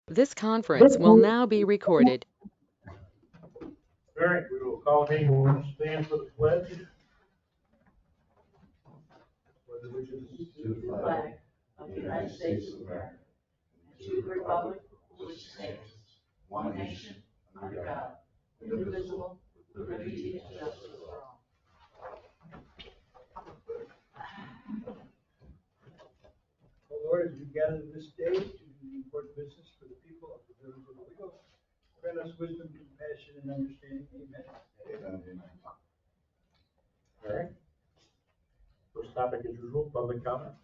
This conference will now be recorded. All right, we will call a meeting, we'll stand for the pledge. Pledge allegiance To the flag of the United States of America, and to the republic which stands one nation under God, indivisible, with liberty and justice for all. Oh Lord, as we gather this day to do the important business for the people of the village of Owego, grant us wisdom, compassion, and understanding. Amen. All right. First topic as usual, public comment.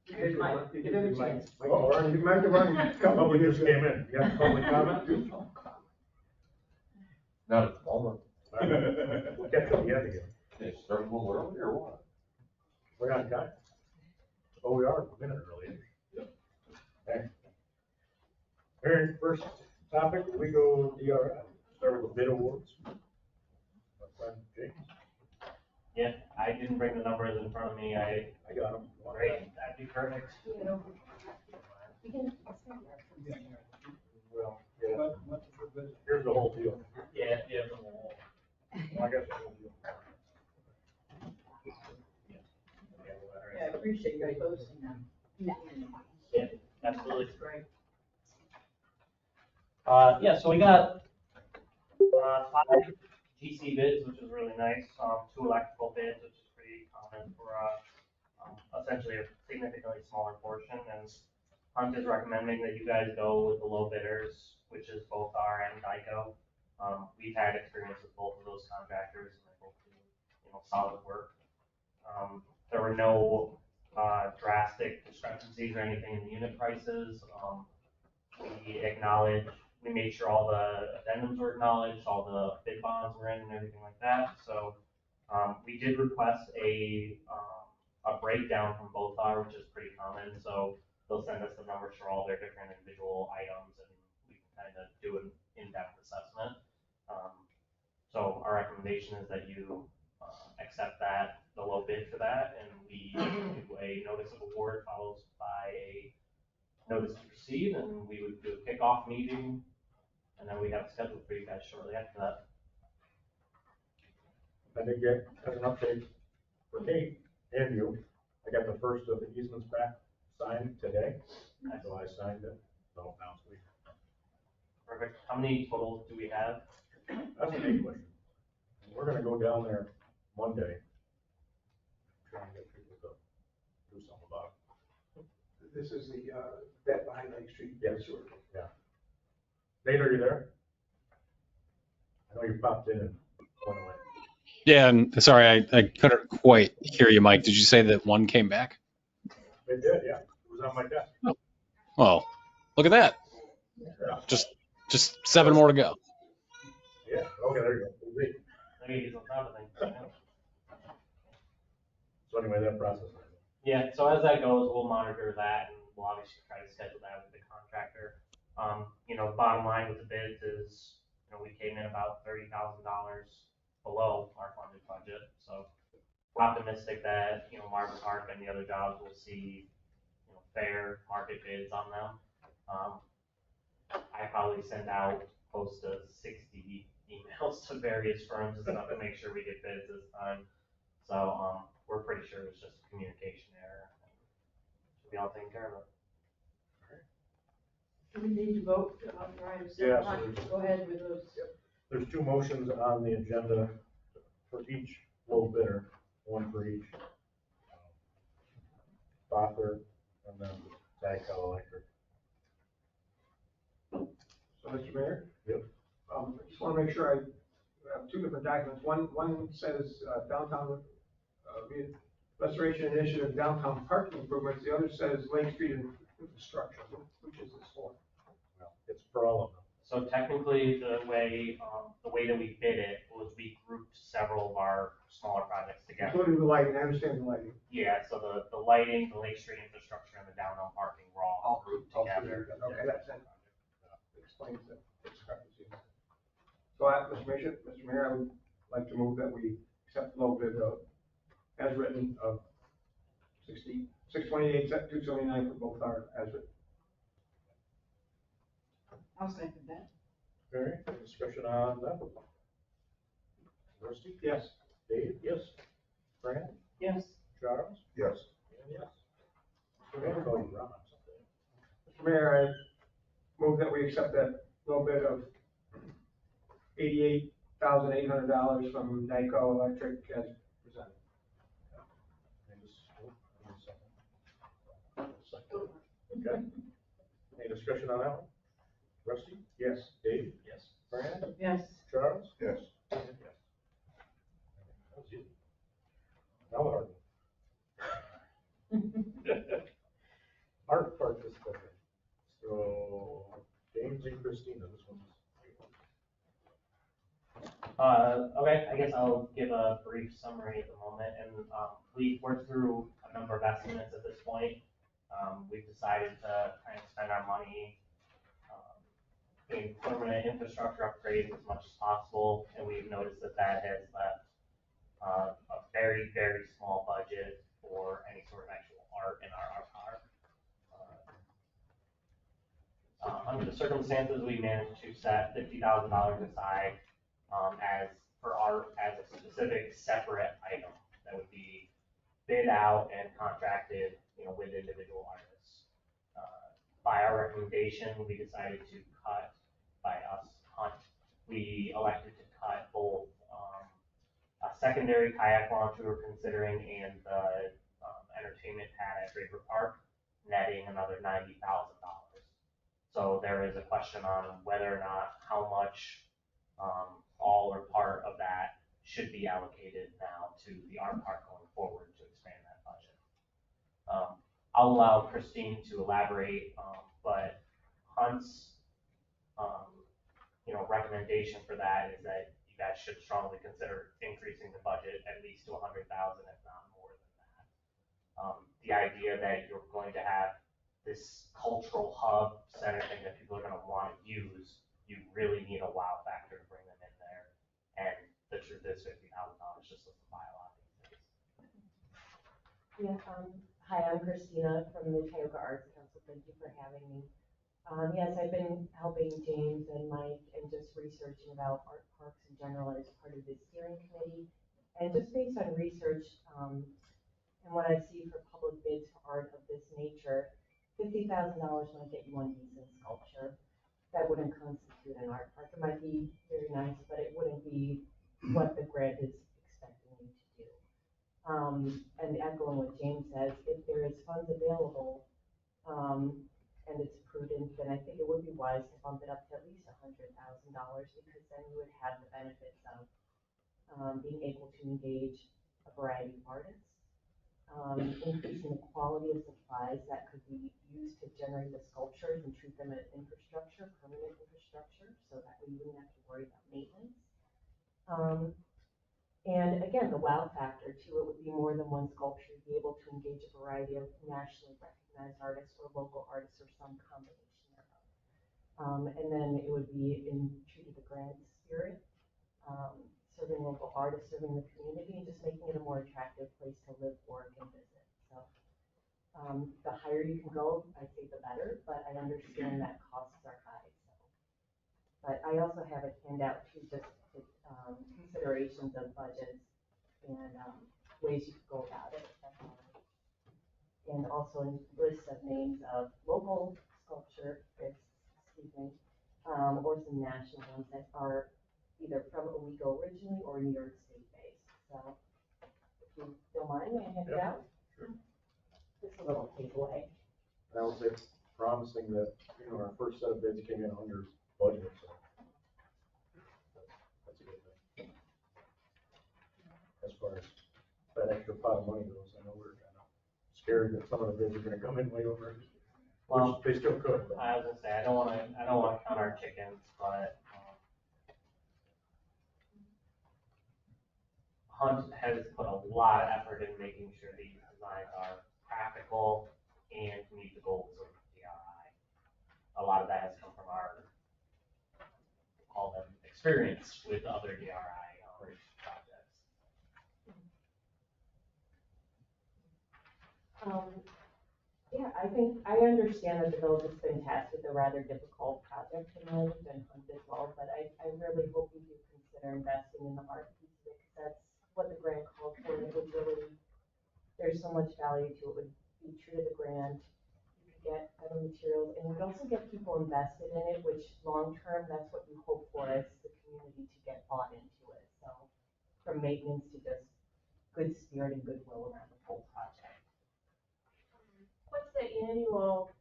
Here's Mike. Give him a chance. All right, you might have run. Public just came in. You got public comment? Not at the moment. We'll catch up yet again. They started a little early or what? We're on time. Oh, we are a minute early. Okay. All right, first topic, we go DRI. Start with the bid awards. My friend James, Yeah, I didn't bring the numbers in front of me. I got them. Great, that'd be perfect. Well, yeah. Here's the whole deal. Yeah. Well, I guess the whole deal. Yeah, I appreciate you posting them. Yeah, absolutely. It's great. Yeah, so we got, 5 GC bids, which is really nice, 2 electrical bids, which is pretty common for, essentially a significantly smaller portion, and Hunt is recommending that you guys go with the low bidders, which is both our and Geico. We've had experience with both of those contractors, and they both do, solid work. There were no, drastic discrepancies or anything in the unit prices. We made sure all the addendums were acknowledged, all the bid bonds were in and everything like that. So, we did request a breakdown from both are, which is pretty common. So they'll send us the numbers for all their different individual items, and we can kind of do an in-depth assessment. So our recommendation is that you accept the low bid for that, and we do a notice of award followed by a notice to proceed, and we would do a kickoff meeting, and then we'd have a schedule for you guys shortly after that. I did get, as an update for Kate and you, I got the first of the easements back signed today, so I signed it, so now it's week. Perfect. How many total do we have? That's a big question. We're gonna go down there Monday, try and get people to do something about it. This is the, that behind Lake Street. Yes, yeah. Nate, are you there? I know you popped in and went away. Yeah, and sorry, I couldn't quite hear you, Mike. Did you say that one came back? It did, yeah. It was on my desk. Well, look at that. Yeah. Just 7 more to go. Yeah, okay, there you go. We'll see. Maybe he's on top of things. So anyway, that process. Yeah, so as that goes, we'll monitor that, and we'll obviously try to schedule that with the contractor. The bottom line with the bids is, we came in about $30,000 below our funded budget. So we're optimistic that, Marvin Park and the other jobs will see, fair market bids on them. I probably send out close to 60 emails to various firms and stuff to make sure we get bids this time. So, we're pretty sure it's just a communication error. Should be all taken care of. Do we need to vote to authorize? Yeah, so Go ahead with those. there's 2 motions on the agenda for each low bidder, one for each. Bother and then Geico Electric. So, Mr. Mayor? Yep. I just want to make sure I have 2 different documents. One says downtown restoration initiative, downtown parking improvements. The other says Lake Street infrastructure. Which is this for? Well, it's for all of them. So technically, the way that we bid it was we grouped several of our smaller projects together. Including the lighting. I understand the lighting. Yeah, so the lighting, the Lake Street infrastructure, and the downtown parking were all grouped All together. Okay, that's it. Explains the discrepancy. So, Mr. Mayor, I would like to move that we accept the low bid as written of 628, 279 for both are as written. I'll second that. Okay, any discussion on that? Rusty? Yes. Dave? Yes. Fran? Yes. Charles? Yes. And yes. We're gonna call you Ron someday. Mr. Mayor, I move that we accept that little bit of $88,800 from Nyco Electric as presented. Okay. Any discussion on that one? Rusty? Yes. Dave? Yes. Fran? Yes. Charles? Yes. And yes. That was easy. Now what are Art participant. So James and Christina, this one's. Okay, I guess I'll give a brief summary at the moment, and we've worked through a number of estimates at this point. We've decided to kind of spend our money in permanent infrastructure upgrades as much as possible, and we've noticed that that has left a very, very small budget for any sort of actual art in our park. Under the circumstances, we managed to set $50,000 aside as for art as a specific separate item that would be bid out and contracted, with individual artists. By our recommendation, we decided to cut, by us, Hunt, we elected to cut both a secondary kayak launch we were considering and the entertainment pad at Draper Park, netting another $90,000. So there is a question on whether or not how much all or part of that should be allocated now to the art park going forward to expand that budget. I'll allow Christine to elaborate, but Hunt's recommendation for that is that you guys should strongly consider increasing the budget at least to 100,000, if not more than that. The idea that you're going to have this cultural hub center thing that people are going to want to use, you really need a wow factor to bring them in there. And the truth is $50,000 just doesn't buy a lot these days. Yeah, hi, I'm Christina from the Tioga Arts Council. Thank you for having me. Yes, I've been helping James and Mike and just researching about art parks in general as part of the steering committee. And just based on research and what I see for public bids for art of this nature, $50,000 might get you one decent sculpture. That wouldn't constitute an art park. It might be very nice, but it wouldn't be what the grant is expecting you to do. And echoing what James says, if there is funds available and it's prudent, then I think it would be wise to bump it up to at least $100,000 because then you would have the benefits of being able to engage a variety of artists. Increasing the quality of supplies that could be used to generate the sculptures and treat them as infrastructure, permanent infrastructure, so that we wouldn't have to worry about maintenance. And again, the wow factor too, it would be more than one sculpture, be able to engage a variety of nationally recognized artists or local artists or some combination thereof. And then it would be true to the grant spirit. Serving local artists, serving the community, and just making it a more attractive place to live, work, and visit. So the higher you can go, I say the better, but I understand that costs are high. So. But I also have a handout too, just considerations of budgets and ways you could go about it. And also a list of names of local sculpture artists, or some national ones that are either from Owego originally or New York State based. So if you don't mind, may I hand it out? Sure. Just a little takeaway. I would say promising that, our first set of bids came in under budget, so. That's a good thing. As far as that extra pot of money goes, I know we're kind of scared that some of the bids are gonna come in way over, Well, which they still could. But. I was gonna say I don't want to count our chickens, but Hunt has put a lot of effort in making sure these designs are practical and meet the goals of DRI. A lot of that has come from our, call them, experience with other DRI projects. Yeah, I understand that the village has been tasked with a rather difficult project to manage and fund as well, but I really hope you do consider investing in the art piece of it, because that's what the grant called for, and it would really, there's so much value to it, would be true to the grant. You could get better materials, and you'd also get people invested in it, which long-term, that's what you hope for as the community to get bought into it, so from maintenance to just good spirit and goodwill around the whole project. What's the annual,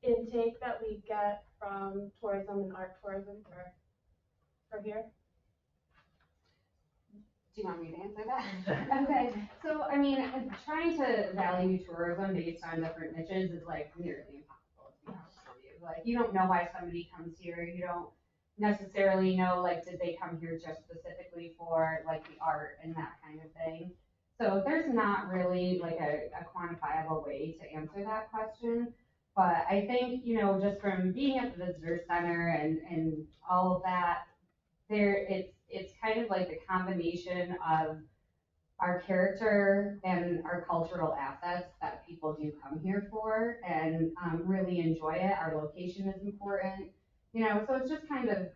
intake that we get from tourism and art tourism for here? Do you want me to answer that? Okay, so I mean, trying to value tourism based on different niches is like nearly impossible, to be honest with you. Like, you don't know why somebody comes here, you don't necessarily know, like, did they come here just specifically for like the art and that kind of thing. So there's not really like a quantifiable way to answer that question. But I think, just from being at the visitor center and all of that, it's kind of like the combination of our character and our cultural assets that people do come here for and really enjoy it. Our location is important, so it's just kind of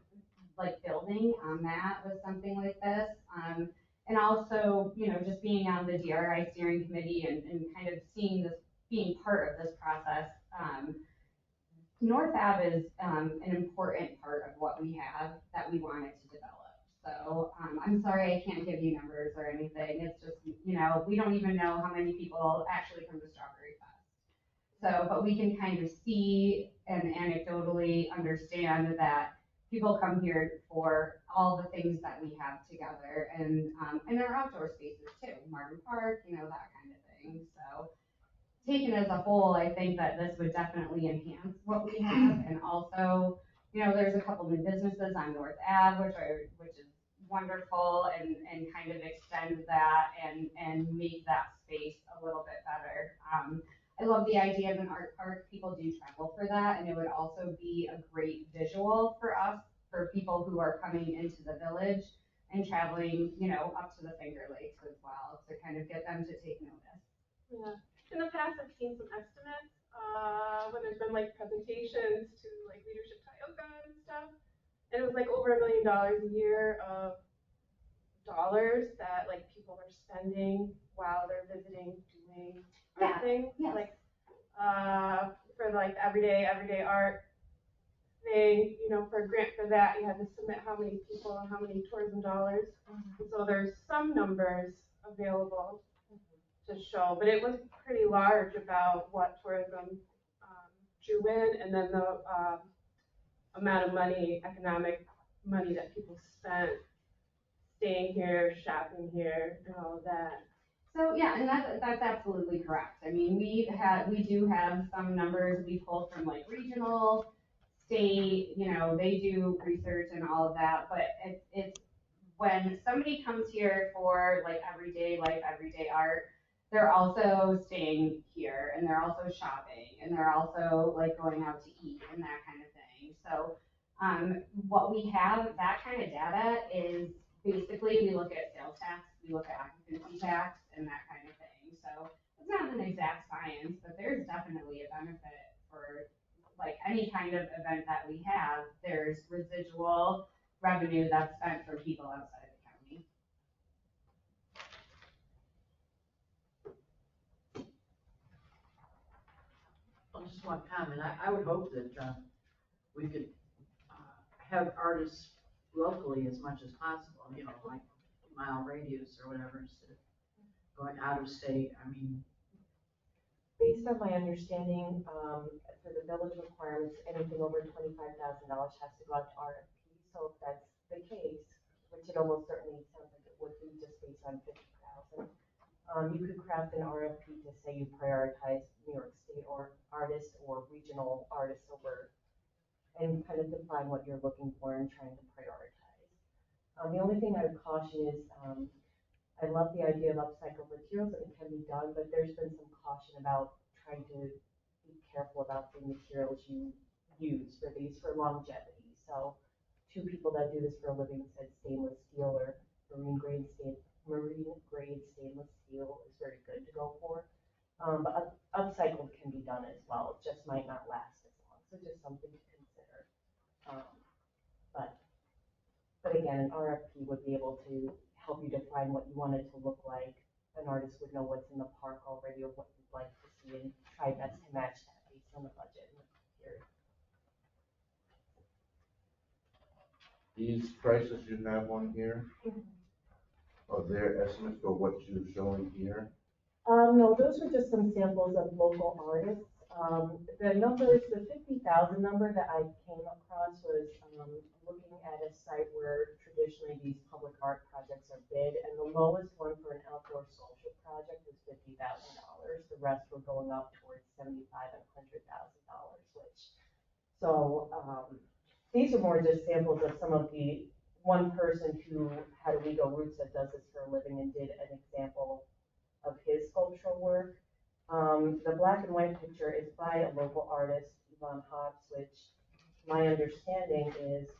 like building on that with something like this. And also, just being on the DRI steering committee and kind of seeing this, being part of this process. North Ave is an important part of what we have that we wanted to develop. So I'm sorry I can't give you numbers or anything. It's just, we don't even know how many people actually come to Strawberry Fest. So, but we can kind of see and anecdotally understand that people come here for all the things that we have together and our outdoor spaces too, Martin Park, that kind of thing. So taken as a whole, I think that this would definitely enhance what we have. And also, there's a couple new businesses on North Ave, which is wonderful and kind of extend that and make that space a little bit better. I love the idea of an art park. People do travel for that, and it would also be a great visual for us, for people who are coming into the village and traveling, up to the Finger Lakes as well, to kind of get them to take notice. Yeah. In the past, I've seen some estimates, when there's been like presentations to like Leadership Tioga and stuff. And it was like over $1 million a year of dollars that like people are spending while they're visiting, doing art things. Yes. Like, for like everyday art thing, for a grant for that, you had to submit how many people and how many tourism dollars. And so there's some numbers available to show, but it was pretty large about what tourism drew in, and then the amount of money, economic money that people spent staying here, shopping here, and all of that. So yeah, and that's absolutely correct. I mean, we do have some numbers we pulled from like regional, state, they do research and all of that, but it's when somebody comes here for like everyday life, everyday art, they're also staying here and they're also shopping and they're also like going out to eat and that kind of thing. So what we have, that kind of data is basically we look at sales tax, we look at occupancy tax and that kind of thing. So it's not an exact science, but there's definitely a benefit for like any kind of event that we have. There's residual revenue that's spent from people outside the county. Well, just one comment. I would hope that we could have artists locally as much as possible, like mile radius or whatever, instead of going out of state. I mean, Based on my understanding, for the village requirements, anything over $25,000 has to go out to RFP. So if that's the case, which it almost certainly sounds like it would be just based on 50,000, you could craft an RFP to say you prioritize New York State or artists or regional artists over, and kind of define what you're looking for and trying to prioritize. The only thing I would caution is, I love the idea of upcycled materials and it can be done, but there's been some caution about trying to be careful about the materials you use for these for longevity. So two people that do this for a living said stainless steel or marine grade marine grade stainless steel is very good to go for. But upcycled can be done as well, it just might not last as long, so just something to consider. Um, But again, an RFP would be able to help you define what you want it to look like. An artist would know what's in the park already or what you'd like to see and try best to match that based on the budget and the period. These prices you have on here, are there estimates for what you're showing here? No, those were just some samples of local artists. The numbers, the 50,000 number that I came across was, looking at a site where traditionally these public art projects are bid, and the lowest one for an outdoor sculpture project was $50,000. The rest were going up towards $75,000 and $100,000, these are more just samples of some of the, one person who had Owego roots that does this for a living and did an example of his sculptural work. The black and white picture is by a local artist, Yvonne Hobbs, which my understanding is,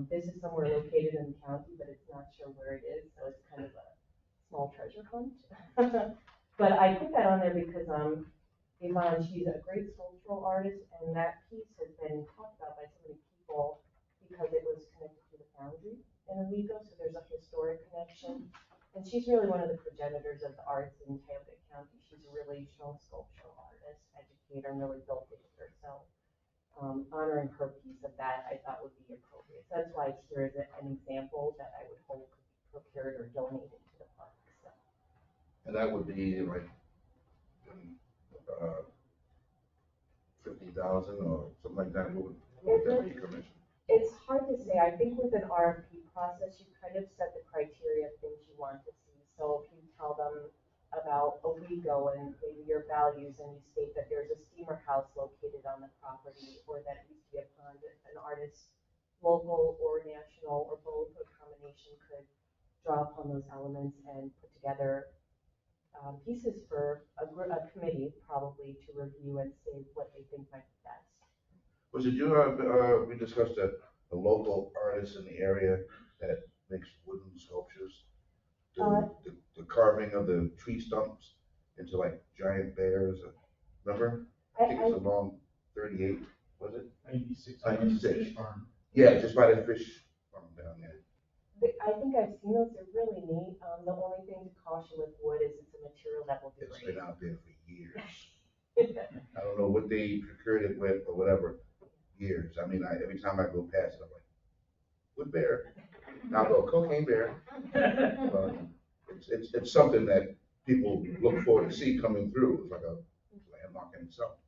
this is somewhere located in the county, but it's not sure where it is, so it's kind of a small treasure hunt. But I put that on there because, Yvonne, she's a great sculptural artist, and that piece has been talked about by so many people because it was connected to the foundry in Owego, so there's a historic connection. And she's really one of the progenitors of the arts in Tioga County. She's a really strong sculptural artist, educator, and really built it here. So honoring her piece of that, I thought would be appropriate. So that's why it's here as an example that I would hope could be procured or donated to the park. So. And that would be like 50,000 or something like that. What would that be commission? It's hard to say. I think with an RFP process, you kind of set the criteria of things you want to see. So if you tell them about Owego and maybe your values, and you state that there's a steamer house located on the property, or that it used to be a pond, an artist, local or national or both, or combination, could draw upon those elements and put together pieces for a committee probably to review and say what they think might be best. Was it you, we discussed a local artist in the area that makes wooden sculptures? The carving of the tree stumps into like giant bears, remember? I think it's along 38, was it? 96. 96. Yeah, just by the fish farm down there. I think I've seen those, they're really neat. The only thing to caution with wood is it's a material that will degrade. It's been out there for years. I don't know what they procured it with or whatever, years. I mean, every time I go past it, I'm like, wood bear. Now I go, cocaine bear. It's something that people look forward to see coming through. It's like a landmark in itself.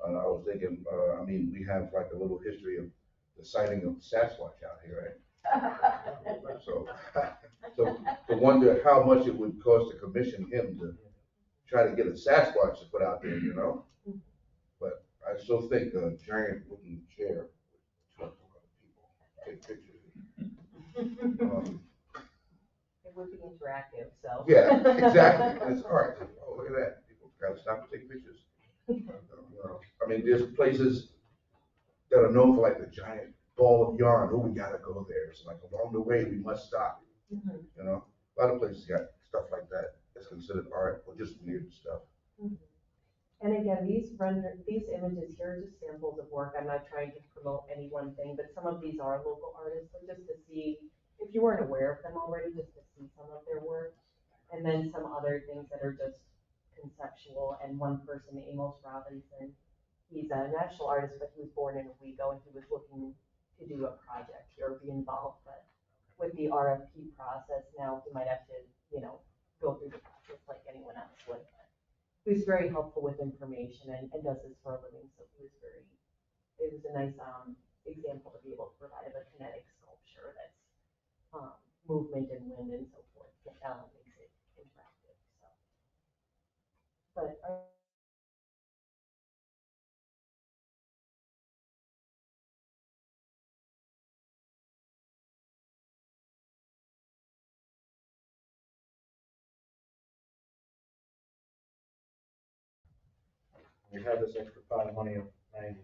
And I was thinking, I mean, we have like a little history of the sighting of Sasquatch out here, right? So to wonder how much it would cost to commission him to try to get a Sasquatch to put out there, you know? But I still think a giant wooden chair would attract a lot of people, take pictures. It would be interactive, so. Yeah, exactly. It's art. Oh, look at that. People gotta stop to take pictures. I mean, there's places that are known for like the giant ball of yarn. Oh, we gotta go there. It's like along the way, we must stop. Mm-hmm. You know, a lot of places got stuff like that. That's considered art or just weird stuff. Mm-hmm. And again, these images here are just samples of work. I'm not trying to promote any one thing, but some of these are local artists. So just to see, if you weren't aware of them already, just to see some of their work. And then some other things that are just conceptual. And one person, Amos Robinson, he's a national artist, but he was born in Owego, and he was looking to do a project here, be involved. But with the RFP process now, he might have to, go through the process like anyone else would. He was very helpful with information and does this for a living, so it was a nice example to be able to provide of a kinetic sculpture that's movement and wind and so forth, makes it interactive. So, but We have this extra pot of money of 90,000.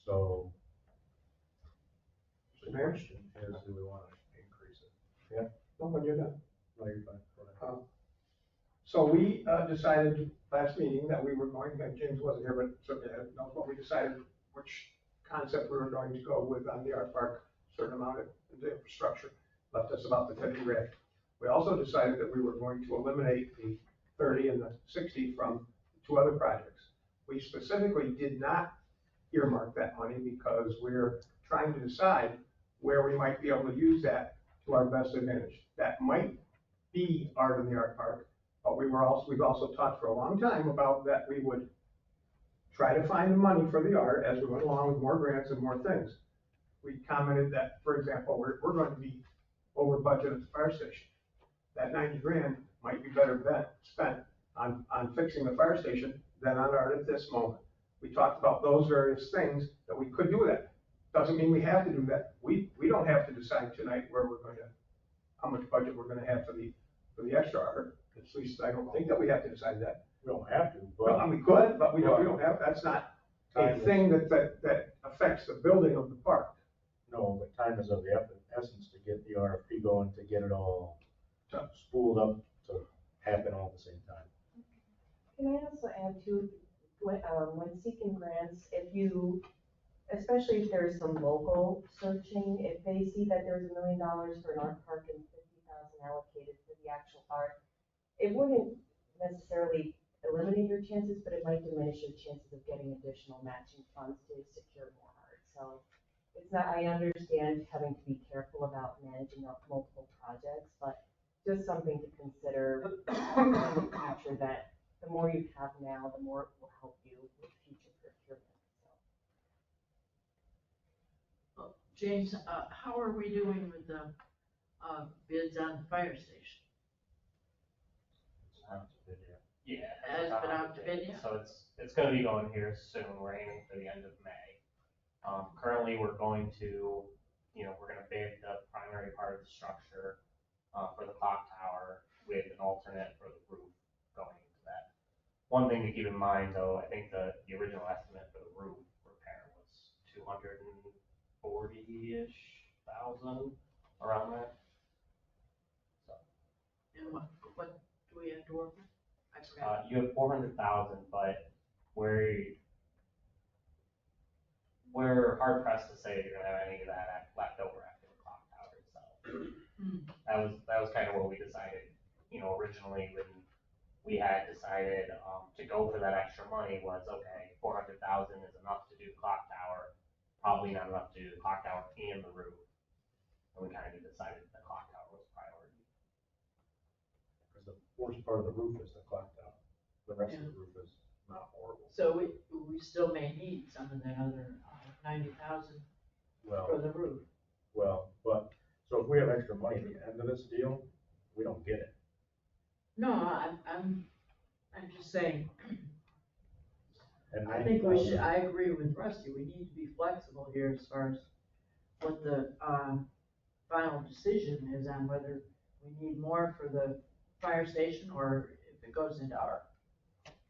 So the question is, do we want to increase it? Yeah. Oh, when you're done. No, you're fine. Go ahead. So we decided last meeting that we were going, and James wasn't here, but certainly knows what we decided, which concept we were going to go with on the art park, certain amount of the infrastructure, left us about the 50 grand. We also decided that we were going to eliminate the 30 and the 60 from two other projects. We specifically did not earmark that money because we're trying to decide where we might be able to use that to our best advantage. That might be art in the art park, but we've also talked for a long time about that we would try to find the money for the art as we went along with more grants and more things. We commented that, for example, we're going to be over budget at the fire station. That 90 grand might be better spent on fixing the fire station than on art at this moment. We talked about those various things that we could do that. Doesn't mean we have to do that. We don't have to decide tonight where we're going to, how much budget we're going to have for the extra art. At least I don't think that we have to decide that. We don't have to, Well, but we could, but we don't have, that's not a thing that affects the building of the park. no, but time is of the essence to get the RFP going, to get it all spooled up to happen all at the same time. Can I also add to, when seeking grants, if you, especially if there's some local searching, if they see that there's $1 million for an art park and 50,000 allocated for the actual art, it wouldn't necessarily eliminate your chances, but it might diminish your chances of getting additional matching funds to secure more art. So it's not, I understand having to be careful about managing up multiple projects, but just something to consider in the future, that the more you have now, the more it will help you with future procurement. So. James, how are we doing with the bids on the fire station? It's not a bid yet. Yeah. Has been out to bid yet? So it's gonna be going here soon. We're aiming for the end of May. Currently, we're going to, we're gonna bid the primary part of the structure, for the clock tower with an alternate for the roof going into that. One thing to keep in mind, though, I think the original estimate for the roof repair was 240-ish thousand, around there. So, And what do we have to work with? I forgot. you have 400,000, but we're hard pressed to say you're gonna have any of that left over after the clock tower itself. That was kind of what we decided, originally when we had decided, to go for that extra money was, okay, 400,000 is enough to do the clock tower, probably not enough to do the clock tower and the roof. And we kind of decided the clock tower was priority. Because the worst part of the roof is the clock tower. The rest of the roof is not horrible. So we still may need some of that other 90,000 for the roof. Well, but, so if we have extra money at the end of this deal, we don't get it. No, I'm just saying, And I think we should, I agree with Rusty, we need to be flexible here as far as what the, final decision is on whether we need more for the fire station or if it goes into our.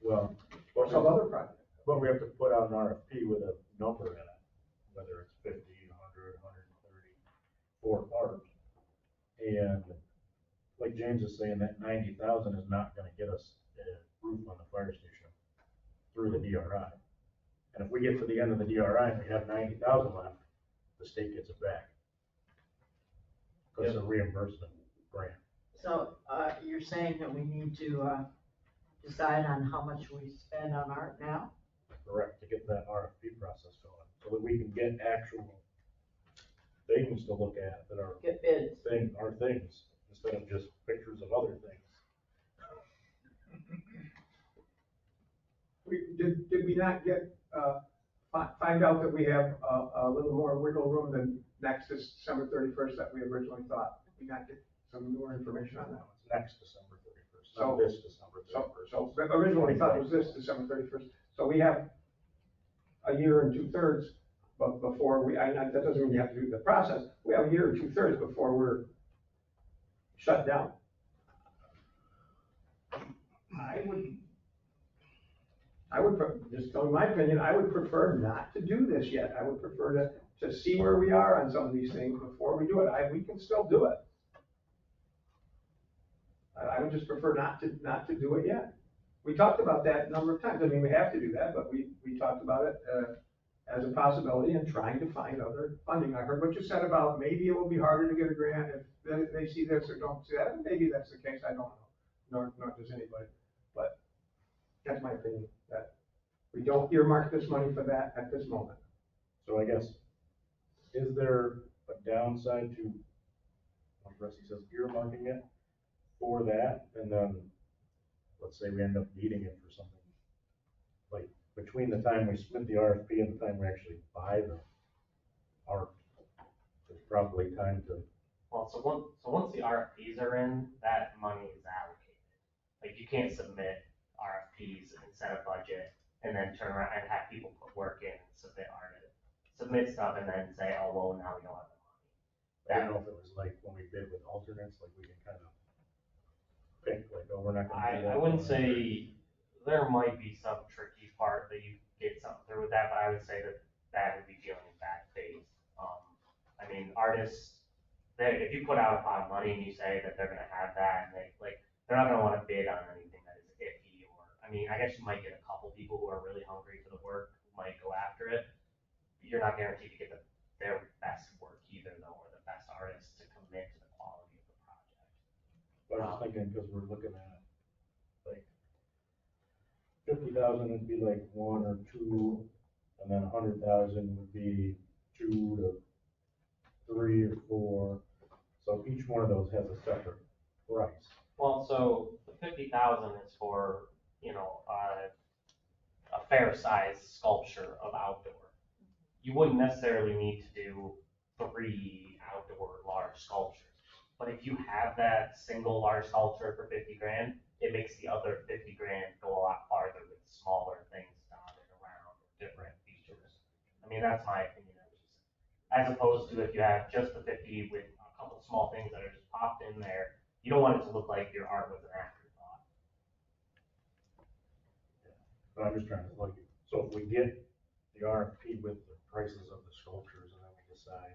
Well, Or some other project. but we have to put out an RFP with a number in it, whether it's 50, 100, 130, for art. And like James is saying, that 90,000 is not gonna get us a roof on the fire station through the DRI. And if we get to the end of the DRI and we have 90,000 left, the state gets it back. Because it's a reimbursement grant. So, you're saying that we need to, decide on how much we spend on art now? Correct, to get that RFP process going, so that we can get actual things to look at that are Get bids. are things, instead of just pictures of other things. Did we not get, find out that we have a little more wiggle room than next December 31st that we originally thought? Did we not get some more information on that? It's next December 31st, not this December 31st. So originally thought it was this December 31st. So we have a year and 2/3, but before that doesn't mean you have to do the process. We have a year and 2/3 before we're shut down. I would, just in my opinion, I would prefer not to do this yet. I would prefer to see where we are on some of these things before we do it. We can still do it. I would just prefer not to do it yet. We talked about that a number of times. I mean, we have to do that, but we talked about it, as a possibility and trying to find other funding. I heard what you said about maybe it will be harder to get a grant if they see this or don't see that. And maybe that's the case. I don't know, nor does anybody. But that's my opinion, that we don't earmark this money for that at this moment. So I guess, is there a downside to, like Rusty says, earmarking it for that, and then, let's say we end up needing it for something, like, between the time we submit the RFP and the time we actually buy the art, there's probably time to, Well, so once the RFPs are in, that money is allocated. Like, you can't submit RFPs and set a budget and then turn around and have people put work in and submit stuff and then say, oh, well, now we don't have the money. I don't know if it was like when we bid with alternates, like we can kind of pick, like, oh, we're not gonna do that. I wouldn't say, there might be some tricky part that you get something through with that, but I would say that would be dealing in bad faith. I mean, artists, if you put out a pot of money and you say that they're gonna have that, and they're not gonna wanna bid on anything that is iffy, or, I mean, I guess you might get a couple people who are really hungry for the work, who might go after it. You're not guaranteed to get their best work either, though, or the best artists to commit to the quality of the project. But I was thinking, because we're looking at, like, 50,000 would be like one or two, and then 100,000 would be 2 to 3 or 4. So each one of those has a separate price. Well, so the 50,000 is for, a fair size sculpture of outdoor. You wouldn't necessarily need to do 3 outdoor large sculptures. But if you have that single large sculpture for 50 grand, it makes the other 50 grand go a lot farther with smaller things dotted around or different features. I mean, that's my opinion at least. As opposed to if you have just the 50 with a couple small things that are just popped in there, you don't want it to look like your art was an afterthought. But I'm just trying to, like, so if we get the RFP with the prices of the sculptures and then we decide.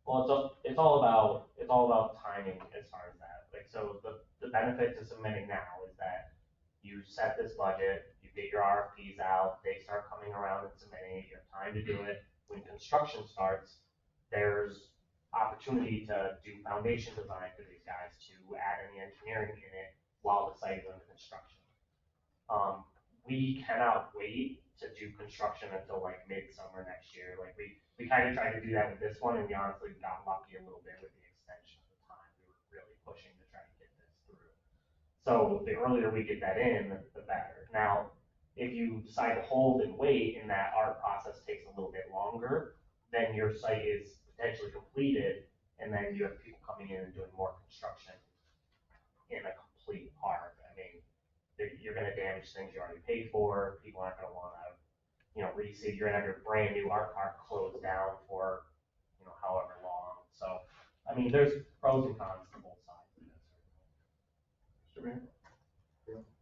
Well, it's all about timing as far as that. Like, so the benefit to submitting now is that you set this budget, you get your RFPs out, they start coming around and submitting it, you have time to do it. When construction starts, there's opportunity to do foundation design for these guys, to add any engineering in it while the site is under construction. We cannot wait to do construction until like midsummer next year. Like we kind of tried to do that with this one, and we honestly got lucky a little bit with the extension of the time. We were really pushing to try to get this through. So the earlier we get that in, the better. Now, if you decide to hold and wait and that art process takes a little bit longer, then your site is potentially completed, and then you have people coming in and doing more construction in a complete park. I mean, you're going to damage things you already paid for. People aren't going to want to, reseed. You're going to have your brand new art park closed down for, however long. So, I mean, there's pros and cons to both sides of this. Mr. Mayor?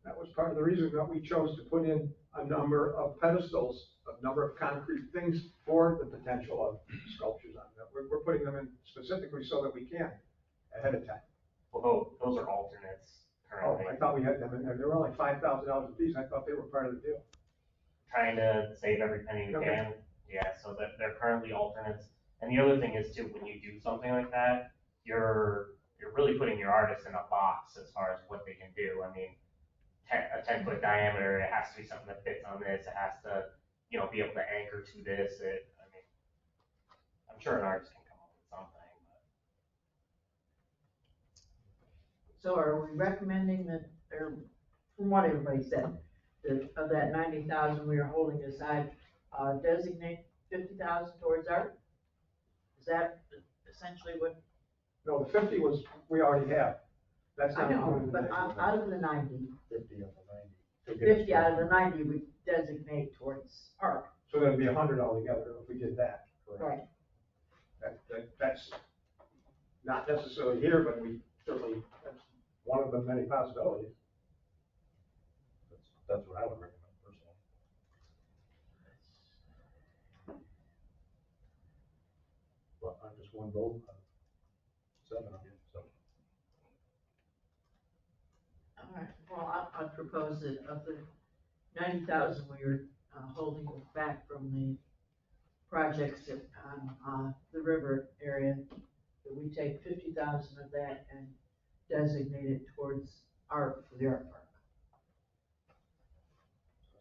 That was part of the reason that we chose to put in a number of pedestals, a number of concrete things for the potential of sculptures on them. We're putting them in specifically so that we can ahead of time. Well, those are alternates currently. Oh, I thought we had them in there. They were only $5,000 a piece. I thought they were part of the deal. Trying to save every penny you can. Yeah, so that they're currently alternates. And the other thing is too, when you do something like that, you're really putting your artist in a box as far as what they can do. I mean, a 10-foot diameter, it has to be something that fits on this. It has to, be able to anchor to this. I mean, I'm sure an artist can come up with something. So are we recommending that, or from what everybody said, that of that 90,000 we are holding aside, designate 50,000 towards art? Is that essentially what? No, the 50 was, we already have. That's I not know, included in but that. out of the 90, 50 of the 90. 50 out of the 90 we designate towards art. So that'd be 100 altogether if we did that. Right. That's not necessarily here, but we certainly, that's one of the many possibilities. That's what I would recommend personally. Well, I'm just one vote, 7 of you, so. Well, I'd propose that of the 90,000 we were holding back from the projects on the river area, that we take 50,000 of that and designate it towards art for the art park.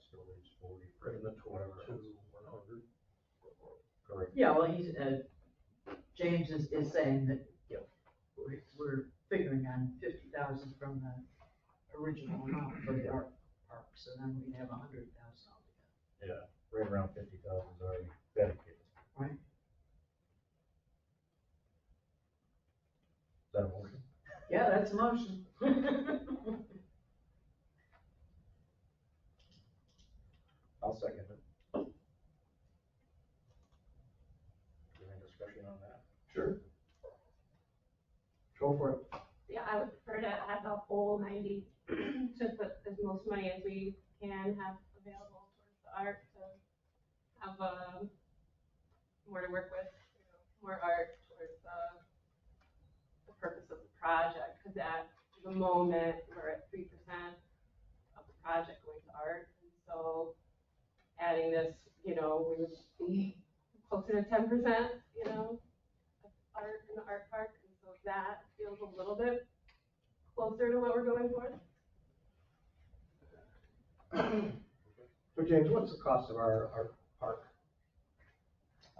Still leaves 40 for the 22, 100. Correct. Yeah, well, James is saying that Yep. we're figuring on 50,000 from the original amount for the art park, so then we'd have 100,000 altogether. Yeah, right around 50,000 is already dedicated. Right. Is that a motion? Yeah, that's a motion. I'll second it. Any discussion on that? Sure. Go for it. Yeah, I would prefer to have the whole 90 to put as most money as we can have available towards the art to have more to work with, more art towards the purpose of the project. Because at the moment we're at 3% of the project going to art, and so adding this, we would be closer to 10%, of art in the art park, and so that feels a little bit closer to what we're going for. So James, what's the cost of our park?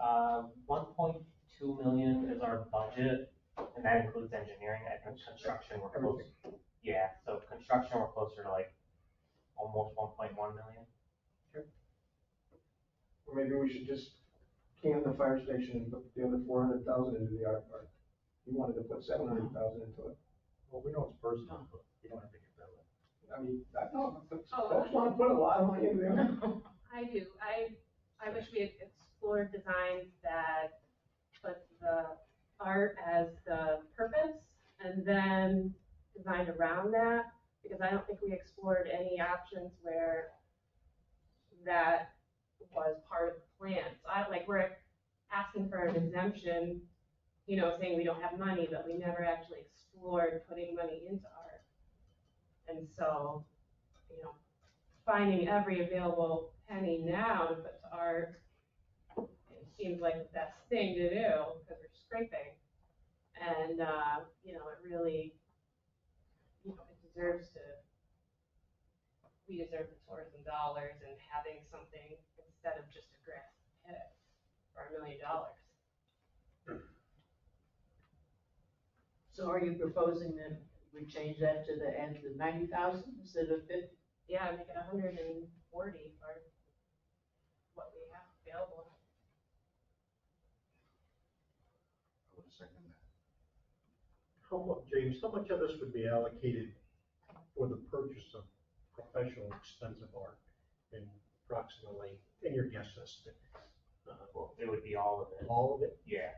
1.2 million is our budget, and that includes engineering. I think construction we're close. Yeah, so construction we're closer to like almost 1.1 million. Or maybe we should just can the fire station and put the other 400,000 into the art park. You wanted to put 700,000 into it. Well, we know it's personal, but you don't have to get that way. I mean, I know, folks want to put a lot of money into there. I do. I wish we had explored designs that put the art as the purpose and then designed around that, because I don't think we explored any options where that was part of the plan. So we're asking for an exemption, saying we don't have money, but we never actually explored putting money into art. And so, finding every available penny now to put to art, it seems like the best thing to do because we're scraping. And, it really, we deserve the tourism dollars and having something instead of just a grass pit for $1 million. So are you proposing that we change that to the 90,000 instead of 50? Yeah, make it 140 for what we have available. I would second that. James, how much of this would be allocated for the purchase of professional expensive art in approximately, in your guess estimate? Well, it would be all of it. All of it? Yeah.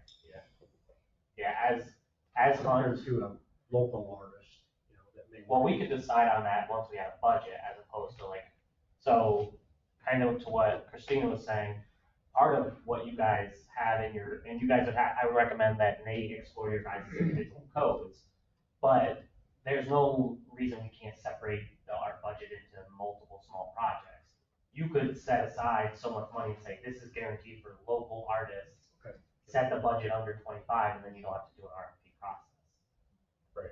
As Compared funds. to a local artist, that may. Well, we could decide on that once we have a budget, as opposed to so kind of to what Christina was saying, part of what you guys have and you guys have I would recommend that Nate explore your guys' individual codes, but there's no reason we can't separate our budget into multiple small projects. You could set aside so much money and say, this is guaranteed for local artists. Okay. Set the budget under 25, and then you don't have to do an RFP process. Right.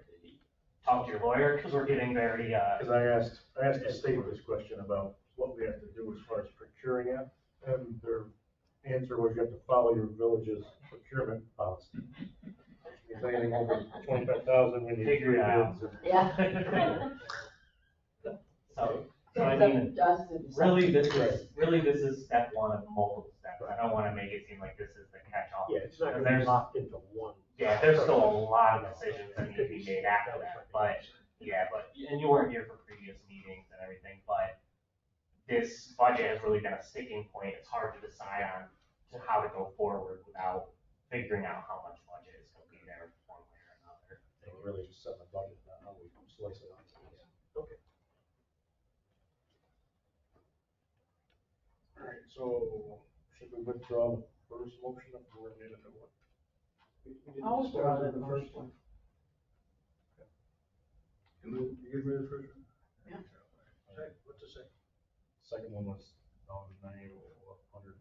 Talk to your lawyer, because we're getting very, Because I asked the state this question about what we have to do as far as procuring it, and their answer was you have to follow your village's procurement policy. Which means anything over 25,000, we need Figure it out. bids. Yeah. so So I it's up mean, to Justin. really this is step one of multiple steps. I don't want to make it seem like this is the catch-all. Yeah, it's not gonna be locked into one. Yeah, there's still a lot of decisions that need to be made after that, and you weren't here for previous meetings and everything, but this budget has really been a sticking point. It's hard to decide on how to go forward without figuring out how much budget is going to be there one way or another. They really just set the budget, not how we slice it up. Okay. All right, so Should we withdraw the first motion if we're in it or what? We didn't I'll withdraw dispose of that the first motion. one. You get rid of the first one? Yeah. Second, what's the second? Second one was, 140,000.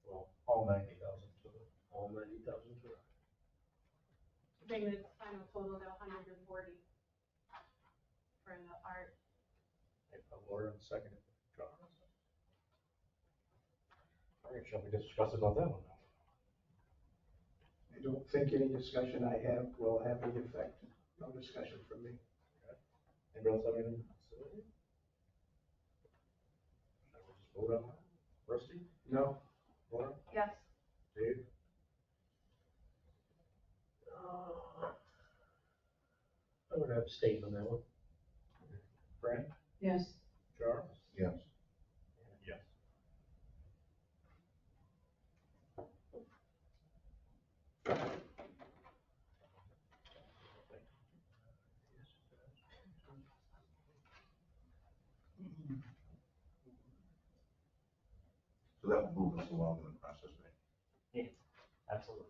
Well, all 90,000 to it. All 90,000 to it. Bring the final total to 140 for the art. Laura, second. John. All right, shall we discuss about that one now? I don't think any discussion I have will have any effect. No discussion from me. Anybody else have anything to say? Shall we just vote on that? Rusty? No? Laura? Yes. Dave? I would abstain on that one. Fran? Yes. Charles? Yes. And yes. So that will move us along in the process, right? Absolutely.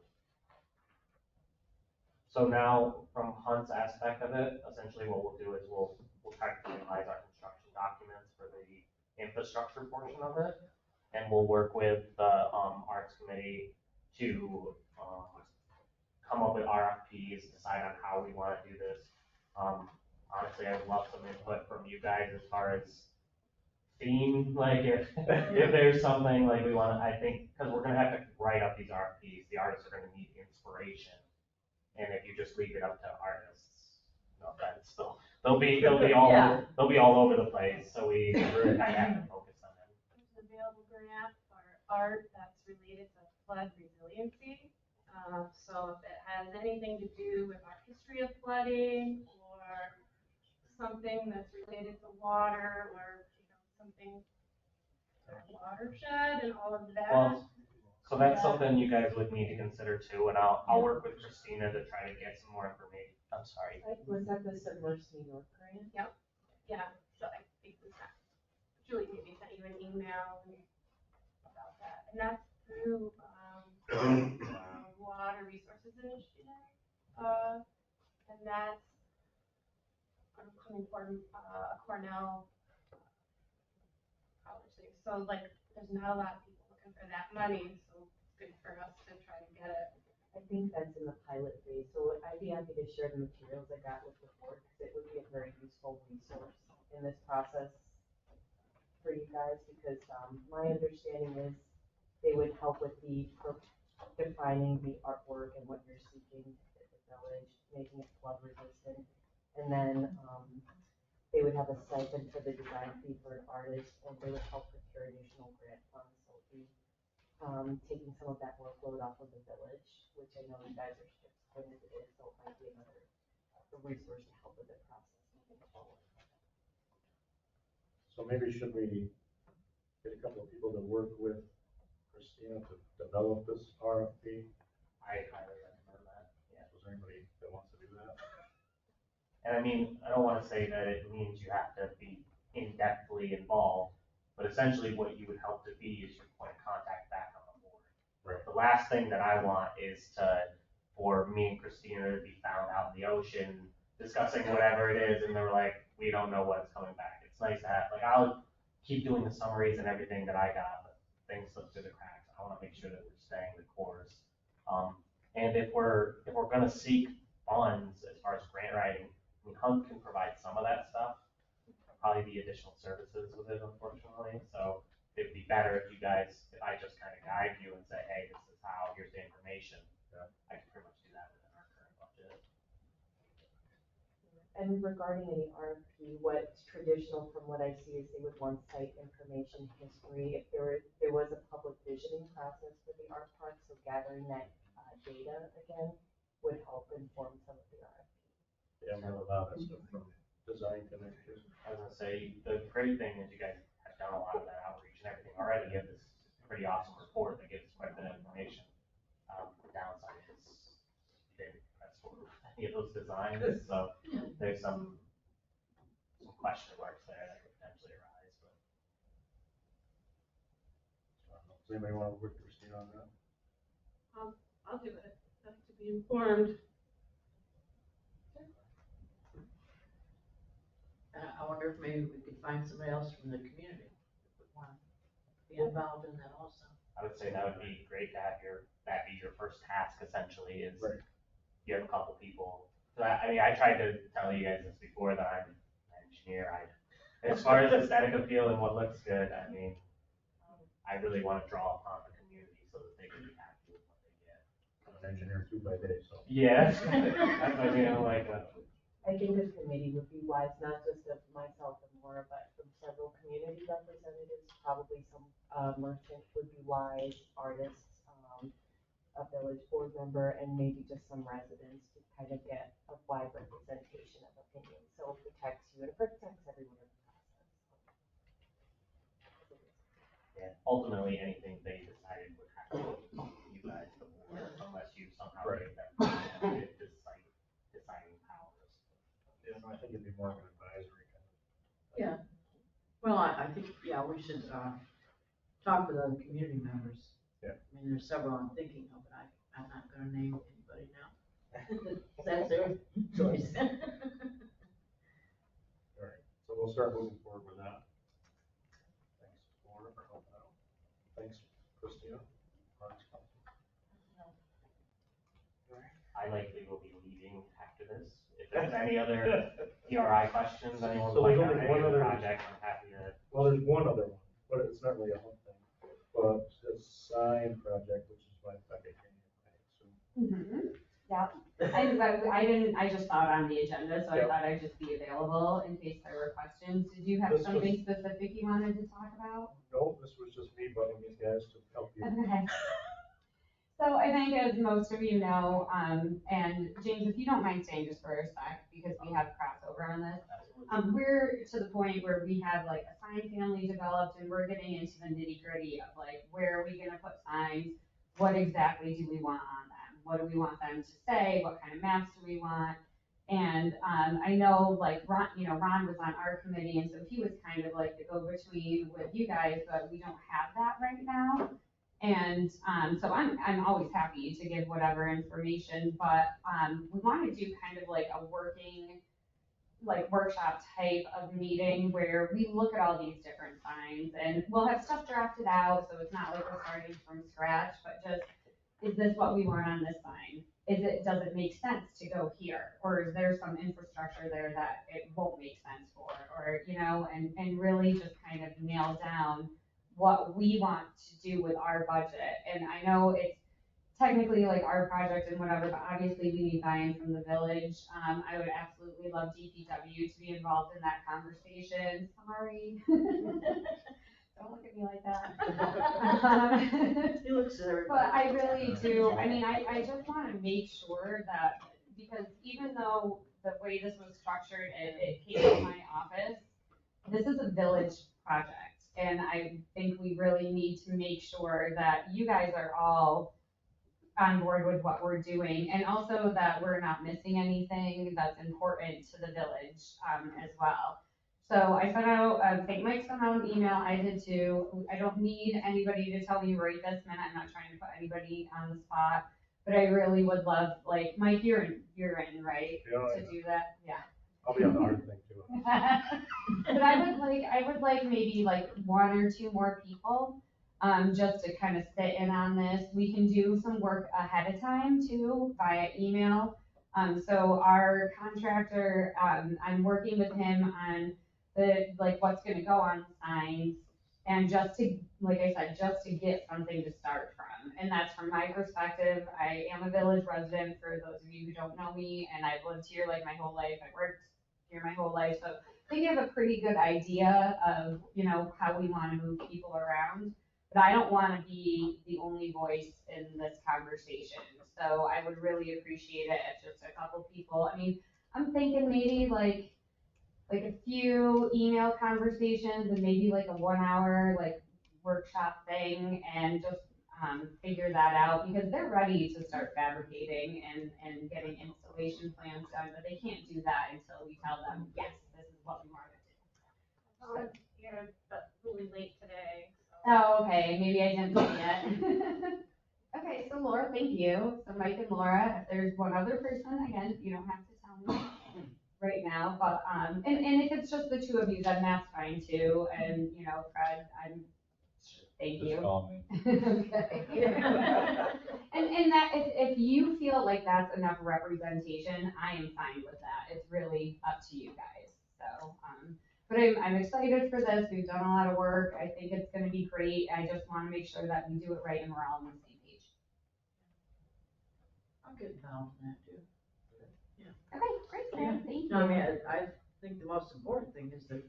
So now, from Hunt's aspect of it, essentially what we'll do is we'll try to finalize our construction documents for the infrastructure portion of it. And we'll work with the, Arts Committee to, come up with RFPs, decide on how we wanna do this. Honestly, I'd love some input from you guys as far as theme, like if there's something like we wanna, I think, cause we're gonna have to write up these RFPs, the artists are gonna need inspiration. And if you just leave it up to artists, no offense, they'll be all, Yeah. they'll be all over the place, so we really kind of have to focus on them. There's an available grant for art that's related to flood resiliency. So if it has anything to do with our history of flooding or something that's related to water or, something watershed and all of that. Well, so that's something you guys would need to consider too, and I'll work with Christina to try to get some more information. I'm sorry. Was that the Submerged New York grant? Yeah, so I think Julie maybe sent you an email about that, and that's through, Water Resources Initiative. And that's coming from, Cornell college thing, so like, there's not a lot of people looking for that money, so it's good for us to try to get it. I think that's in the pilot phase, so I'd be happy to share the materials I got with the board, because it would be a very useful resource in this process for you guys, because, my understanding is they would help with defining the artwork and what you're seeking at the village, making it flood resistant. And then, they would have a stipend for the design fee for an artist, and they would help procure additional grant funds, so it'd be, taking some of that workload off of the village, which I know you guys are disappointed it is, so it might be another resource to help with the process moving forward. So maybe should we get a couple of people to work with Christina to develop this RFP? I highly recommend that, yeah. Is there anybody that wants to do that? And I mean, I don't wanna say that it means you have to be in-depthly involved, but essentially what you would help to be is your point of contact back on the board. Right. The last thing that I want is for me and Christina to be found out in the ocean discussing whatever it is, and they're like, we don't know what's coming back. It's nice to have, like, I'll keep doing the summaries and everything that I got, but things slip through the cracks. I wanna make sure that we're staying the course. And if we're gonna seek funds as far as grant writing, I mean, Hunt can provide some of that stuff, probably the additional services with it, unfortunately. So it'd be better if I just kind of guide you and say, hey, this is how, here's the information. Yeah. I can pretty much do that within our current budget. And regarding any RFP, what's traditional from what I see is they would want site information, history. If there was a public visioning process for the art park, so gathering that data again would help inform some of the RFP. Yeah, we have a lot of stuff from design connectors. I was gonna say, the great thing is you guys have done a lot of that outreach and everything already. You have this pretty awesome report that gives quite a bit of information. The downside is you didn't press forward with any of those designs, so there's some question marks there that could potentially arise, but. Does anybody want to work with Christina on that? I'll do it, I have to be informed. And I wonder if maybe we could find somebody else from the community that would want to be involved in that also. I would say that would be great to have that be your first task essentially is Right. you have a couple people. So I mean, I tried to tell you guys this before that I'm an engineer. As far as aesthetic appeal and what looks good, I mean, I really want to draw upon the community so that they can be happy with what they get. I'm an engineer too by day, so. Yeah, that's what, you know, like, I think a committee would be wise, not just of myself and Laura, but from several community representatives, probably some merchant would be wise, artists, a village board member, and maybe just some residents to kind of get a wide representation of opinions. So it protects you and it protects everyone in the process. yeah, ultimately anything they decided would have to go to you guys, the board, unless you somehow Right. gave them deciding powers. Yeah, I think it'd be more of an advisory kind of. Yeah. Well, I think, yeah, we should, talk with other community members. Yeah. I mean, there's several I'm thinking of, but I'm not gonna name anybody now. That's their choice. All right, so we'll start moving forward with that. Thanks, Laura, for helping out. Thanks, Christina. Arts Council. I likely will be leaving after this. If there's any other PRI questions, anyone So would like there's on only any one of the other- project, I'm happy to. Well, there's one other one, but it's not really a whole thing. But the sign project, which is by Becca King, I assume. Yeah, I just thought on the agenda, so I Yep. thought I'd just be available in case there were questions. Did you have This was- something specific you wanted to talk about? No, this was just me bugging these guys to help you. Okay. So I think as most of you know, and James, if you don't mind staying just for a sec, because we have crossover on this. We're to the point where we have like a sign family developed and we're getting into the nitty gritty of like, where are we gonna put signs? What exactly do we want on them? What do we want them to say? What kind of maps do we want? And, I know like Ron was on our committee, and so he was kind of like the go-between with you guys, but we don't have that right now. And, so I'm always happy to give whatever information, but, we want to do kind of like a working, like workshop type of meeting where we look at all these different signs and we'll have stuff drafted out, so it's not like we're starting from scratch, but just, is this what we want on this sign? Does it make sense to go here? Or is there some infrastructure there that it won't make sense for? Or, and really just kind of nail down what we want to do with our budget. And I know it's technically like our project and whatever, but obviously we need buy-in from the village. I would absolutely love DPW to be involved in that conversation. Sorry. Don't look at me like that. He looks at everybody. But I really do, I mean, I just want to make sure that, because even though the way this was structured, it came to my office, this is a village project. And I think we really need to make sure that you guys are all on board with what we're doing, and also that we're not missing anything that's important to the village, as well. So I sent out, St. Mike sent out an email, I did too. I don't need anybody to tell me right this minute, I'm not trying to put anybody on the spot, but I really would love, like, Mike, you're in, right? Yeah, To do that, yeah. I'll be on the hard thing too. But I would like maybe like one or two more people, just to kind of sit in on this. We can do some work ahead of time too, via email. So our contractor, I'm working with him on like what's gonna go on the signs. And just to, like I said, just to get something to start from. And that's from my perspective. I am a village resident, for those of you who don't know me, and I've lived here like my whole life. I've worked here my whole life. So I think I have a pretty good idea of, how we want to move people around. But I don't want to be the only voice in this conversation. So I would really appreciate it if just a couple people, I mean, I'm thinking maybe like a few email conversations and maybe like a 1 hour like workshop thing, and just figure that out, because they're ready to start fabricating and getting installation plans done, but they can't do that until we tell them, yes, this is what we want to do. You're really late today. Oh, okay, maybe I didn't see it. Okay, so Laura, thank you. So Mike and Laura, if there's one other person, again, you don't have to tell me. right now, but, and if it's just the two of you, then that's fine too, and, you know, Fred, thank you. Just call me. Okay. And that, if you feel like that's enough representation, I am fine with that. It's really up to you guys. So, but I'm excited for this. We've done a lot of work. I think it's gonna be great. I just wanna make sure that we do it right and we're all on the same page. I'm getting involved in that too. Okay, great, Sam. Thank you. No, I mean, I think the most important thing is that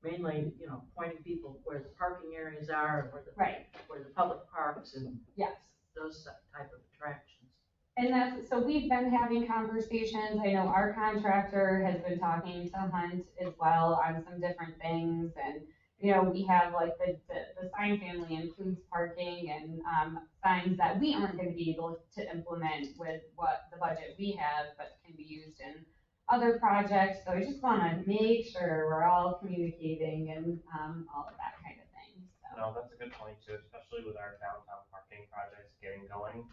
mainly, you know, pointing people where the parking areas are, and Right. where the public parks and Yes. those type of attractions. And that's, so we've been having conversations, I know our contractor has been talking to Hunt as well on some different things, and, you know, we have like the sign family includes parking and, signs that we aren't gonna be able to implement with what the budget we have, but can be used in other projects, so I just wanna make sure we're all communicating and, all of that kind of thing, so. No, that's a good point too, especially with our downtown parking projects getting going.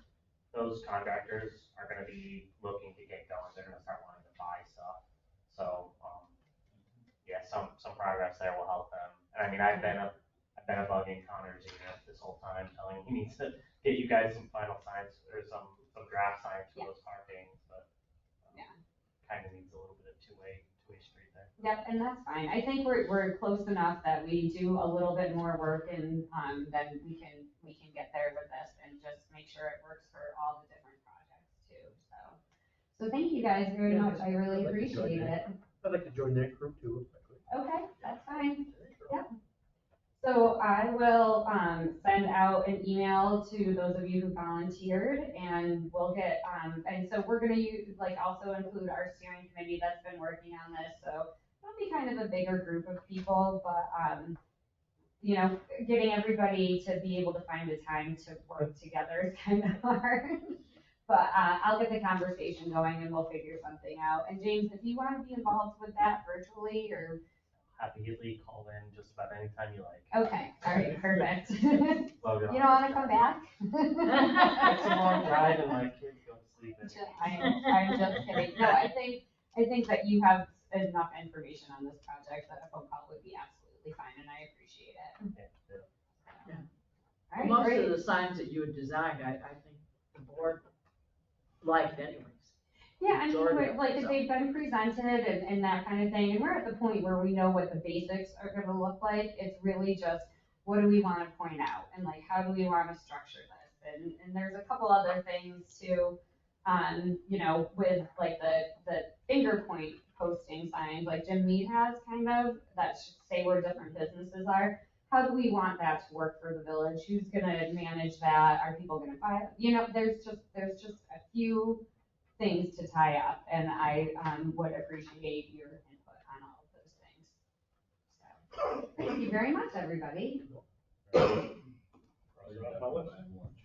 Those contractors are gonna be looking to get going, they're gonna start wanting to buy stuff. So, yeah, some progress there will help them. And I mean, I've been a bugging Connor's unit this whole time, telling him he needs to get you guys some final signs, or some draft signs for those parkings, but. Kind of needs a little bit of two-way street there. Yep, and that's fine. I think we're close enough that we do a little bit more work and, then we can get there with this and just make sure it works for all the different projects too, so. So thank you guys very much. I really appreciate it. I'd like to join that group too. Okay, that's fine. Yep. So I will, send out an email to those of you who volunteered and we'll get, and so we're gonna use, like, also include our steering committee that's been working on this, so it'll be kind of a bigger group of people, but, you know, getting everybody to be able to find the time to work together is kind of hard. But, I'll get the conversation going and we'll figure something out. And James, if you wanna be involved with that virtually or. Happily call in just about anytime you like. Okay, all right, perfect. Log it You on. don't wanna come back? It's a long drive and my kids go to sleep. I'm just kidding. No, I think that you have enough information on this project that a phone call would be absolutely fine, and I appreciate it. Yeah. All right, Most great. of the signs that you had designed, I think the board liked anyways. Yeah, I Majority mean, of like, it, so. they've been presented and that kind of thing, and we're at the point where we know what the basics are gonna look like. It's really just, what do we wanna point out, and like, how do we wanna structure this? And there's a couple other things too, you know, with like the finger point posting signs, like Jim Mead has kind of, that should say where different businesses are. How do we want that to work for the village? Who's gonna manage that? Are people gonna buy it? You know, there's just a few things to tie up, and I, would appreciate your input on all of those things. So, thank you very much, everybody.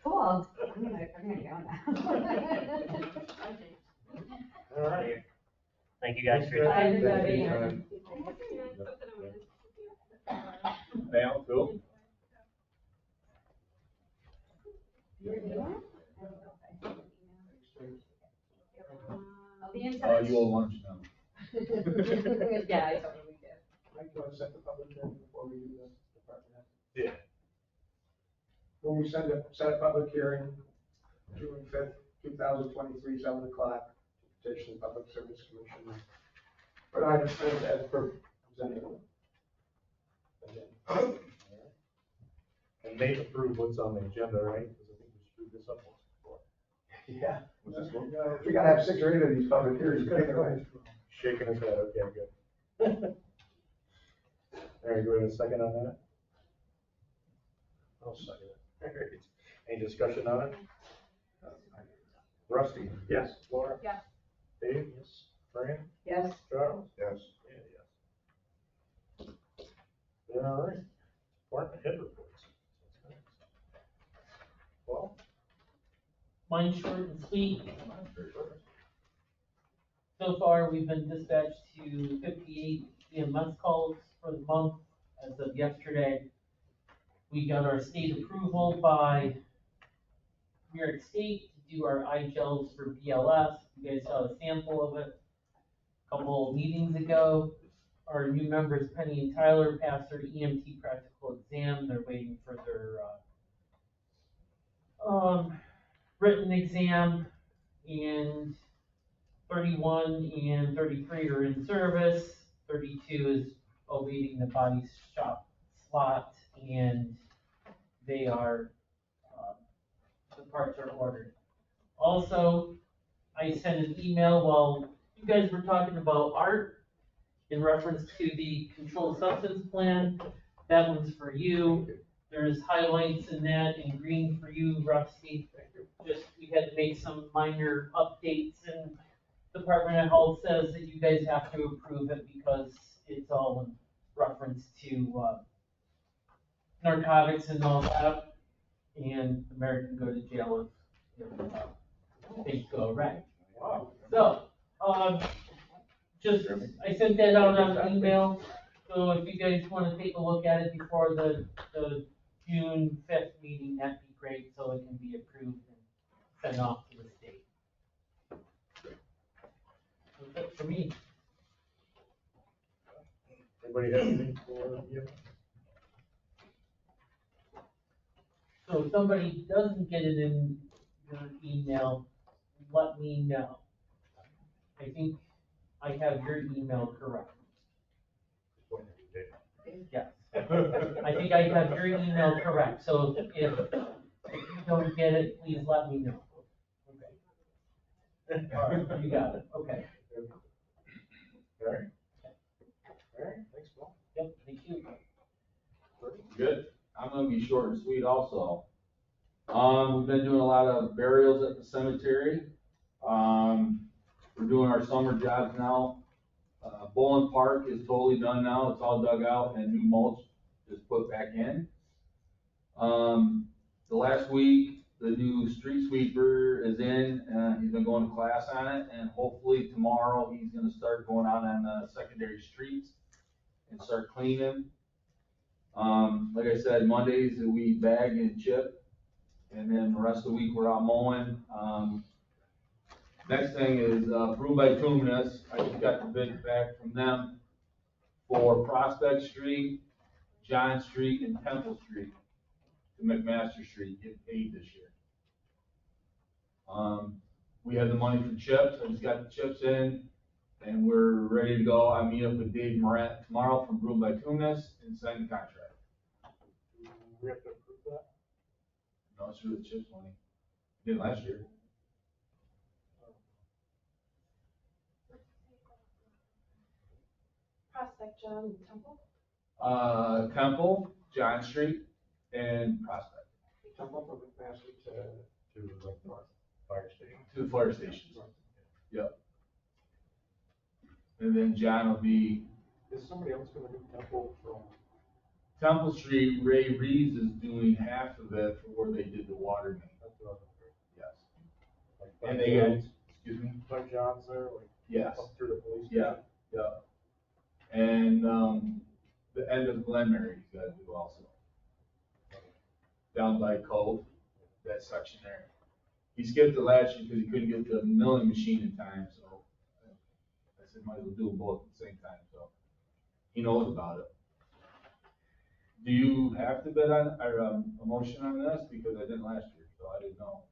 Cool. I'm gonna go now. All right. Thank you guys for your Bye, time. everybody. Val, Phil? I'll be in touch. You will lunch now. Yeah, I totally do. Mike, you want to set the public hearing before we do the department head? Yeah. When we set a public hearing, June 5th, 2023, 7 o'clock, petition Public Service Commission. But I just, as per presented. And they approve what's on the agenda, right? Because I think we screwed this up once before. Yeah. Was this one? We gotta have 6 or 8 of these public hearings. Shaking his head, okay, good. All right, do we have a second on that? I'll second it. All right. Any discussion on it? Rusty? Yes. Laura? Yes. Dave? Yes. Fran? Yes. Charles? Yes. Yeah, yes. All right. Department head reports. Well. Mine's short and sweet. So far, we've been dispatched to 58 EMS calls for the month as of yesterday. We got our state approval by New York State to do our eye gels for BLS. You guys saw a sample of it. couple of meetings ago. Our new members, Penny and Tyler, passed their EMT practical exam. They're waiting for their, written exam, and 31 and 33 are in service. 32 is awaiting the body shop slot, and they are, the parts are ordered. Also, I sent an email while you guys were talking about art in reference to the controlled substance plan. That one's for you. There's highlights in that in green for you, Rusty. Just, we had to make some minor updates, and Department of Health says that you guys have to approve it because it's all in reference to, narcotics and all that. And the mayor can go to jail if things go right. So, just, I sent that out on email, so if you guys wanna take a look at it before the June 5th meeting, that'd be great, so it can be approved and sent off to the state. So that's for me. Anybody have anything for you? So if somebody doesn't get it in their email, let me know. I think I have your email correct. Yes. I think I have your email correct, so if you don't get it, please let me know. Okay. All right, you got it, okay. All right. All right, thanks, Paul. Yep, thank you. Good. I'm gonna be short and sweet also. We've been doing a lot of burials at the cemetery. We're doing our summer jobs now. Bowling Park is totally done now. It's all dug out and new mulch is put back in. The last week, the new street sweeper is in, he's been going to class on it, and hopefully tomorrow he's gonna start going out on the secondary streets and start cleaning. Like I said, Mondays we bag and chip, and then the rest of the week we're out mowing. Next thing is, Brew by Tumnus. I just got the bid back from them for Prospect Street, John Street, and Temple Street to McMaster Street, get paid this year. We have the money for chips. I just got the chips in, and we're ready to go. I meet up with Dave Morat tomorrow from Brew by Tumnus and sign the contract. We have to approve that? No, it's through the chips money. Did last year. Prospect, John, Temple? Temple, John Street, and Prospect. Temple from McMaster To like north fire station. To the fire stations. Yep. And then John will be, Is somebody else gonna do Temple from? Temple Street, Ray Reeves is doing half of it for where they did the water main. That's what I was wondering. Yes. Like And by they got, John's- excuse me? By John's there, like Yes. up through the police Yeah, station? yeah. And, the end of Glenmary, he's gotta do also. Down by Cove, that section there. He skipped it last year because he couldn't get the milling machine in time, so I said, might as well do them both at the same time, so he knows about it. Do you have to bid on, or, a motion on this? Because I didn't last year, so I didn't know.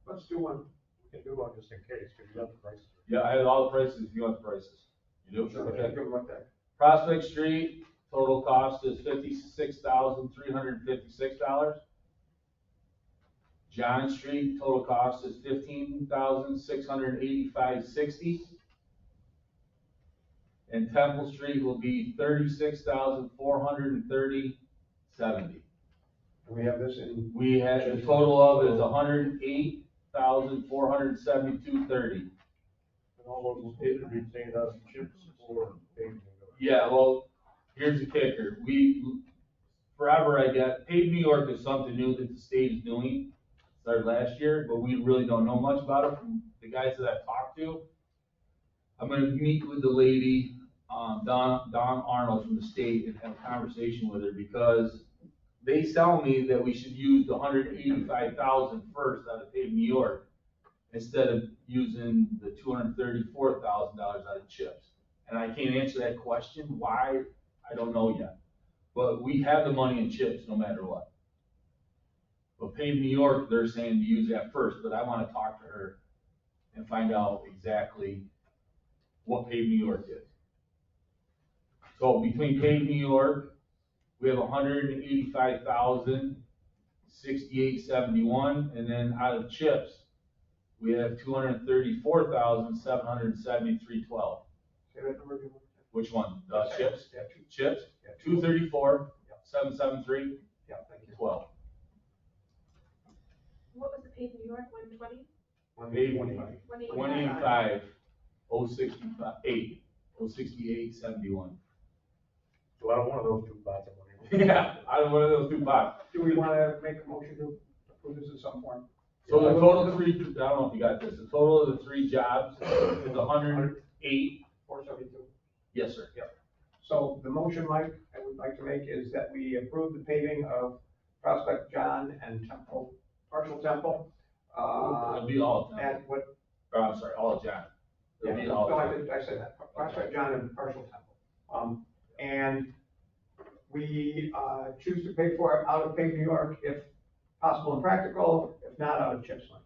Let's do one. We can do one just in case, because you have the prices. Yeah, I had all the prices, if you want the prices. You do? Okay, Okay. give them like that. Prospect Street, total cost is $56,356. John Street, total cost is $15,685.60. And Temple Street will be $36,430.70. And we have this in. We had, the total of is $108,472.30. And all those should be paid out of chips or paving. Yeah, well, here's the kicker. Forever I got, Paved New York is something new that the state is doing. Started last year, but we really don't know much about it from the guys that I've talked to. I'm gonna meet with the lady, Don Arnold from the state, and have a conversation with her, because they tell me that we should use the $185,000 first out of Paved New York. instead of using the $234,000 out of CHIPS. And I can't answer that question, why, I don't know yet. But we have the money in CHIPS no matter what. But Pave New York, they're saying to use that first, but I wanna talk to her and find out exactly what Pave New York is. So between Pave New York, we have 185,068.71, and then out of CHIPS, we have 234,773.12. Say that number again. Which one? CHIPS? Yeah, CHIPS? yeah, 234,773.12. yeah, thank you. What was the page New York, 120? 185,068.71. So out of one of those two pots, I'm wondering. Yeah, out of one of those two pots. Do we want to make a motion to approve this in some form? So the total three, I don't know if you got this, the total of the three jobs is 108. 472. Yes, sir. Yep. So the motion, Mike, I would like to make is that we approve the paving of Prospect John and Temple, partial Temple. It'll be all of And them. what, I'm sorry, all of John. It'll be all no, of John. I said that, Prospect John and partial Temple. And we choose to pay for it out of Pave New York if possible and practical, if not out of CHIPS money.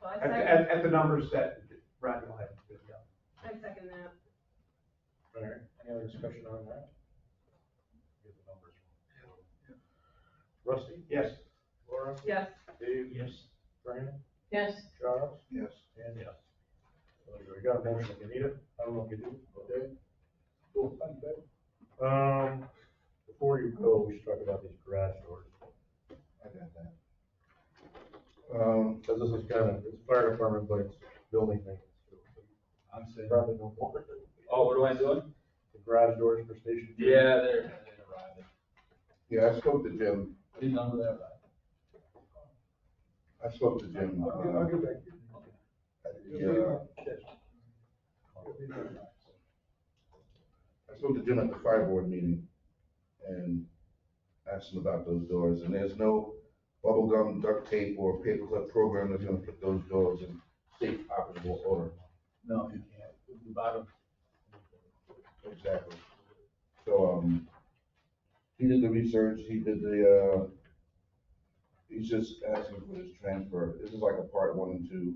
So I At, second, at the numbers that Rodney will have. I second that. All right, any other discussion on that? Get the numbers. Rusty? Yes. Laura? Yes. Dave? Yes. Fran? Yes. Charles? Yes. And yes. So we got a motion if you need it, I don't know if you do, okay? Cool, thank you, Dave. Before you go, we should talk about these garage doors. I got that. Cause this is kind of, it's fire department, but it's building maintenance too. I'm saying. Probably no more. Oh, what am I doing? The garage doors for station. two. Yeah, they're arriving. Yeah, I spoke to Jim. Didn't know that, right? I spoke to Jim. I'll get back to you. I spoke to Jim at the fire board meeting and asked him about those doors, and there's no bubble gum, duct tape, or paperclip program that's gonna put those doors in safe operable order. No, you can't. The bottom. Exactly. So, he did the research, he did the, he's just asking for this transfer. This is like a part 1 and 2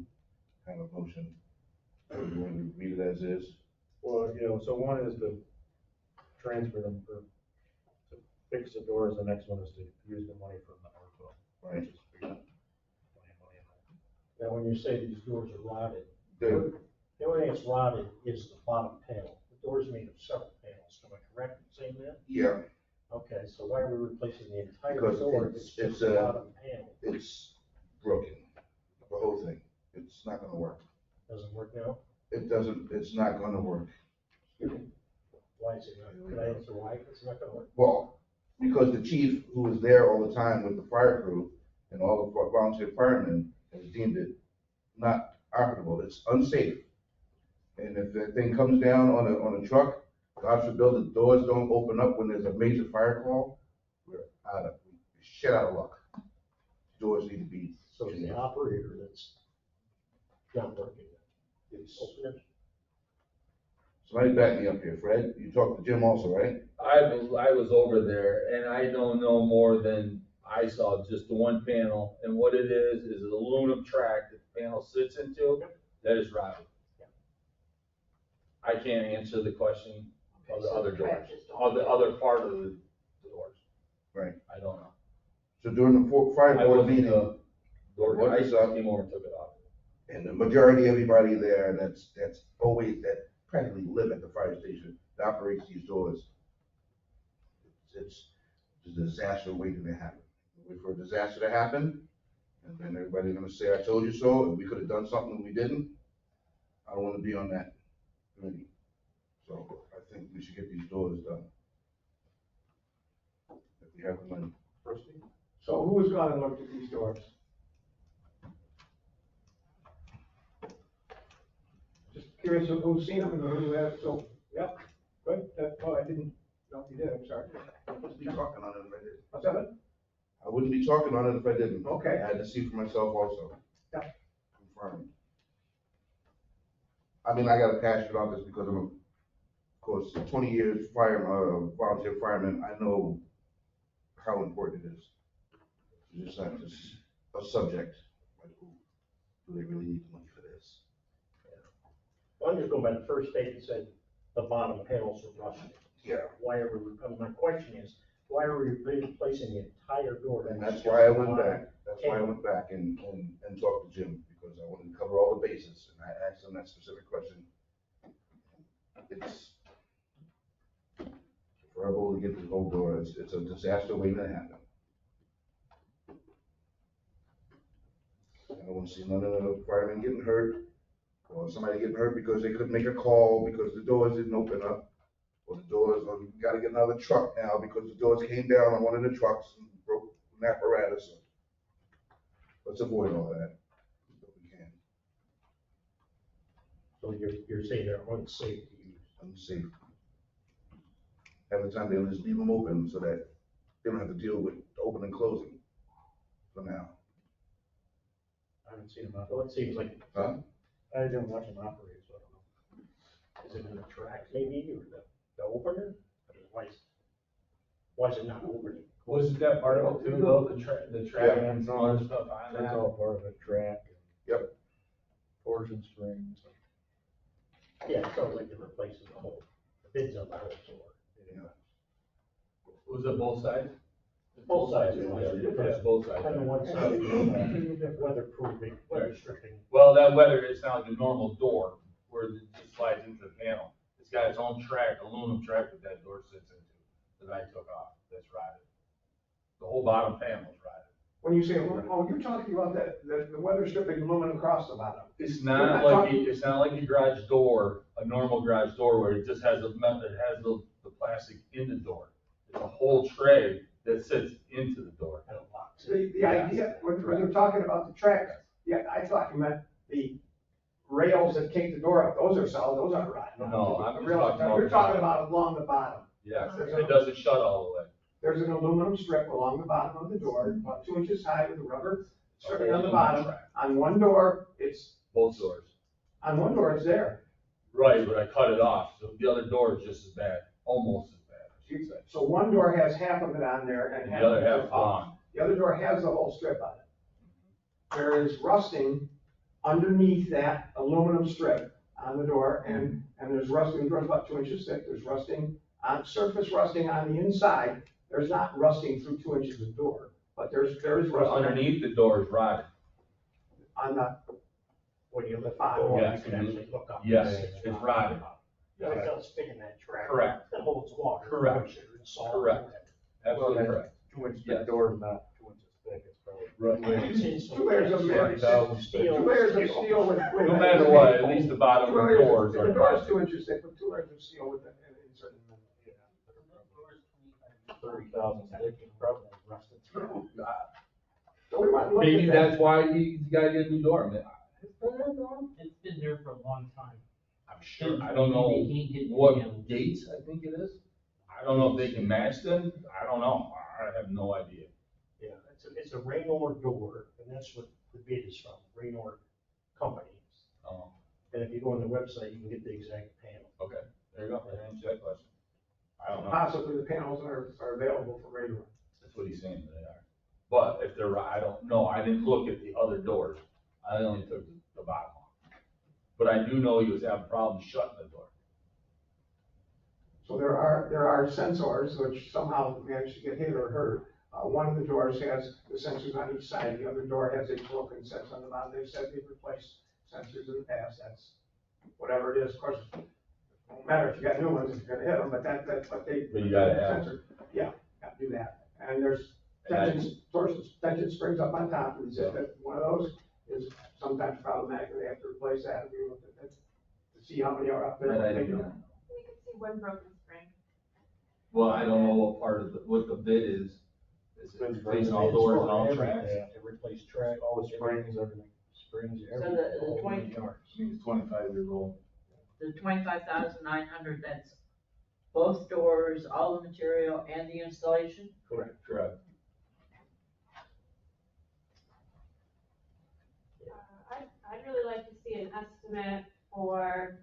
kind of motion. You want to read it as is? Well, so one is to transfer them to fix the doors, the next one is to use the money from the ARPA. Right. Now, when you say these doors are rotted, The, the only thing that's rotted is the bottom panel. The door's made of several panels, am I correct in saying that? yeah, Okay, so why are we replacing the entire Because door? it's- It's just it's, the bottom panel. it's broken, the whole thing. It's not gonna work. Doesn't work now? It doesn't, it's not gonna work. Why is it not? Can I answer why it's not gonna work? Well, because the chief, who was there all the time with the fire crew and all the volunteer firemen, has deemed it not operable. It's unsafe. And if that thing comes down on a truck, God forbid the doors don't open up when there's a major fire call, we're shit out of luck. Doors need to be So it's the operator that's not working. It's open. Somebody back me up here, Fred. You talked to Jim also, right? I was over there and I don't know more than I saw just the one panel, and what it is an aluminum track that the panel sits into that is rotted. I can't answer the question of the other doors, of the other part of the doors. Right. I don't know. So during the fire I board wasn't meeting, the door what guy, I is just up? came over and took it off. And the majority, everybody there that's always, that practically live at the fire station, that operates these doors. It's a disaster waiting to happen. Wait for a disaster to happen, and then everybody's gonna say, I told you so, and we could have done something and we didn't. I don't wanna be on that committee. So I think we should get these doors done. If we have the money. So who has gone and looked at these doors? Just curious of who's seen them and who has, so, yep, good, I didn't know you did, I'm sorry. I wouldn't be talking on it if I didn't. What's that? I wouldn't be talking on it if I didn't. Okay. I had to see for myself also. confirmed. I mean, I got a passion about this because I'm, of course, 20 years volunteer fireman. I know how important it is. It's just not just a subject. Like, who do they really need the money for this? Well, I'm just going by the first statement said the bottom panels are rusted. Yeah. Why are we, my question is, why are we replacing the entire door? And that's why I went back. That's why I went back and talked to Jim, because I wanted to cover all the bases, and I asked him that specific question. It's preferable to get this whole door. It's a disaster waiting to happen. I don't want to see none of the firemen getting hurt, or somebody getting hurt because they couldn't make a call because the doors didn't open up, or the doors, or we gotta get another truck now because the doors came down on one of the trucks and broke an apparatus. Let's avoid all that if we can. So you're saying they're unsafe to use? Unsafe. Half the time they'll just leave them open so that they don't have to deal with open and closing for now. I haven't seen them operate. Well, it seems like, Huh? I didn't watch them operate, so I don't know. Is it in the track maybe, or the opener? Why is it not opening? Wasn't that part of it too, though, the track and some other stuff on That's that? all part of the track. Yep. Torsion springs. Yeah, it sounds like they're replacing the whole, the bids on the whole door. Was it both sides? Both sides. Yeah, both sides. And the one side, weatherproofing, weather stripping. Well, that weather, it's not like a normal door where it just slides into the panel. It's got its own track, aluminum track that door sits into, that I took off, that's rotted. The whole bottom panel is rotted. When you say, oh, you're talking about the weather stripping aluminum across the bottom. It's not like, it's not like a garage door, a normal garage door where it just has it has the plastic in the door. It's a whole tray that sits into the door. The idea, when you're talking about the tracks, yeah, I thought you meant the rails that take the door up, those are solid, those aren't rotten. No, I'm just talking about. You're talking about along the bottom. Yes, it doesn't shut all the way. There's an aluminum strip along the bottom of the door, about 2 inches high with a rubber stripping on the bottom. On one door, it's. Both doors. On one door, it's there. Right, but I cut it off, so the other door is just as bad, almost as bad, I should say. So one door has half of it on there and half. The other of it half on. The other door has the whole strip on it. There is rusting underneath that aluminum strip on the door, and there's rusting, the door's about 2 inches thick, there's rusting, surface rusting on the inside. There's not rusting through 2 inches of door, but there is rusting. Underneath the door is rotted. On the, When you lift the bottom. door, Yes, you can actually look up. yes, it's rotted. It does fit in that track. Correct. That holds water. Correct. moisture, and salt. Correct. Absolutely Well, correct. 2 inch Yes. thick door is not 2 inches thick, it's probably. Right. Two layers of Steel. 2 layers of steel with. No matter what, at least the bottom of the doors The are door is rotted. 2 inches thick with 2 layers of steel with it inserted. 30,000 thick, it's probably rusted through. So we might look at Maybe that. that's why you gotta get a new door, man. It's been there for a long time. I'm sure, I don't know what dates I think it is. I don't know if they can match them, I don't know, I have no idea. Yeah, it's a Raynor door, and that's what the bid is from, Raynor Company. Oh, And if you go on the website, you can get the exact panel. okay, there you go, I answered that question. I don't know, Possibly the panels are available for radar. that's what he's saying they are. But if they're, I don't know, I didn't look at the other doors, I only took the bottom one. But I do know he was having problems shutting the door. So there are sensors which somehow managed to get hit or hurt. One of the doors has the sensors on each side, the other door has a broken sensor on the bottom. They've said they've replaced sensors in the past, that's whatever it is, of course. It won't matter if you got new ones, if you're gonna hit them, but that's what they. But you gotta have sensor. Yeah, gotta do that. And there's tension springs up on top, and said that one of those is sometimes problematic, and they have to replace that. We looked at that to see how many are up there. And I They don't do. know. We could see one broken spring. Well, I don't know what part of what the bid is. Is it facing all doors and all tracks? To replace track, All the springs, everything, springs, So everything. the all 20 yards. I mean, it's 25 years old. The 25,900, that's both doors, all the material and the installation? Correct. see an estimate for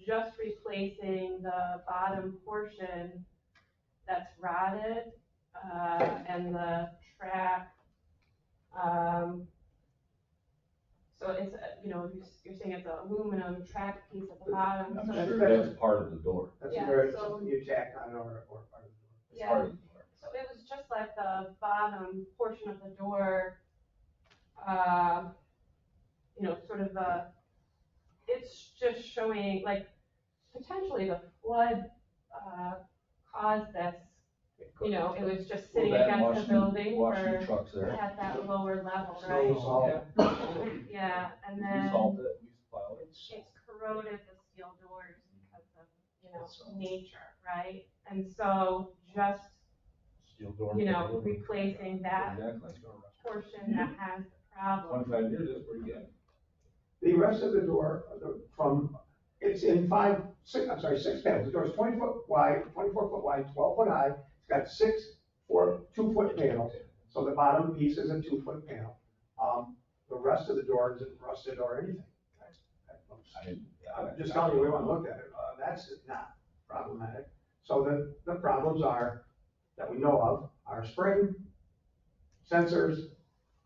just replacing the bottom portion that's rotted, and the track, so it's, you're saying it's an aluminum track piece at the bottom. I'm So- sure that's part of the door. That's Yeah, where so- something you tack on or part of the It's Yeah. part of the door. So it was just like the bottom portion of the door, sort of it's just showing, like, potentially the flood, caused this. It was just sitting Well, that against the building wash your for, trucks there. at that lower level, Snow, right? salt. Yeah, and We then salt it, we plow it. it's corroded the steel doors because of, nature, right? And so just, Steel door. replacing that Exactly. portion that has the problem. 25 years, that's pretty good. The rest of the door, it's in six panels. The door's 20 foot wide, 24 foot wide, 12 foot high. It's got 2 foot panels. So the bottom piece is a 2 foot panel. The rest of the door isn't rusted or anything. I'm just telling you, we want to look at it. That's not problematic. So the problems that we know of are spring, sensors,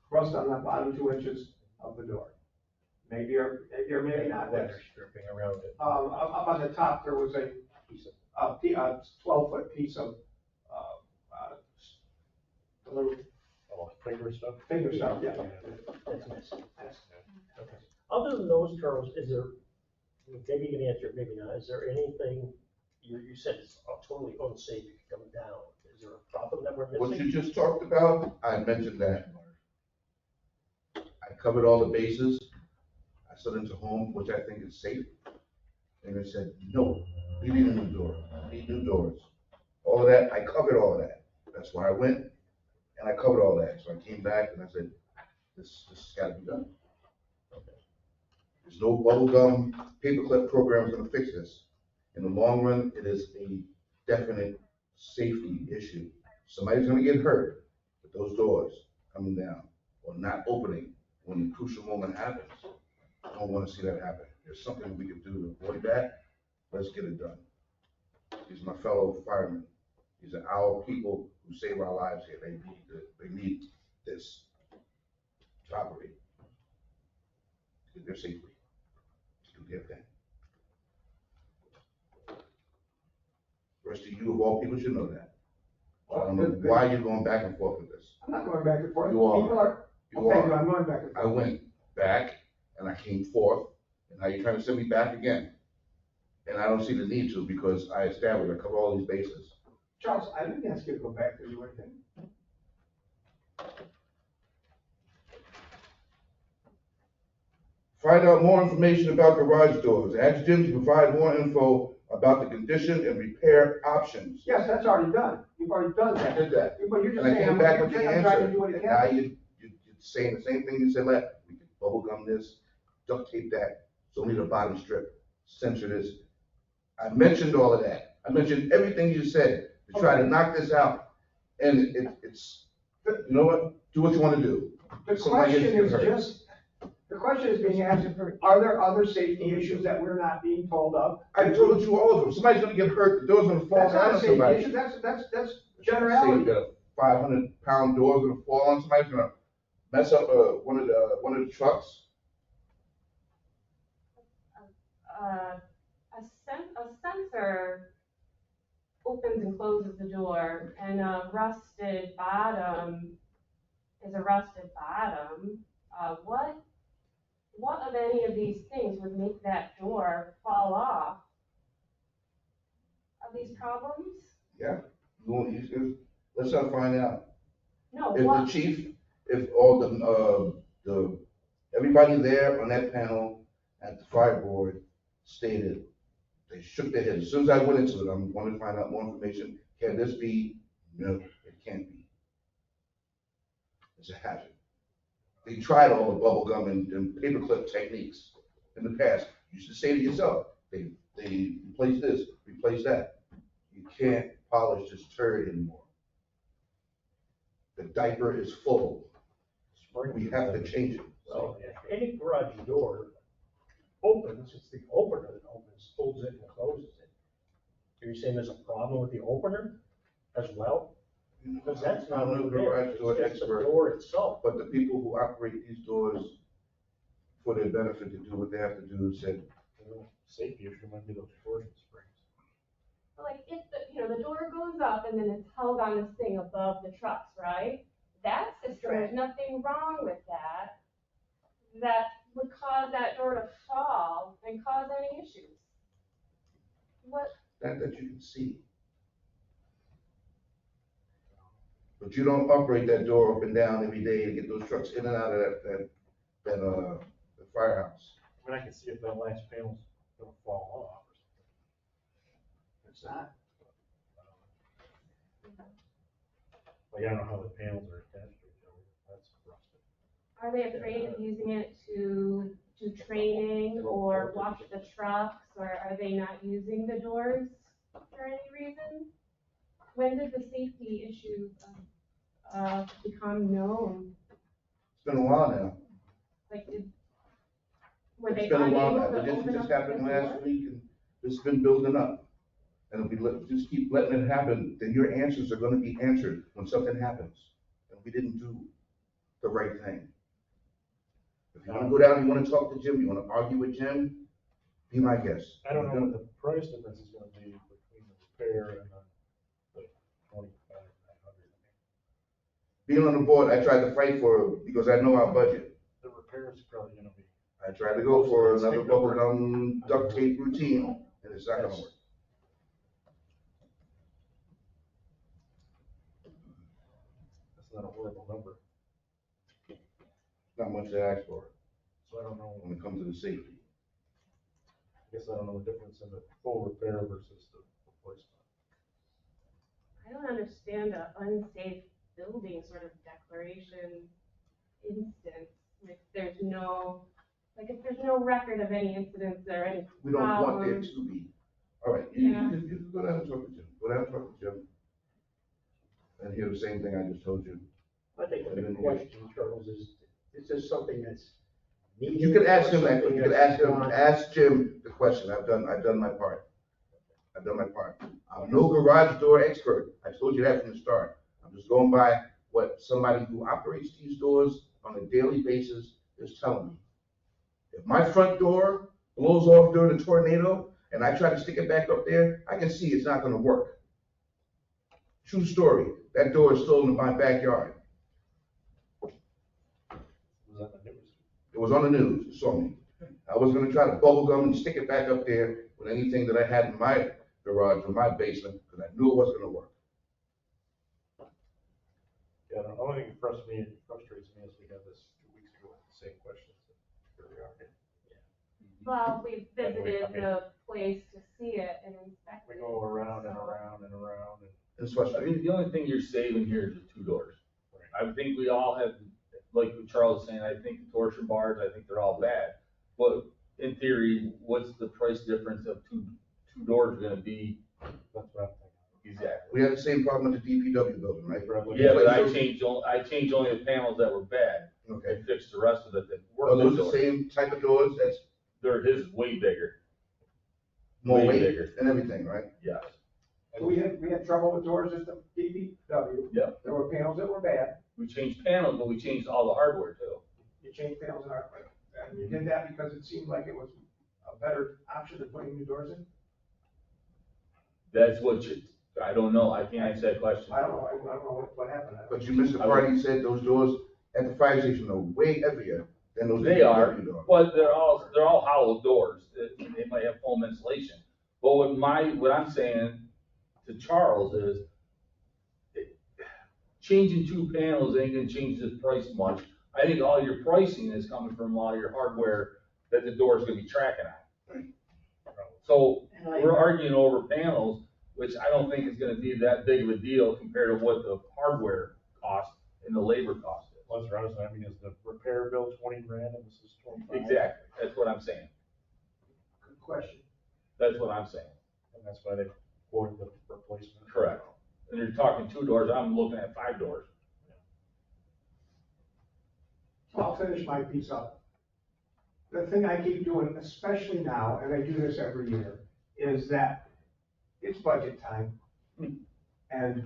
rust on the bottom 2 inches of the door. Maybe or maybe not. Weather stripping around it. Up on the top, there was a 12 foot piece of, a little Finger stuff? finger stuff, yeah. That's missing. Okay. Other than those terms, is there, maybe you can answer it, maybe not, is there anything, you said it's totally unsafe, it could come down, is there a problem that we're What missing? you just talked about, I mentioned that. I covered all the bases. I sent it to home, which I think is safe. And they said, no, we need a new door, we need new doors. All of that, I covered all of that. That's why I went and I covered all that. So I came back and I said, this has gotta be done. There's no bubblegum paperclip program is gonna fix this. In the long run, it is a definite safety issue. Somebody's gonna get hurt with those doors coming down or not opening when the crucial moment happens. I don't wanna see that happen. There's something we can do to avoid that. Let's get it done. These are my fellow firemen. These are our people who save our lives here. They need this to operate. To do their safety, to do their thing. The rest of you, of all people, should know that. So I don't know why you're going back and forth with this. I'm not going back and forth. You are. People are. You Thank you, are. I'm going back and I forth. went back and I came forth, and now you're trying to send me back again. And I don't see the need to because I established, I cover all these bases. Charles, I didn't ask you to go back to do anything. Find out more information about garage doors. Ask Jim to provide more info about the condition and repair options. Yes, that's already done. You've already done I that. did that. But you're just And I saying, came I'm back with the trying answer. to do what you And now can. you're saying the same thing you said last. We can bubble gum this, duct tape that, so we need a bottom strip, censor this. I mentioned all of that. I mentioned everything you said to try to knock this out. And it's, you know what? Do what you want to do. The Somebody question gets is hurt. just, the question is being asked, are there other safety issues that we're not being told of? I told you all of them. Somebody's gonna get hurt, the door's gonna fall That's down not a on safety somebody. issue, that's Say generality. that a 500-pound door's gonna fall on somebody's gonna mess up one of the trucks. A sensor opens and closes the door, and a rusted bottom is a rusted bottom. What of any of these things would make that door fall off? Are these problems? Yeah, let's try to find out. No, If the what? chief, if all everybody there on that panel at the fire board stated, they shook their heads. As soon as I went into it, I'm wanting to find out more information. Can this be? No, it can't be. It's a hazard. They tried all the bubble gum and paperclip techniques in the past. You should say to yourself, they replace this, replace that. You can't polish this turd anymore. The diaper is full. We have to change it. So any garage door opens, it's the opener that opens, holds it and closes it. Are you saying there's a problem with the opener as well? Because that's not I'm what no it garage is, door it's just the expert, door itself. but the people who operate these doors for their benefit to do what they have to do said, Safety issue might be those torsion springs. Like if the door goes up and then it's held on this thing above the trucks, right? That system, there's nothing wrong with that. That would cause that door to fall and cause any issues. What? that you can see. But you don't operate that door up and down every day to get those trucks in and out of the firehouse. I mean, I can see if that last panel's gonna fall off or something. It's not. Like, I don't know how the panels are attached to each other, that's rusted. Are they afraid of using it to do training or wash the trucks, or are they not using the doors for any reason? When did the safety issues become known? It's been a while now. Like, were they It's been a while unable now. to This open just up happened the last door? week, and it's been building up. And if we just keep letting it happen, then your answers are gonna be answered when something happens. And we didn't do the right thing. If you wanna go down, you wanna talk to Jim, you wanna argue with Jim, be my guest. I don't know what the price difference is gonna be between the repair and the 25,900. Being on the board, I tried to fight for it because I know our budget. The repair is probably gonna be. I tried to go for another bubble gum duct tape routine, and it's not gonna work. That's not a horrible number, Not much to ask for so I don't know, when it comes to the safety. I guess I don't know the difference in the full repair versus the replacement. I don't understand an unsafe building sort of declaration instance. If there's no record of any incidents or any We don't want there problems. to be. All right, you can go down and talk to Jim, go down and talk to Jim. And hear the same thing I just told you. I think the big question, Charles, is this something that's needed? You could ask him that, or you could something ask Jim the question, I've done my part. I've done my part. I'm no garage door expert, I told you that from the start. I'm just going by what somebody who operates these doors on a daily basis is telling me. If my front door blows off during a tornado and I try to stick it back up there, I can see it's not gonna work. True story, that door is still in my backyard. Was that the news? It was on the news, you saw me. I was gonna try to bubble gum and stick it back up there with anything that I had in my garage or my basement, because I knew it wasn't gonna work. Yeah, the only thing that frustrates me is we had this 2 weeks ago, the same questions. Here we are. Well, we I mean, visited the place to see it and inspect We it. go around and around and around and. It's I frustrating. think the only thing you're saving here is the two doors. I think we all have, like what Charles is saying, I think the torsion bars, I think they're all bad. But in theory, what's the price difference of two doors gonna be? That's what I'm thinking. Exactly. We had the same problem with the DPW building, right? Yeah, but I changed only the panels that were bad. Okay. And fixed the rest of it that Are were those good the doors. same type of doors, that's His is way bigger. more Way weight bigger. and everything, right? Yes. We had trouble with doors at the DPW. Yep. There were panels that were bad. We changed panels, but we changed all the hardware too. You changed panels in our, and you did that because it seemed like it was a better option than putting new doors in? That's I don't know, I can't answer that question. I don't know what happened. But you missed the part, he said those doors at the fire station are way heavier than those They are, DPW doors. but they're all hollow doors, they might have foam insulation. But what I'm saying to Charles is, changing two panels ain't gonna change the price much. I think all your pricing is coming from a lot of your hardware that the door's gonna be tracking on. So, we're arguing over panels, which I don't think is gonna be that big of a deal compared to what the hardware cost and the labor cost is. Well, that's what I was saying, I mean, is the repair bill 20 grand and this is 25? Exactly, that's what I'm saying, Good question. that's what I'm saying. And that's why they quoted the replacement. Correct. And you're talking two doors, I'm looking at 5 doors. I'll finish my piece up. the thing I keep doing, especially now, and I do this every year, is that it's budget time. And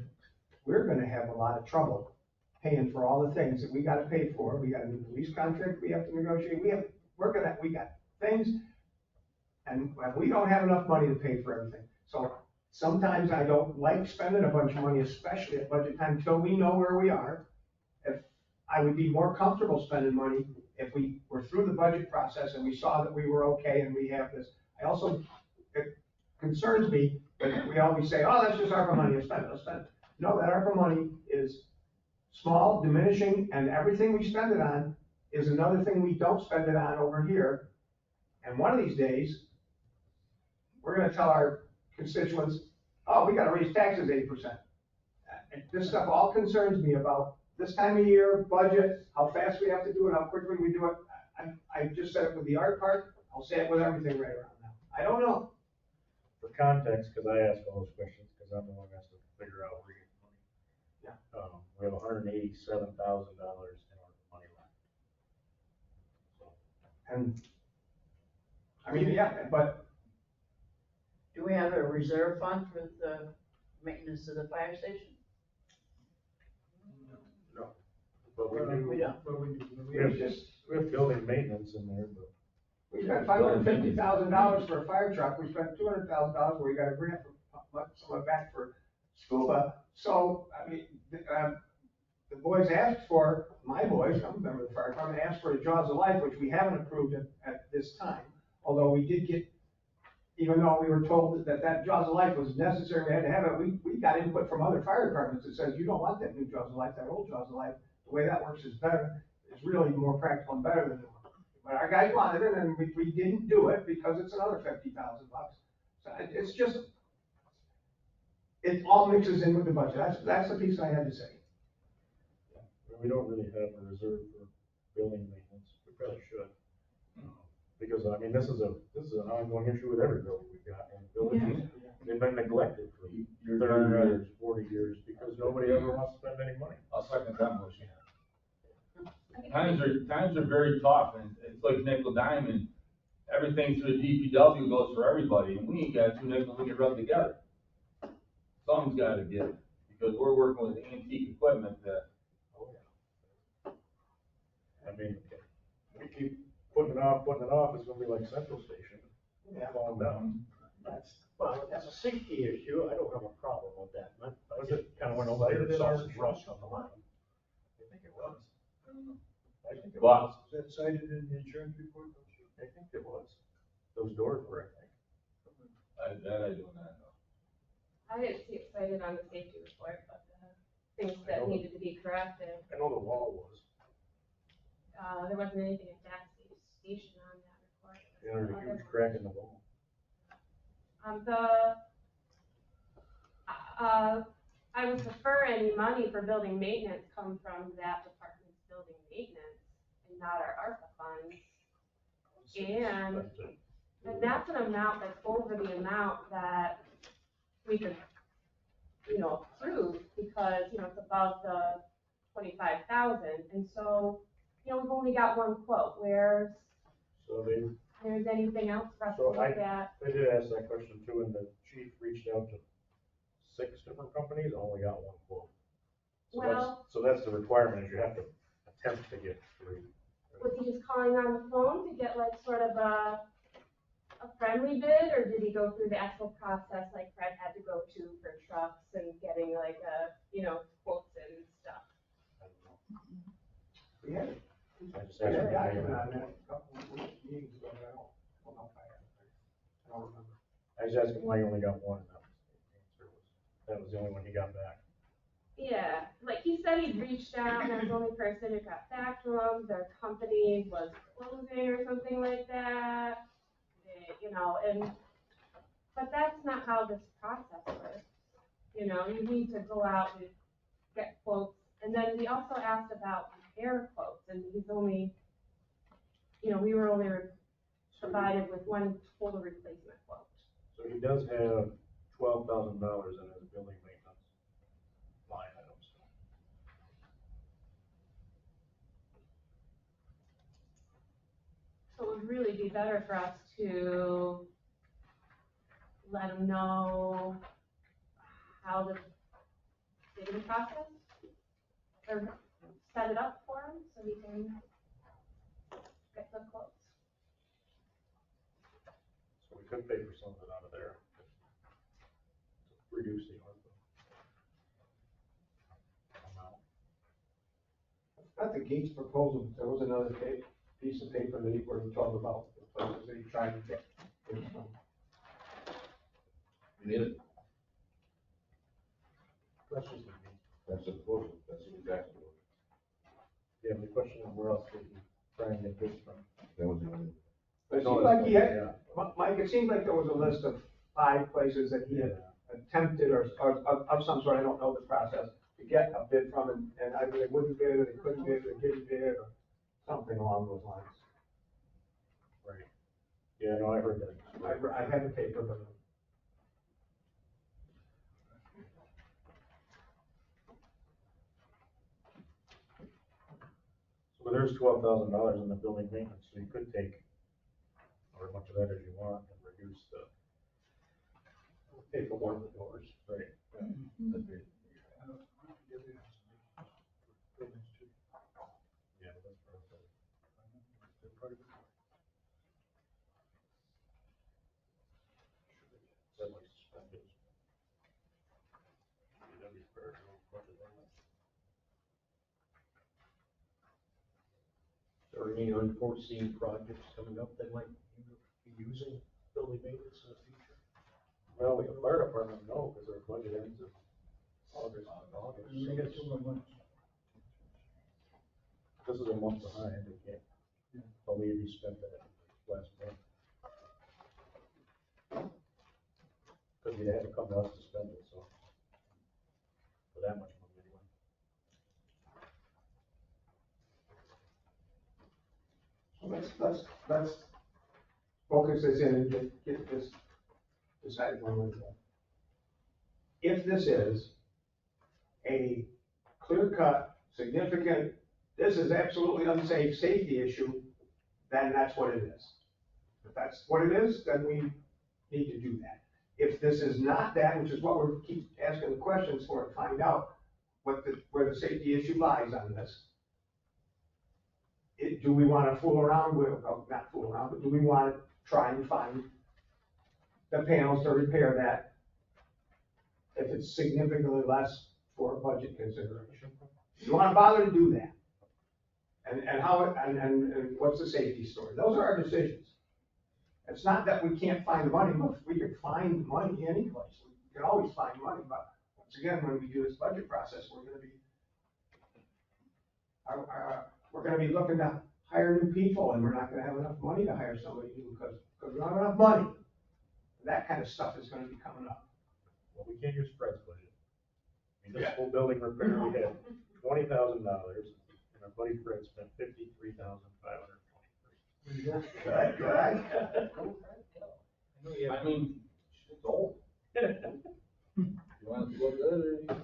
we're gonna have a lot of trouble paying for all the things that we gotta pay for. We got a new police contract we have to negotiate. We got things, and we don't have enough money to pay for everything. So sometimes I don't like spending a bunch of money, especially at budget time, until we know where we are. If I would be more comfortable spending money if we were through the budget process and we saw that we were okay and we have this. It concerns me that we always say, oh, that's just ARPA money, let's spend it, let's spend it. No, that ARPA money is small, diminishing, and everything we spend it on is another thing we don't spend it on over here. And one of these days, we're gonna tell our constituents, oh, we gotta raise taxes 8%. And this stuff all concerns me about this time of year, budget, how fast we have to do it, how quickly we do it. I just said it with the art part, I'll say it with everything right around now. I don't know. For context, because I ask all those questions, because I'm the one who has to figure out where to get the money. Yeah. We have $187,000 in our money left. So, And, I mean, yeah, but Do we have a reserve fund for the maintenance of the fire station? but we We do, don't. we have building maintenance in there, but. we spent $550,000 for a fire truck, we spent $200,000 where we got a grant for, some of back for scuba. So, I mean, the boys asked for, my boys, I'm a member of the fire department, asked for a Jaws of Life, which we haven't approved at this time. Although we did get, even though we were told that Jaws of Life was necessary, we had to have it, we got input from other fire departments that says, you don't want that new Jaws of Life, that old Jaws of Life. The way that works is better, it's really more practical and better than the one. But our guys wanted it, and we didn't do it because it's another $50,000. So it's just, it all mixes in with the budget. That's the piece I had to say. We don't really have a reserve for building maintenance. We probably should. Because, I mean, this is an ongoing issue with every building we've got in the village. They've been neglected for 30 years, 40 years, because nobody ever wants to spend any money. I'll second that motion. Times are very tough, and it's like nickel diamond. Everything through the DPW goes for everybody, and we ain't got two nickels we can rub together. Something's gotta give, because we're working with antique equipment that. I mean, we keep putting it off, it's gonna be like Central Station. Yeah. Falling down. Well, that's a safety issue, I don't have a problem with that. I Was just it kind of went over there and saw some rust on the line. I think it was. I think it But- was. Is that cited in the insurance report? I think it was. Those doors were, I think. I do not know. I didn't see it cited on the safety report, but the things that needed to be corrected, I know the wall was. there wasn't anything at that station on that report. Yeah, there's a huge crack in the wall. I would prefer any money for building maintenance come from that department's building maintenance and not our ARPA funds. And that's an amount that's over the amount that we could, approve because, it's above the 25,000. And so, we've only got one quote, where's, So there's anything else for us to So look at. they did ask that question too, and the chief reached out to 6 different companies, only got one quote. So that's the requirement, is you have to attempt to get 3. Was he just calling on the phone to get like sort of a friendly bid, or did he go through the actual process like Fred had to go to for trucks and getting like quotes and stuff? I don't know. We had, I just we had asked a him. document on that a couple of meetings ago, but I don't know if I don't remember. I just asked him why he only got one, and that was the only one he got back. Yeah, like he said he'd reached out and I was the only person who got back to him, their company was closing or something like that. But that's not how this process works. You need to go out and get quotes. And then we also asked about repair quotes, and he's only, we were only provided with one total replacement quote. So he does have $12,000 in his building maintenance line items. So would really be better for us to let them know how the bidding process, or set it up for them so we can get the quotes. So we could pay for some of it out of there. To reduce the ARPA amount. Not the Gates proposal, but there was another piece of paper that where he talked about the places that he tried to get. You need it? That's just me. That's the proposal, that's what he's asking for. Yeah, the question is where else did he try and get this from? That was the only. It seemed like he had, Mike, it seemed like there was a list of 5 places that he had attempted or of some sort, I don't know the process, to get a bid from, and either they wouldn't bid, or they couldn't bid, or didn't bid, or something along those lines. Right. Yeah, no, I heard that. I had the paper, but. So there's $12,000 in the building maintenance, so you could take, or as much of that as you want, and reduce the. Pay for one of the doors. Right. Yeah, but that's part of it. That might suspend it. That'd be fair, part of that. Are there any unforeseen projects coming up that might be using building maintenance in the future? Well, with the fire department, no, because their budget ends in August. We got 2 more months. This is a month behind, they can't, believe he spent that last month. Because he had to come to us to spend it, so. For that much money anyway. So let's focus this in and get this decided one way. If this is a clear-cut, significant, this is absolutely unsafe safety issue, then that's what it is. If that's what it is, then we need to do that. If this is not that, which is what we keep asking the questions for, to find out where the safety issue lies on this. Do we want to fool around with, not fool around, but do we want to try and find the panels to repair that if it's significantly less for a budget consideration? You want to bother to do that? And how, and what's the safety story? Those are our decisions. It's not that we can't find money, but we can find money any place. We can always find money, but once again, when we do this budget process, we're gonna be looking to hire new people, and we're not gonna have enough money to hire somebody new because we don't have enough money. That kind of stuff is gonna be coming up. Well, we can't use Fred's budget. Municipal building repair, we had $20,000, and our buddy Fred spent $53,523. I mean, it's old. You want it to look good or?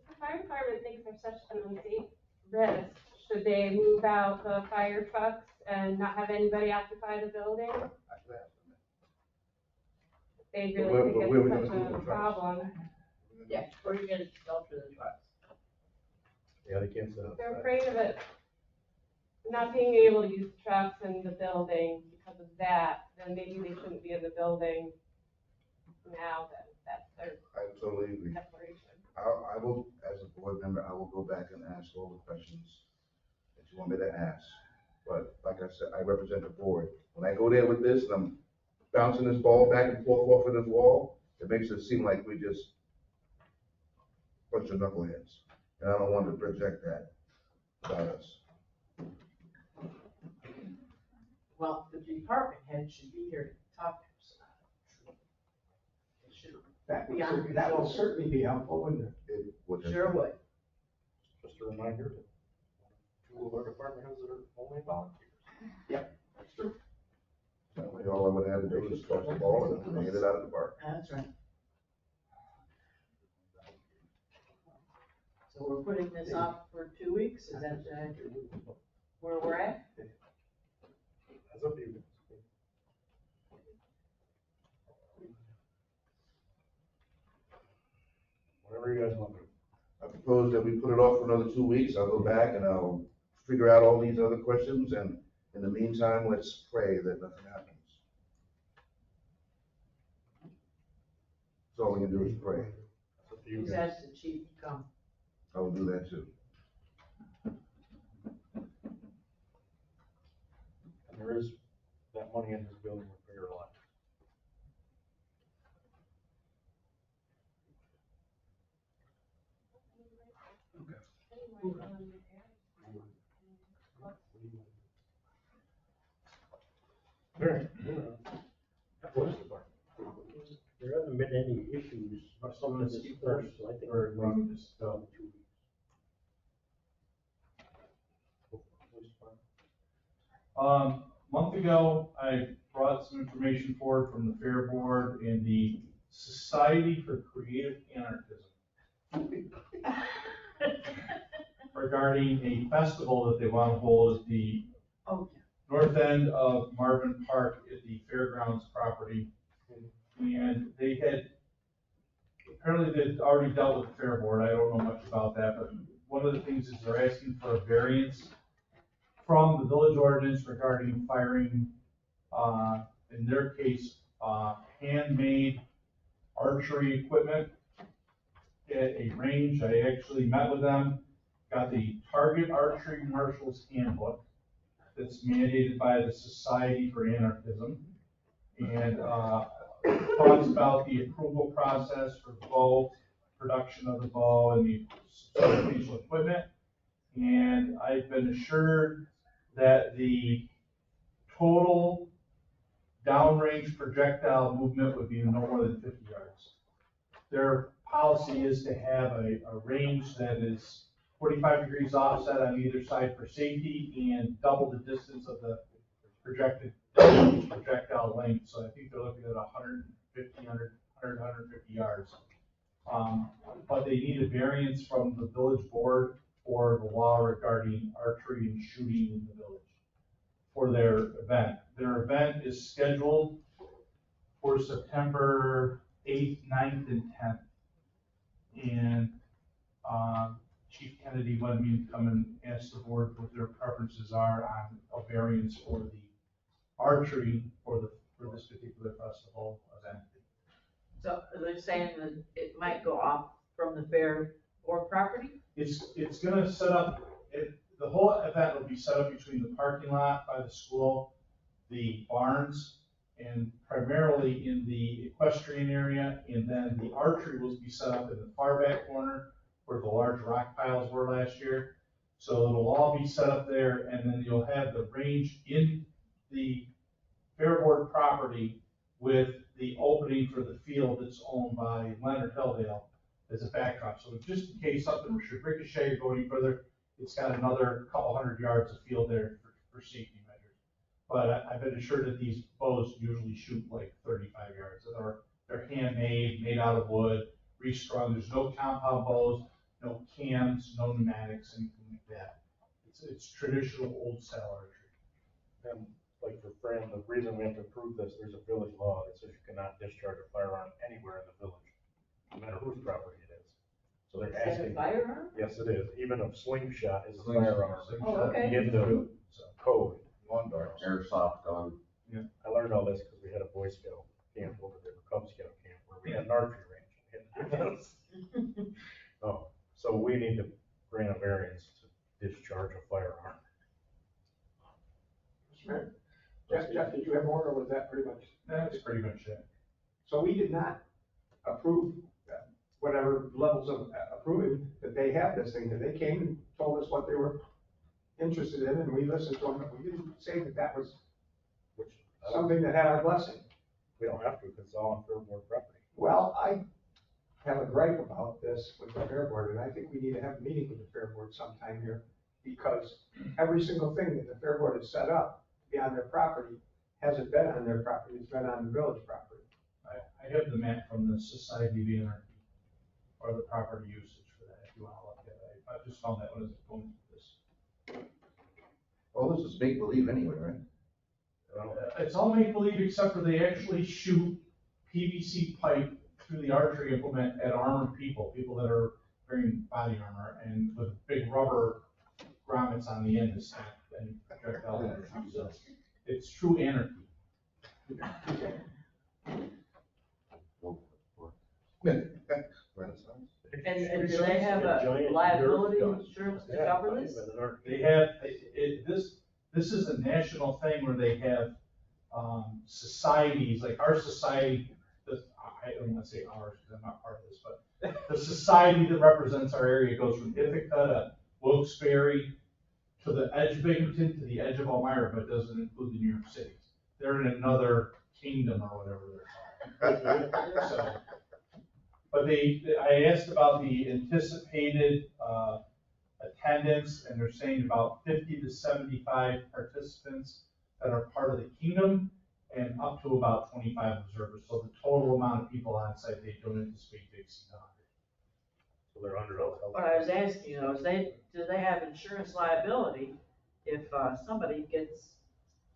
The fire department thinks they're such an unsafe risk. Should they move out the fire trucks and not have anybody occupy the building? They really think it's such a problem. Yeah, where are you gonna shelter the trucks? Yeah, they can't sit outside. They're afraid of it not being able to use trucks in the building because of that. Then maybe they shouldn't be in the building now that that's their I totally agree. declaration. I will, as a board member, I will go back and ask all the questions that you want me to ask. But like I said, I represent the board. When I go there with this and I'm bouncing this ball back and forth off of this wall, it makes it seem like we just bunch of knuckleheads. And I don't want to project that about us. Well, the department head should be here to talk to us about it. It should be on your That will shoulder. certainly be helpful, wouldn't it? It would. Sure would. Just a reminder that 2 of our department heads that are only volunteers. Yep, that's true. That way all I would have to do is toss the ball and hit it out of the park. That's right. So we're putting this off for 2 weeks, is that where we're at? That's up to you. Whatever you guys want to do. I propose that we put it off for another 2 weeks. I'll go back and I'll figure out all these other questions, and in the meantime, let's pray that nothing happens. That's all we can do is pray. That's up to you Who's guys. asked the chief to come? I will do that too. And there is that money in his building repair line. All right. Police department. There haven't been any issues or something this first, so I think we're running this 2 weeks. Month ago, I brought some information forward from the Fair Board and the Society for Creative Anarchism regarding a festival that they want to hold at the Oh, north end of Marvin Park at the fairgrounds property. And they had, apparently they'd already dealt with the Fair Board. I don't know much about that, but one of the things is they're asking for a variance from the village ordinance regarding firing, in their case, handmade archery equipment at a range. I actually met with them, got the Target Archery Marshal's Handbook that's mandated by the Society for Anarchism, and talks about the approval process for bow, production of the bow, and the substantial equipment. And I've been assured that the total downrange projectile movement would be no more than 50 yards. Their policy is to have a range that is 45 degrees offset on either side for safety and double the distance of the projected projectile length. So I think they're looking at 150 yards. But they need a variance from the village board for the law regarding archery and shooting in the village for their event. Their event is scheduled for September 8th, 9th, and 10th. And Chief Kennedy wanted me to come and ask the board what their preferences are on a variance for the archery for this particular festival event. so they're saying that it might go off from the fair or property? It's gonna set up, the whole event will be set up between the parking lot by the school, the barns, and primarily in the equestrian area, and then the archery will be set up in the far back corner where the large rock piles were last year. So it'll all be set up there, and then you'll have the range in the Fair Board property with the opening for the field that's owned by Leonard Hilldale as a backdrop. So just in case something should ricochet or go any further, it's got another couple hundred yards of field there for safety measures. But I've been assured that these bows usually shoot like 35 yards. They're handmade, made out of wood, restrung. There's no compound bows, no cams, no pneumatics, anything like that. It's traditional old style archery. And like for Fran, the reason we have to approve this, there's a village law that says you cannot discharge a firearm anywhere in the village, no matter whose property it is. So they're Is that a asking. firearm? Yes, it is. Even a slingshot is a Slingshot. firearm. Oh, okay. In the code. Lawn darts. Airsoft gun. I learned all this because we had a Boy Scout camp over there, a Cub Scout camp, where we had an archery range. Oh, so we need to grant a variance to discharge a firearm. Sure. Jeff, did you have more, or was that pretty much? That's pretty much it. So we did not approve whatever levels of approving that they have this thing, that they came and told us what they were interested in, and we listened to them, but we didn't say that that was Which something that had our blessing. we don't have to because it's all on Fair Board property. Well, I have a gripe about this with the Fair Board, and I think we need to have a meeting with the Fair Board sometime here, because every single thing that the Fair Board has set up to be on their property hasn't been on their property, it's been on the village property. I have the map from the Society of Anarchy, or the property usage for that, if you want to look at it. I just found that one as a going through this. Well, this is make believe anyway, right? It's all make-believe except for they actually shoot PVC pipe through the archery implement at armored people that are wearing body armor and with big rubber grommets on the end to stop any projectile energy. So it's true anarchy. And do they have a liability insurance to cover this? They have, this is a national thing where they have, societies, like our society, I don't want to say ours because I'm not part of this, but the society that represents our area goes from Ithaca to Wilkes-Barre to the edge of Binghamton to the edge of Elmira, but doesn't include the New York City. They're in another kingdom or whatever they're called. So, but I asked about the anticipated attendance, and they're saying about 50 to 75 participants that are part of the kingdom, and up to about 25 observers. So the total amount of people on site, they don't anticipate to exceed 100. So they're under all. What I was asking, do they have insurance liability if somebody gets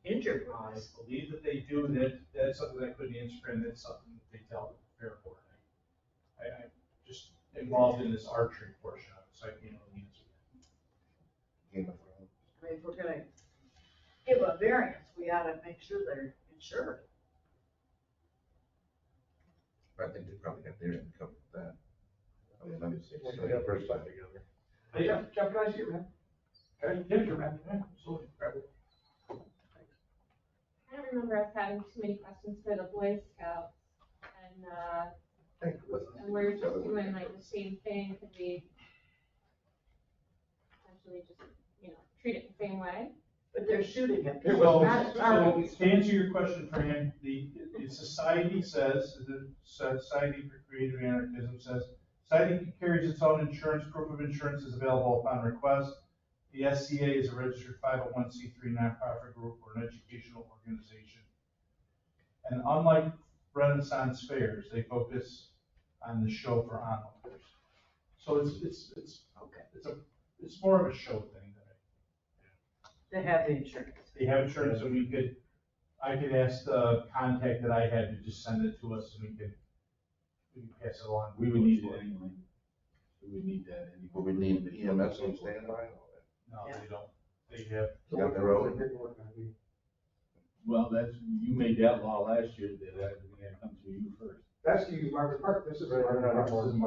injured? I believe that they do, and that's something I couldn't answer, and that's something that they tell the fair board. I'm just involved in this archery portion of it, so I can't really answer that. I mean, if we're gonna give a variance, we ought to make sure they're insured. I think they probably got their income with that. I mean, let me see. We got first time together. Hey, Jeff, can I see your map? Can I get your map? Yeah, absolutely. Grab it. I don't remember us having too many questions for the Boy Scouts, Thank you. and we're just doing like the same thing, could we essentially just, treat it the same way? But they're shooting at So, people, not so targeting. to answer your question, Fran, the society says, the Society for Creative Anarchism says, society carries its own insurance, proof of insurance is available upon request. The SCA is a registered 501c3 nonprofit group or an educational organization. And unlike Renaissance fairs, they focus on the show for onlookers. So it's more of a show thing. They have the insurance. They have insurance, so I could ask the contact that I had to just send it to us, and we can pass it along. We would need it anyway. We would need that anyway. Would we need the EMS on standby? No, they don't. They have. They got their own. Well, you made that law last year that everything had to come through you first. That's to use Marvin Park, this is. Well, I mean.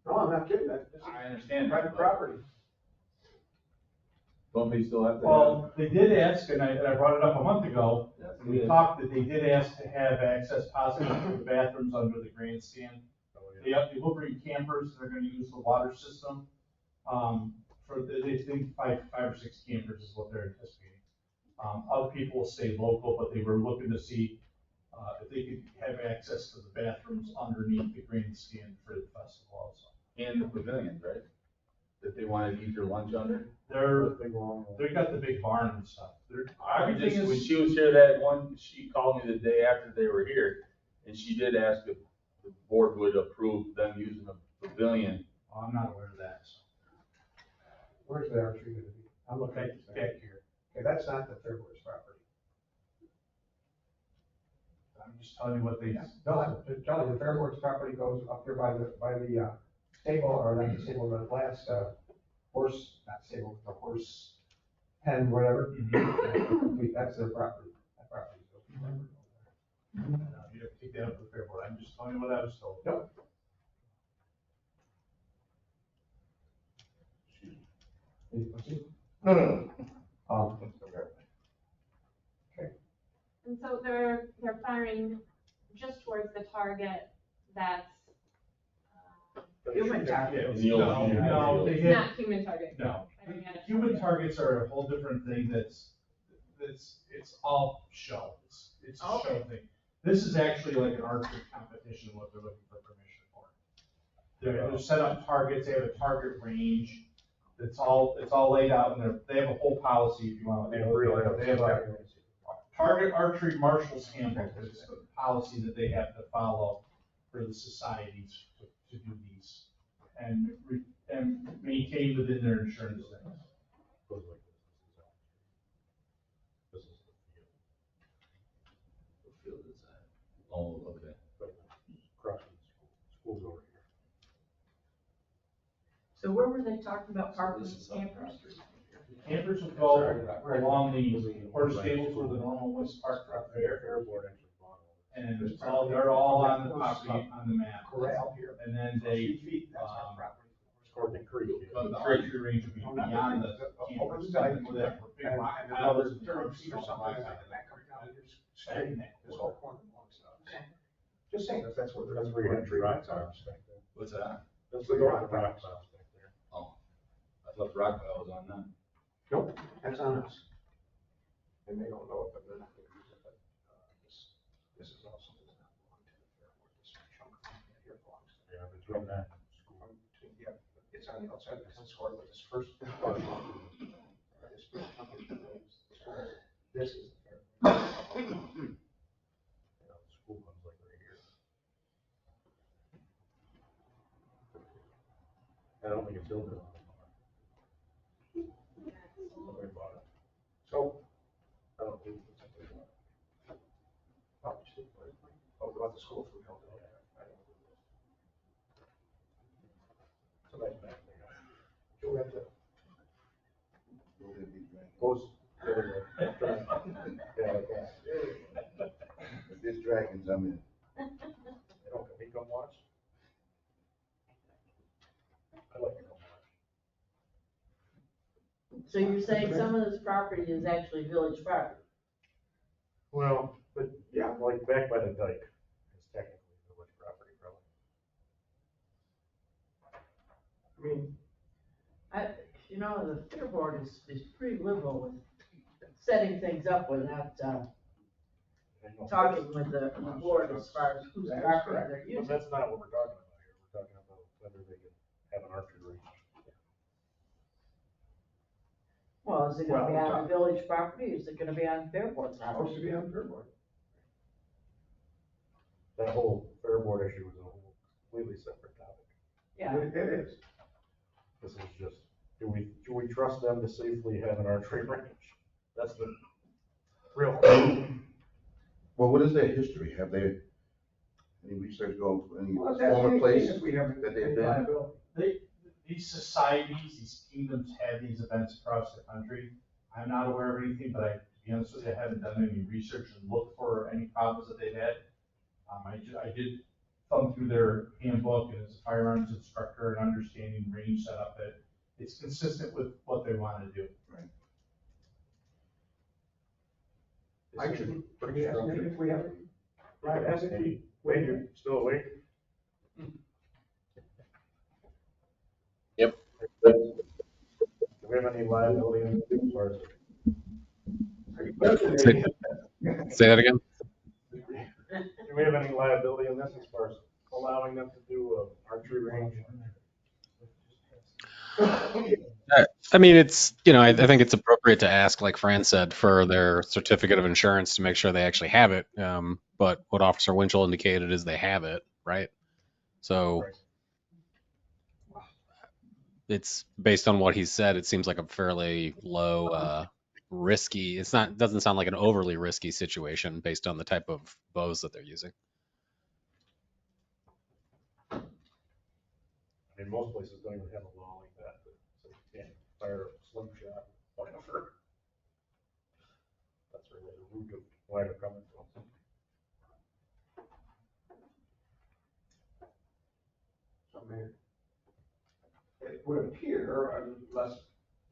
No, I'm not kidding, this is I understand that. private property. Don't they still have to? Well, they did ask, and I brought it up a month ago, Have, we talked that they did ask to have access possibly to the bathrooms under the grandstand. They will bring campers, they're gonna use the water system. They think five or six campers is what they're anticipating. Other people will stay local, but they were looking to see, if they could have access to the bathrooms underneath the grandstand for the festival also. And the pavilions, right? That they wanted to eat their lunch under? They've got the big barn and stuff. Everything When is, she was here that one, she called me the day after they were here, and she did ask if the board would approve them using the pavilion. I'm not aware of that, so. Where's the archery gonna be? I'm looking at this Back here. Okay, that's not the Fairboards property. I'm just telling you what they. No, John, the Fairboards property goes up here by the stable, or not the stable, the last, not stable, the horse pen, whatever. That's their property, that property. No, you have to take that up with the fair board. I'm just telling you what I was told. Yep. No. Okay. And so they're firing just towards the target that's, Human target. No, they have, not human target. no. I don't get it. Human targets are a whole different thing it's all show. It's a show thing. This is actually like an archery competition, what they're looking for permission for. They're set up targets, they have a target range. It's all laid out, and they have a whole policy if you want. They have a target archery marshal's handbook, it's the policy that they have to follow for the societies to do these and maintain within their insurance things. Oh, okay. But across from the school's over here. So where were they talking about parking campers? Campers would go along the horse stables where the normal was parked up there. Fairboard actually bought all this. And it's all, they're all on the property, on the map. Corral here. And then they, Feet, that's our property. Toward the creek. the archery range would be beyond the Over campers. the side, Where that big and rock and pile another is, and 30 trucks feet or all something by like that. that, comes down, and just straight in that, this whole corner belongs to us. Just saying, if that's where the. That's where you have the rock piles back there. What's that? That's where you have the rock piles back there. Oh, I thought the rock pile was on them. Nope, that's on us. And they don't know it, but they're not gonna use it, but, this is also does not belong to the fair board, this chunk here belongs to. Yeah, between that and school. Yeah, it's on the outside of the tennis court, but this first part, this big chunk of this is the fair. Yeah, the school comes like right here. I don't think it's built anymore. Somebody bought it. So, I don't think it's something. obviously, about the school food held it. I don't know. So that's back there. So we have to. Goes the other way. Yeah, like that. If this dragons, I'm in. You know, can we come watch? I'd like to come watch. So you're saying some of this property is actually village property? Well, but yeah, like back by the dike is technically village property, probably. I mean, You know, the fair board is pretty liberal with setting things up without, talking with the board as far as whose That is property correct. they're But using. that's not what we're talking about here. We're talking about whether they can have an archery range. Well, is it gonna be Well, on the village property, or is it gonna be on fair board it's property? supposed to be on the fair board. That whole fair board issue is a whole completely separate topic. Yeah, It is. This is just, do we trust them to safely have an archery range? That's the real question. Well, what is their history? Have they, any research go to any Well, that's former anything place if we have that they've any been? liability. These societies, these kingdoms have these events across the country. I'm not aware of anything, but to be honest with you, I haven't done any research and looked for any problems that they've had. I did thumb through their handbook, and as a firearms instructor and understanding range setup, that it's consistent with what they want to do. I should, we ask him if we have. Right, As if he, Wait, you're still awake? Yep. Do we have any liability in this as far as? Say that again? Do we have any liability in this as far as allowing them to do an archery range? I mean, it's, I think it's appropriate to ask, like Fran said, for their certificate of insurance to make sure they actually have it. But what Officer Winchell indicated is they have it, right? So it's based on what he said, it seems like a fairly low, risky. Doesn't sound like an overly risky situation based on the type of bows that they're using. I mean, most places don't even have a law like that, so you can't fire a slingshot, whatever. That's really the root of why they're coming from. So maybe, it would appear, unless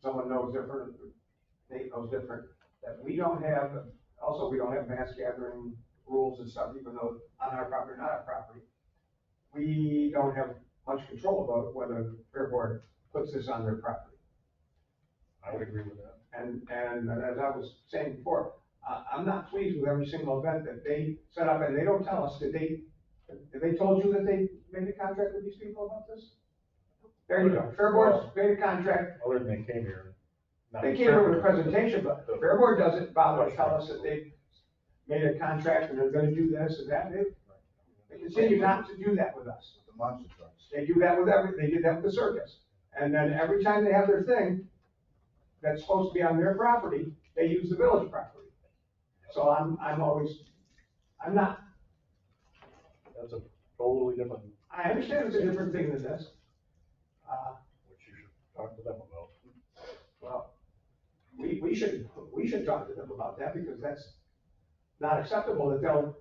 someone knows different, Nate knows different, that we don't have mass gathering rules and stuff, even though on our property, not our property. We don't have much control about whether the fair board puts this on their property. I would agree with that. And as I was saying before, I'm not pleased with every single event that they set up, and they don't tell us, did they told you that they made a contract with these people about this? There you go, Fair Board's made a contract, Other than they came here. they came here with a presentation, but the Fair Board doesn't bother to tell us that they made a contract and they're gonna do this and that, they continue not to do that with us. The monster trucks. They do that with they did that with the circus. And then every time they have their thing that's supposed to be on their property, they use the village property. So I'm not That's a totally different, I understand it's a different thing than this. which you should talk to them about. Well, we should talk to them about that because that's not acceptable that they'll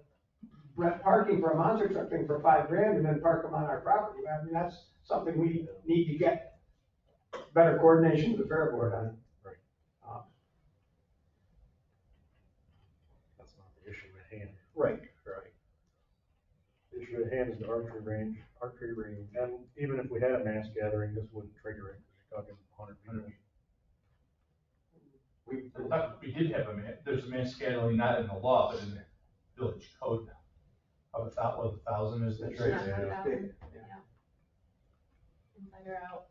rent parking for a monster truck thing for $5,000 and then park them on our property. I mean, that's something we need to get better coordination with the fair board on. Right. Um, That's not the issue at hand. Right. The issue at hand is the archery range, and even if we had a mass gathering, this wouldn't trigger it, because you're talking 100 people. I thought we did have there's a mass gathering, not in the law, but in the village code now. Of 1,000 is the That's trigger. not Yeah. 1,000. Inside or out.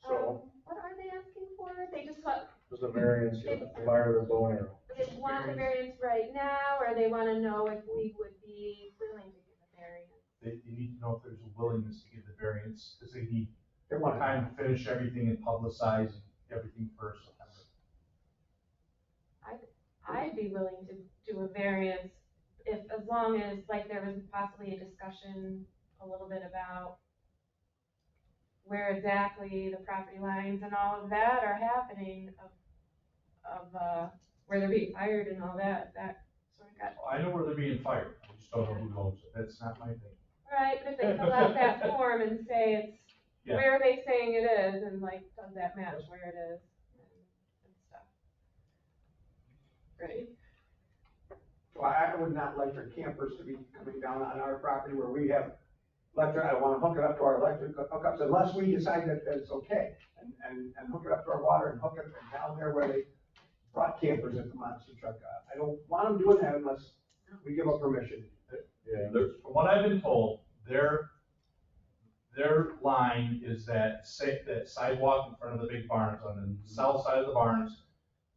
So, What are they asking for? They just want, there's a variance, you fire their bow and arrow. they want the variance right now, or they wanna know if we would be willing to give a variance? They need to know if there's a willingness to give the variance, because they need They want time to finish everything and publicize everything first. I'd be willing to do a variance if, as long as, like, there was possibly a discussion a little bit about where exactly the property lines and all of that are happening where they're being fired and all that, that sort of got. I know where they're being fired, I just don't know who owns it, that's not my thing. Right, but if they fill out that form and say it's, Yeah. where are they saying it is, and like, does that match where it is, and stuff. Right? Well, I would not like our campers to be coming down on our property where we have electric, I don't wanna hook it up to our electric hookups unless we decide that it's okay. And hook it up to our water and hook it down there where they brought campers at the monster truck. I don't want them doing that unless we give them permission. Yeah. From what I've been told, their line is that sidewalk in front of the big barns, on the south side of the barns,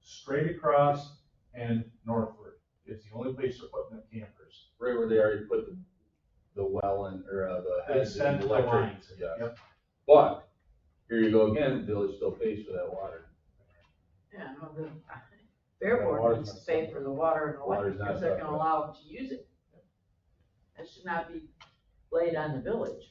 straight across and northward. It's the only place they're putting the campers. Right where they already put the well in, or the They heads send and the electric. lines. Yes. Yep. But, here you go again, the village still pays for that water. Yeah, no, the fair board needs to pay for the water and Water's electric, not because they're gonna separate. allow them to use it. That should not be laid on the village.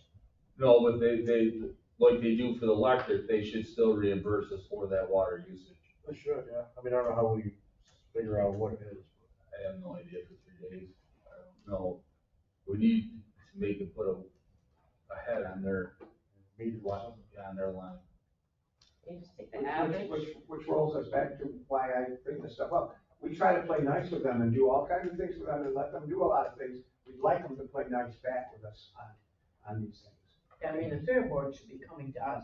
No, but they, like they do for the electric, they should still reimburse us for that water usage. They should, yeah. I mean, I don't know how we figure out what it is. I have no idea for 3 days. I don't know. We need to make them put a head on their Meter line, something. on their line. You just take the average. Which rolls us back to why I bring this stuff up. We try to play nice with them and do all kinds of things with them and let them do a lot of things. We'd like them to play nice back with us on these things. I mean, the fair board should be coming to us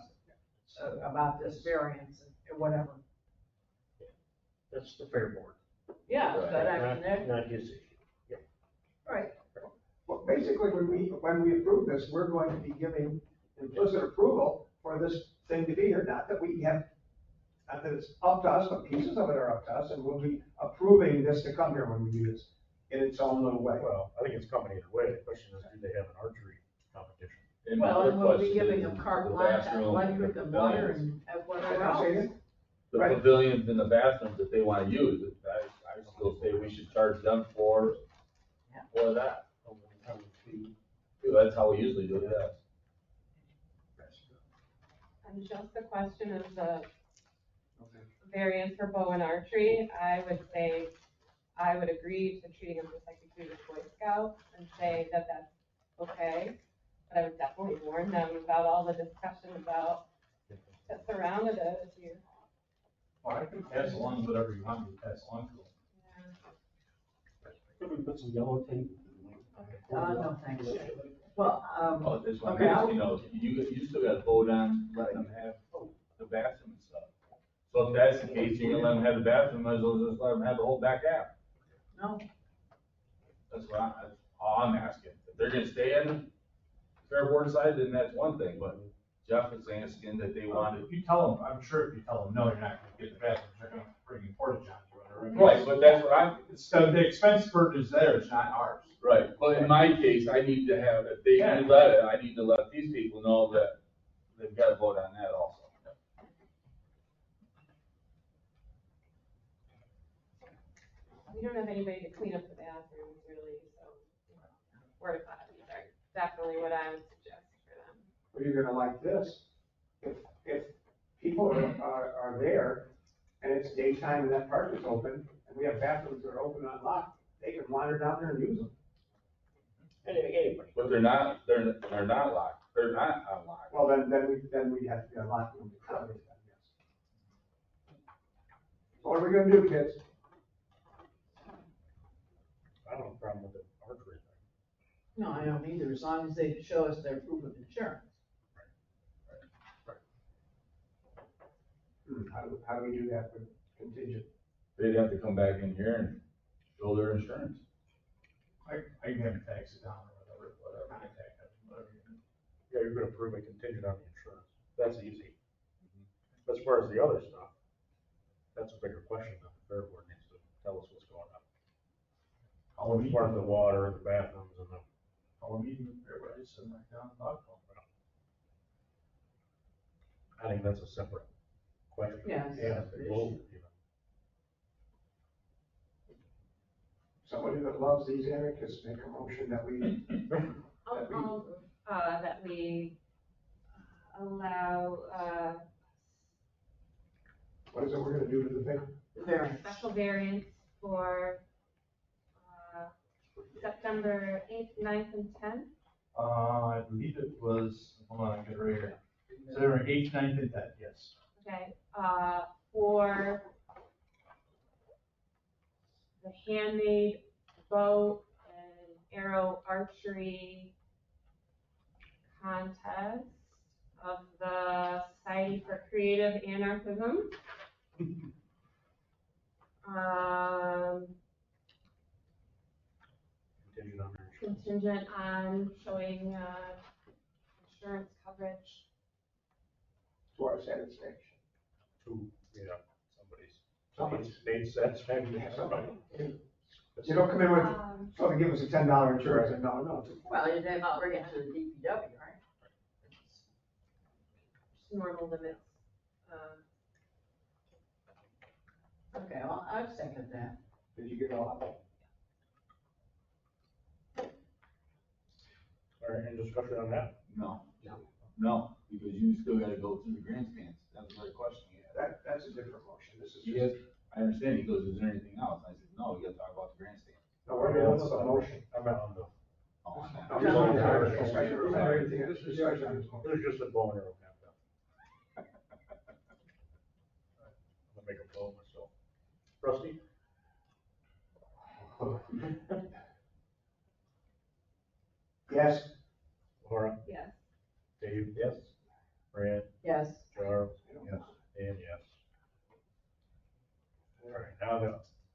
about this variance and whatever. That's the fair board, Yeah, but I mean, they're, not his issue. right, Well, basically, when we approve this, we're going to be giving implicit approval for this thing to be here, not that it's up to us, but pieces of it are up to us, and we'll be approving this to come here when we do this in its own little way. Well, I think it's coming either way. The question is, do they have an archery competition? And well, another and we'll be question giving is them carte the blanche on bathroom, electric the and water pavilions. and I'm whatever not else. saying The Right. pavilions and the bathrooms that they wanna use, I still say we should charge them for that. That's how we usually do it, yes. And just the question of the variance for bow and archery, I would say, I would agree to treating them just like we treat a Boy Scout and say that that's okay. But I would definitely warn them about all the discussion about that surrounded it if you. Well, I can pass along whatever you want me to pass along to them. Could we put some yellow tape? No, thanks. Well, Oh, this one, okay, I'll- you know, you still gotta vote on letting them have the bathroom and stuff. So if that's the case, you're gonna let them have the bathroom, might as well just let them have the whole back half. no, That's all I'm asking. If they're gonna stay on the fair board side, then that's one thing, but Jeff is asking that they wanted. If you tell them, I'm sure if you tell them, no, you're not gonna get the bathroom, they're gonna bring in porta johns or whatever. I mean, Right, but that's what I'm, So the expense burden is there, it's not ours. right, but in my case, I need to have, if they do let it, I need to let these people know that they've gotta vote on that also. We don't have anybody to clean up the bathroom. porta potties are definitely what I would suggest for them. Well, you're gonna like this. If people are there and it's daytime and that park is open, and we have bathrooms that are open and unlocked, they can wander down there and use them. Anybody. But they're not locked, they're not unlocked. Well, then we have to be unlocking them to accommodate that, yes. So what are we gonna do, kids? I don't have a problem with the archery thing. No, I don't either, as long as they show us their proof of insurance. How do we do that with contingent? They'd have to come back in here and show their insurance. I can have it tax it down or whatever. Yeah, you're gonna prove a contingent on the insurance. That's easy. As far as the other stuff, that's a bigger question that the fair board needs to tell us what's going on. As far as the water, the bathrooms and the. Everybody's sitting right down the dog. I think that's a separate question. Yes. Yeah, the global, Somebody that loves these anarchists make a motion that we, That we allow, what is it we're gonna do to the thing? Variance. special variance for, September 8th, 9th, and 10th. I believe it was, hold on, I get it right here. September 8th, 9th, and 10th, yes. Okay, for the handmade bow and arrow archery contest of the Society for Creative Anarchism. Contingent on showing, insurance coverage. To our satisfaction. Somebody's made satisfaction. Somebody. You don't come in with, so they give us a $10 insurance, and no. Well, you'd have to bring it to the DPW, right? Just normal limits. Okay, well, I'd second that. Did you get all of it? All right, any discussion on that? No, because you still gotta go through the grandstands, that was my question you had. That's a different motion, this is Yes, just. I understand, he goes, is there anything else? I said, no, we gotta talk about the grandstand. No, we're doing the motion. I'm not on the. Oh, on that. This is discussion on this motion. It was just a bow and arrow countdown. I'm gonna make a bow myself. Rusty? Yes. Laura? Yes. Dave? Yes. Fran? Yes. Charles? Yes. And yes. All right, now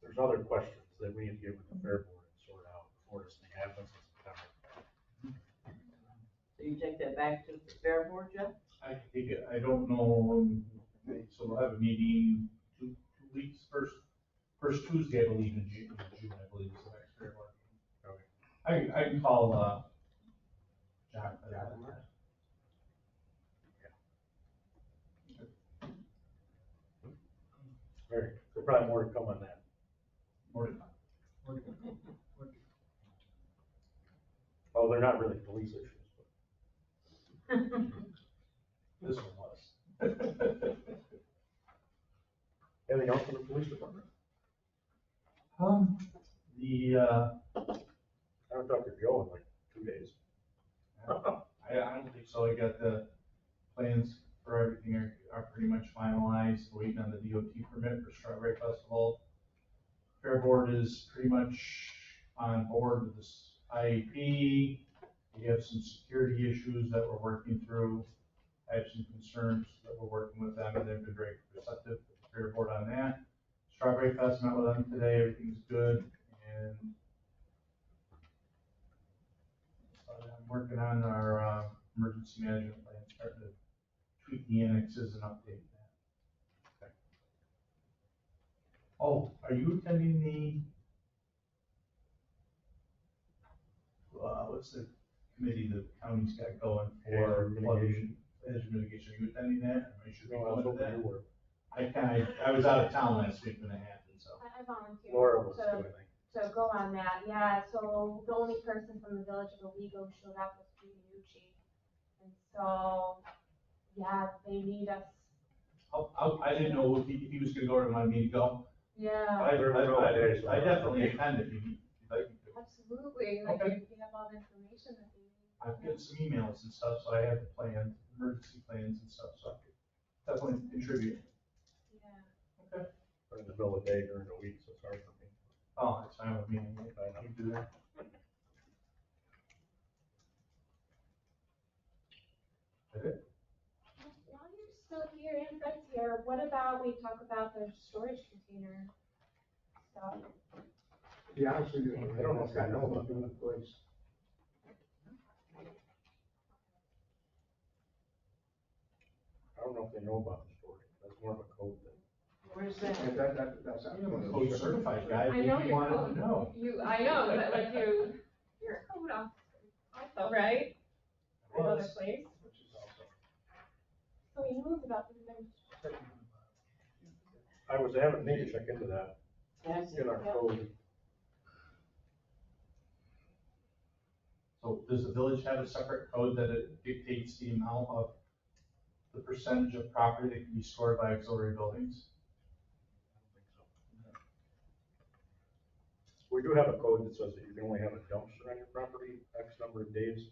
there's other questions that we need to get with the fair board and sort out before this thing happens in September. So you take that back to the fair board, Jeff? I can take it, I don't know, so we'll have a meeting two weeks, first Tuesday, I believe, in June, I believe is the next fair board. Okay. I can call, John for that. All right, there's probably more to come on that. More to come. Oh, they're not really police issues, but This one was. anything else from the police department? I haven't talked to Joe in like 2 days. I don't think so, I got the plans for everything are pretty much finalized, waiting on the DOT permit for Strawberry Festival. Fair board is pretty much on board with this IAP. We have some security issues that we're working through. I have some concerns that we're working with them, and they've been very receptive with the fair board on that. Strawberry Fest, met with them today, everything's good, and I'm working on our emergency management plan, starting to tweak the annexes and update that. Okay. Oh, are you attending the, what's the committee the county's got going for flooding, hazard mitigation? Are you attending that? Or you should be No, I was going to hoping that? you were. I was out of town last week when it happened, so. I volunteered. Laura was to- doing it. to go on that, yeah, so the only person from the village of Owego showed up was Nucci. And so, yeah, they need us, I didn't know if he was gonna go or wanted me to go. yeah, I definitely attend if you'd like me to. absolutely, like, Okay. you have all the information that they need. I've got some emails and stuff, so I have the plans, emergency plans and stuff, so I could definitely contribute. Yeah. Okay. But in the middle of the day during the week, so it's hard for me. Oh, that's fine with me. I can do that. Is it? While you're still here and Fred's here, what about we talk about the storage container stuff? To be honest with you, I don't know if I know about doing the place. I don't know if they know about the story. That's more of a code thing. Where's that? That's not. I'm a code certified guy. I know Maybe you're wanted code, to know. I know, but like you're a code officer also, right? For another Was. place. So he knows about the things. I was having Nate check into that Yes. in our code. So does the village have a separate code that it dictates the amount of the percentage of property that can be stored by auxiliary buildings? We do have a code that says that you can only have a dumpster on your property X number of days.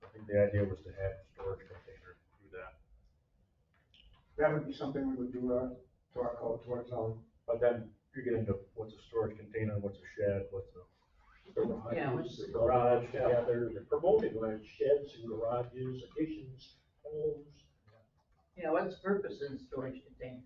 I think the idea was to have a storage container to do that. That would be something we would do, to our code, to our zone. But then you get into what's a storage container, what's a shed, what's a. Yeah, what's The garage together, they're promoting like sheds and garages, additions, homes. Yeah, what's the purpose of the storage container?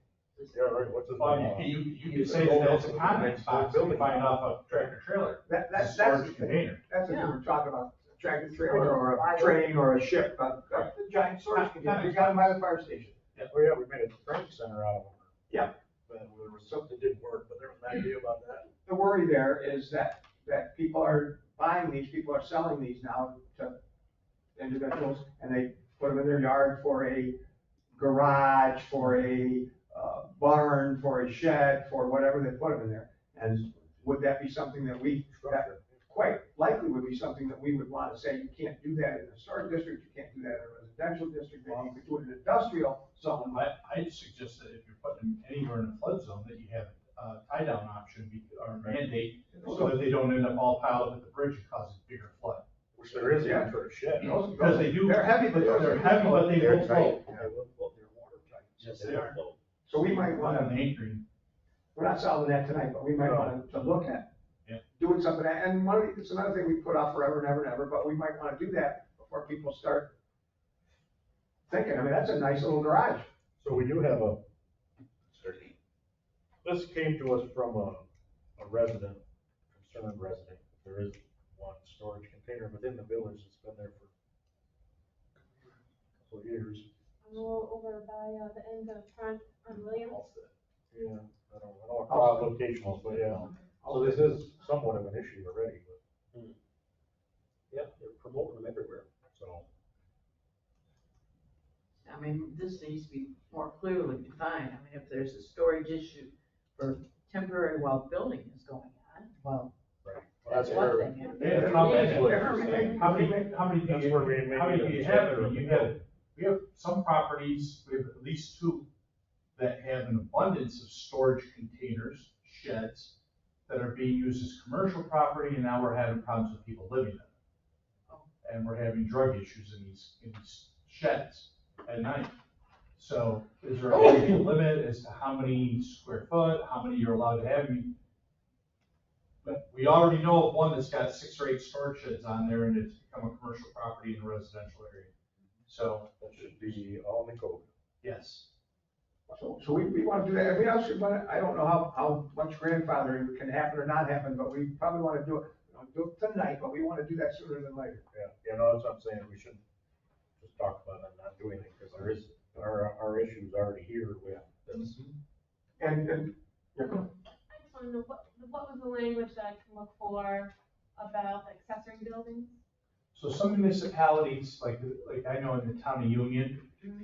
Yeah, right, what's a. You could say that that's a comment box that we find off a tractor trailer. That's Storage container. That's if Yeah. we were talking about a tractor trailer or a train or a ship, a giant storage container. We got them by the fire station. Oh yeah, we made a training center out of them. Yeah. But there was something that didn't work, but there was an idea about that. The worry there is that people are buying these, people are selling these now to individuals, and they put them in their yard for a garage, for a barn, for a shed, for whatever they put them in there. And would that be something that that quite likely would be something that we would want to say, you can't do that in a storage district, you can't do that in a residential district, maybe you could do it in an industrial zone. I'd suggest that if you're putting them anywhere in a flood zone, that you have a tie down option or mandate, so that they don't end up all piled up at the bridge and causing bigger flood. Which there is even for a shed. Because they do. They're heavy, but They're heavy, but they will float. They will float, they're watertight. Yes, they are. So we might want On to, the anchoring. we're not solving that tonight, but we might want to look at Yeah. doing something, and it's another thing we put off forever and ever and ever, but we might want to do that before people start thinking, I mean, that's a nice little garage. So we do have this came to us from a resident, concerned resident. There is one storage container within the village that's been there for a couple of years. Over by the end of Front on Williams. Yeah, I don't know what locations, but yeah. So this is somewhat of an issue already, but. Yeah, they're promoting them everywhere. So. I mean, this needs to be more clearly defined. I mean, if there's a storage issue for temporary while building is going on, well, Right. that's one thing. Yeah, how many do That's where we you have? We have some properties, we have at least two that have an abundance of storage containers, sheds, that are being used as commercial property, and now we're having problems with people living in them. And we're having drug issues in these sheds at night. So is there a limit as to how many square foot, how many you're allowed to have? I mean, but we already know of one that's got 6 or 8 storage sheds on there, and it's become a commercial property in a residential area. So that should be all in the code. Yes. So we want to do that, and we also want to, I don't know how much grandfathering can happen or not happen, but we probably want to do it tonight, but we want to do that sooner than later. Yeah, no, that's what I'm saying, we shouldn't just talk about it and not do anything, because there is, our issue's already here with this. And, I just want to know, what was the language that I can look for about accessory buildings? So some municipalities, like I know in the town of Union,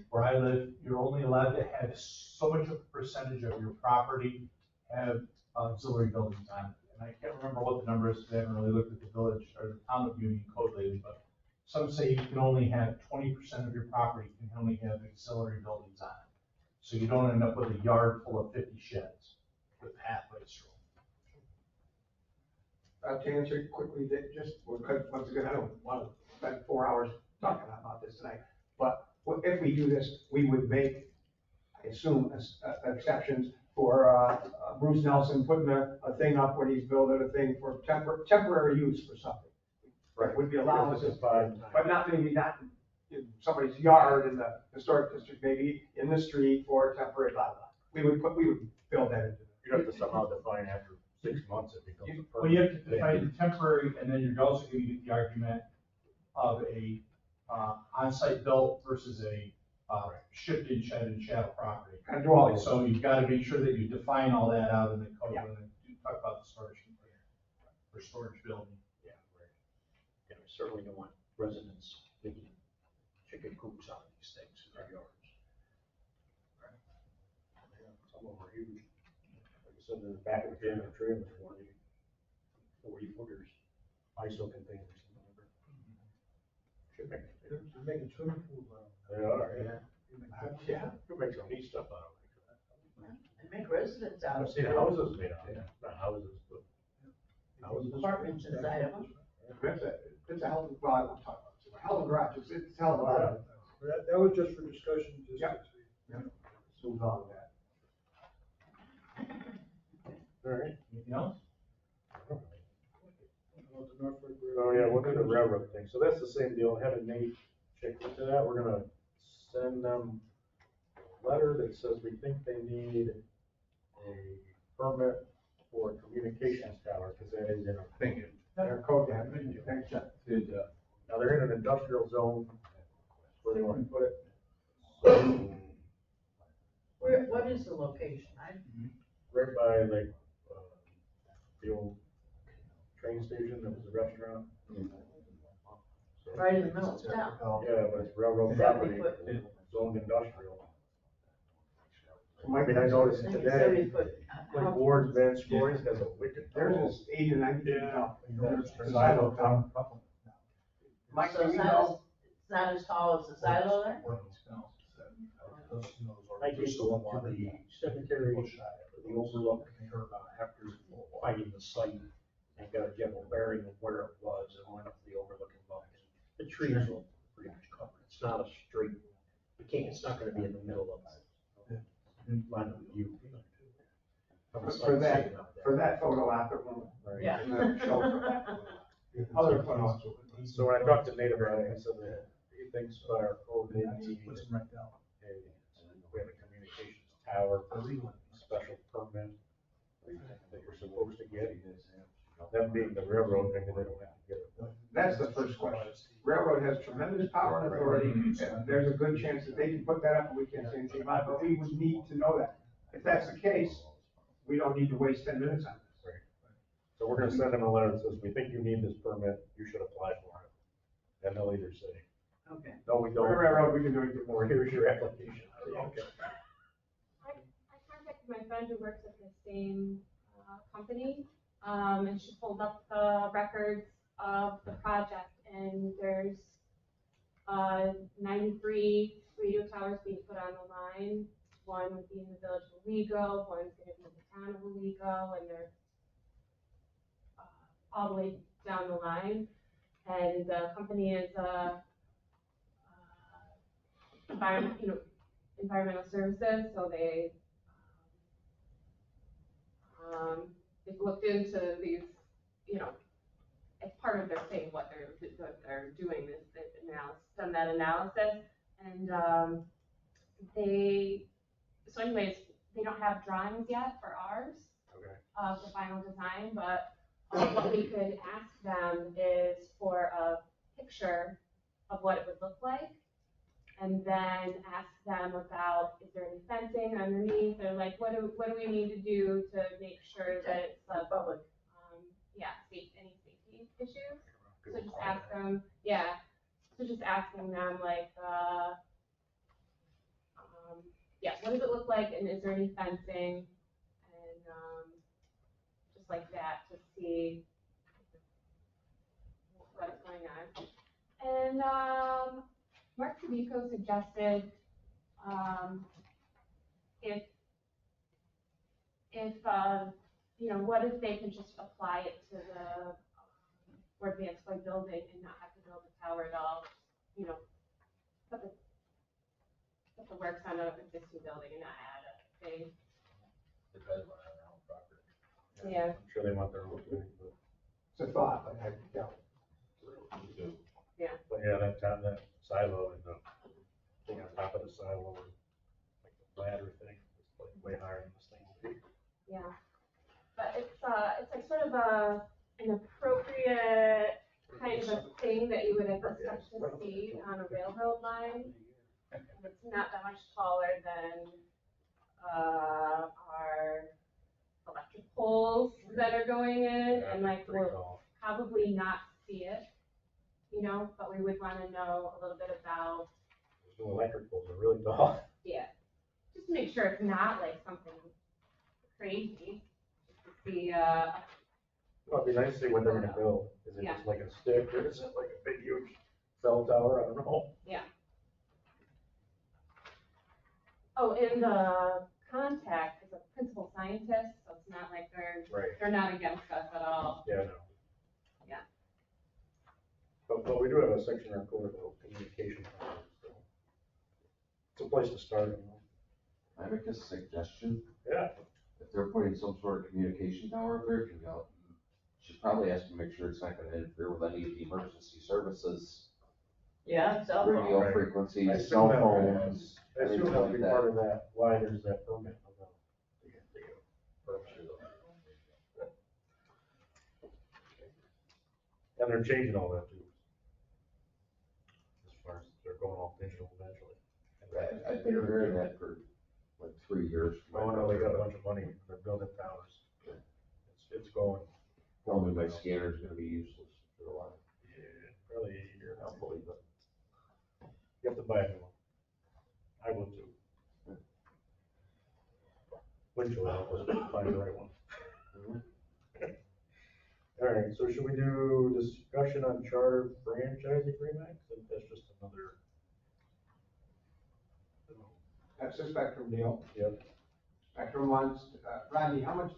where I live, you're only allowed to have so much of a percentage of your property have auxiliary buildings on it. And I can't remember what the number is, because I haven't really looked at the village or the town of Union code lately, but some say you can only have 20% of your property can only have auxiliary buildings on it. So you don't end up with a yard full of 50 sheds with pathways through them. To answer it quickly, that just, because once again, I don't want to spend 4 hours talking about this tonight, but if we do this, we would make, I assume, exceptions for Bruce Nelson putting a thing up when he's building a thing for temporary use for something. Right, would be allowed, but not maybe not in somebody's yard in the historic district, maybe in the street for temporary blah, blah. We would build that into it. You have to somehow define after 6 months it becomes a permit. Well, you have to define the temporary, and then you're also going to get the argument of a on-site built versus a shipped-in shed and chattel property. And dwelling. So you've got to make sure that you define all that out in the code when you talk about the storage container or storage building. Yeah, right. And we certainly don't want residents making chicken coops out of these things in their yards. Some of them are huge. Like I said, in the back of the trailer, 40 footers, ISO containers. Should make it. They're making swimming pools out of They are, yeah. Yeah. Who makes some neat stuff out of it? They make residents out I've of seen it. houses made out of it, not houses, but houses. Apartments inside of them. It's a hell of, well, I won't talk about it. It's a hell of a garage, it's a hell of a lot. That was just for discussion, just Yeah. to see. Yeah. Let's move on with that. All right. Anything else? About the Norfolk Railroad. Oh, yeah, we'll do the railroad thing. So that's the same deal. Having Nate check into that, we're gonna send them a letter that says we think they need a permit for a communications tower, because that is in our thinking. Their code, yeah, thanks, Jeff. Good job. Now, they're in an industrial zone where they want to put it. So, What is the location? right by like, the old train station that was a restaurant. So- Right in the middle of town. Yeah, but it's railroad Is that property, we put- it's zoned industrial. I I mean, I noticed So today, we put. like Ward Van Scoy's has a wicked. Theirs is 80 to 90 feet tall. There's silo town. Mike, So you it's know, not as tall as the silo there? I used to go up to the cemetery, the overlook, after finding the site, and got a general bearing of where it was, and went up the overlook and looked. The trees were pretty much covered, it's not a straight, it's not gonna be in the middle of it. Line of view. for that photo op, it won't. Yeah. Other photos. So when I talked to Nate about it, he said that he thinks by our code, they need we have a communications tower, special permit that you're supposed to get. Them being the railroad, maybe they don't have to get it. That's the first question. Railroad has tremendous power and authority, and there's a good chance that they can put that up and we can't say anything about it, but we would need to know that. If that's the case, we don't need to waste 10 minutes on this. So we're gonna send them a letter that says, we think you need this permit, you should apply for it. And they'll either say, Okay. no, we For don't. railroad, we can do anything Or more. here's your application. Okay. I contacted my friend who works at the same company, and she pulled up the records of the project, and there's 93 radio towers being put on the line. One would be in the village of Owego, one's gonna be in the town of Owego, and they're all the way down the line. And the company is environmental services, so they've looked into these, as part of their thing, what they're doing, this analysis, done that analysis, and so anyways, they don't have drawings yet for ours of the final design, but what we could ask them is for a picture of what it would look like, and then ask them about, is there any fencing underneath, or like, what do we need to do to make sure that it's public. Any safety issues? So just ask them, just asking them like, what does it look like, and is there any fencing? And just like that to see what's going on. And, Mark Sabico suggested, what if they can just apply it to the Board of Exploit building and not have to build a tower at all, put the works on an existing building and not add a thing. Depends on their own property. Yeah. I'm sure they want their own thing, but. It's a thought, but yeah. Yeah. But yeah, that silo and the thing on top of the silo, like the ladder thing, is like way higher than this thing will be. Yeah, but it's like sort of an appropriate kind of a thing that you would expect to see on a railroad line. It's not that much taller than our electric poles that are going in, and like we'll probably not see it, but we would want to know a little bit about. Those electric poles are really tall. Yeah, just to make sure it's not like something crazy. Well, it'd be nice to see what they're gonna build. Is it just like a stick or is it like a big huge cell tower? I don't know. Yeah. Oh, and the contact is a principal scientist, so it's not like they're not against us at all. Yeah, no. Yeah. But we do have a section in our code about communication towers, so it's a place to start. I make a suggestion. Yeah. If they're putting some sort of communication tower there, should probably ask to make sure it's not gonna interfere with any of the emergency services. Yeah, cell phone. Radio frequencies, cell phones, I assume anything that'll like be that. part of that, why there's that permit. And they're changing all that too. As far as they're going all digital eventually. I've been hearing that for like 3 years. Oh, no, they got a bunch of money, they're building towers. It's going. Probably my scanner's gonna be useless for a while. Yeah, probably a year. I don't believe it. You have to buy a new one. I will too. Winchell will help us find the right one. All right, so should we do discussion on charter franchise agreement? I think that's just another. That's the Spectrum deal. Yep. Spectrum wants, Rodney, how much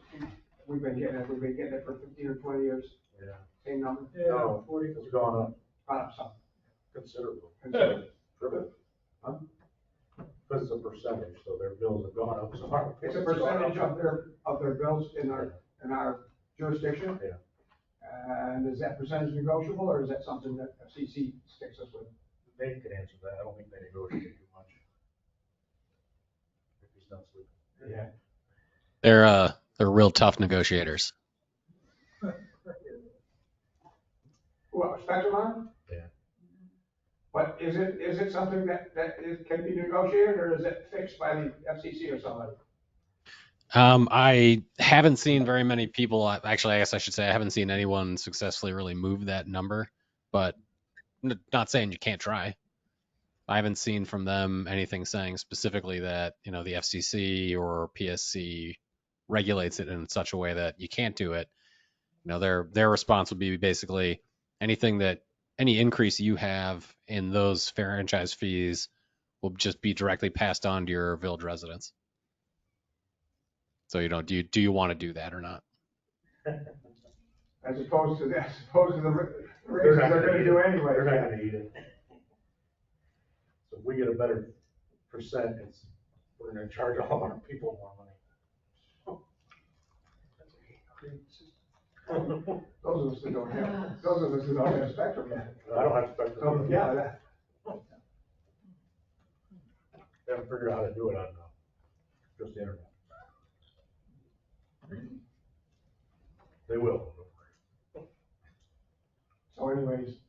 we've been getting it? We've been getting it for 15 or 20 years? Yeah. Same number? No, 40, it's gone up. Gone up some. Considerable. Triple. Huh? Because it's a percentage, so their bills have gone up. So It's a percentage of their bills in our jurisdiction? Yeah. And is that percentage negotiable, or is that something that FCC sticks us with? They can answer that. I don't think they negotiate too much. If he's not sleeping. Yeah. They're real tough negotiators. Well, Spectrum on? Yeah. But is it something that can be negotiated, or is it fixed by the FCC or somebody? I haven't seen very many people. Actually, I guess I should say I haven't seen anyone successfully really move that number. But not saying you can't try. I haven't seen from them anything saying specifically that the FCC or PSC regulates it in such a way that you can't do it. Their response would be basically any increase you have in those franchise fees will just be directly passed on to your village residents. So do you want to do that or not? As opposed to the raises they're gonna do anyway. They're not gonna eat it. So if we get a better percent, we're gonna charge all our people more money. Those of us who don't have Spectrum yet. I don't have Spectrum. So, yeah, They haven't figured out how to do it on just the internet. They will. So anyways,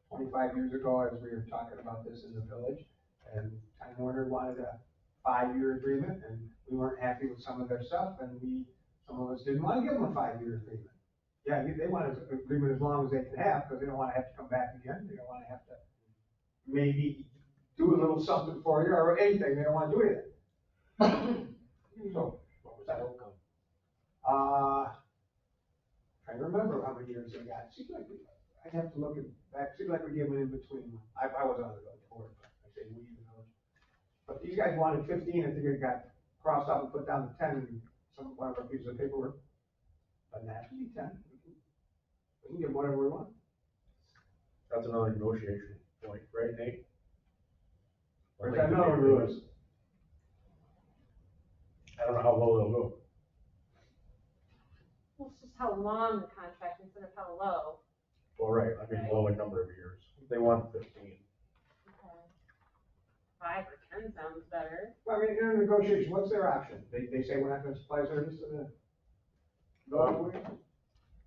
25 years ago, as we were talking about this in the village, and Time Warner wanted a 5-year agreement, and we weren't happy with some of their stuff, and some of us didn't want to give them a 5-year agreement. Yeah, they want an agreement as long as they can have, because they don't want to have to come back again, they don't want to have to maybe do a little something for you, or anything, they don't want to do anything. So, what was that outcome? I remember how many years they got. It seems like I'd have to look at back, seems like we gave it in between. I was on the board, but I say we, you know. But these guys wanted 15, I think it got crossed out and put down to 10 in one of our pieces of paperwork. But it has to be 10. We can get whatever we want. That's another negotiation point, right, Nate? Where's that another rules? I don't know how low they'll go. Well, it's just how long the contract instead of how low. Well, right, I mean, low in number of years. They want 15. Okay. 5 or 10 sounds better. Well, I mean, in a negotiation, what's their option? They say we're not gonna supply service to the. I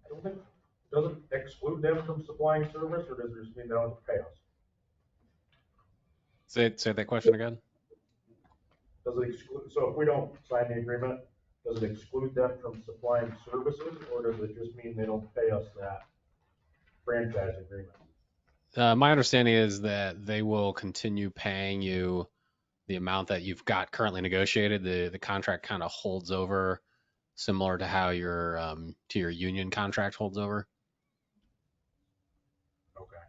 don't think, does it exclude them from supplying service, or does it just mean they don't have to pay us? Say that question again. Does it exclude, so if we don't sign the agreement, does it exclude them from supplying services, or does it just mean they don't pay us that franchise agreement? My understanding is that they will continue paying you the amount that you've got currently negotiated. The contract kind of holds over, similar to how your union contract holds over. Okay.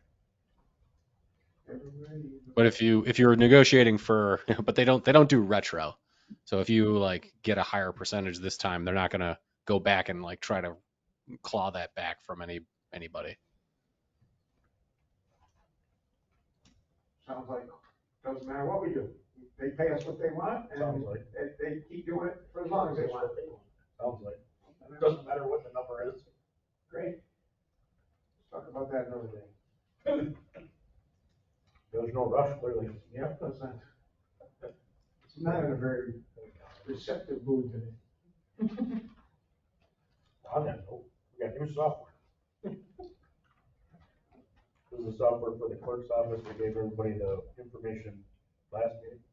But if you're negotiating for, but they don't do retro. So if you like get a higher percentage this time, they're not gonna go back and like try to claw that back from anybody. Sounds like, doesn't matter what we do. They pay us what they want, and Sounds like. they keep doing it for as long as they want. Sounds like. It doesn't matter what the number is. Great. Let's talk about that another day. There's no rush, clearly. Yeah, that's not. It's not in a very receptive mood today. On that note, we got new software. This is the software for the clerk's office. We gave everybody the information last meeting.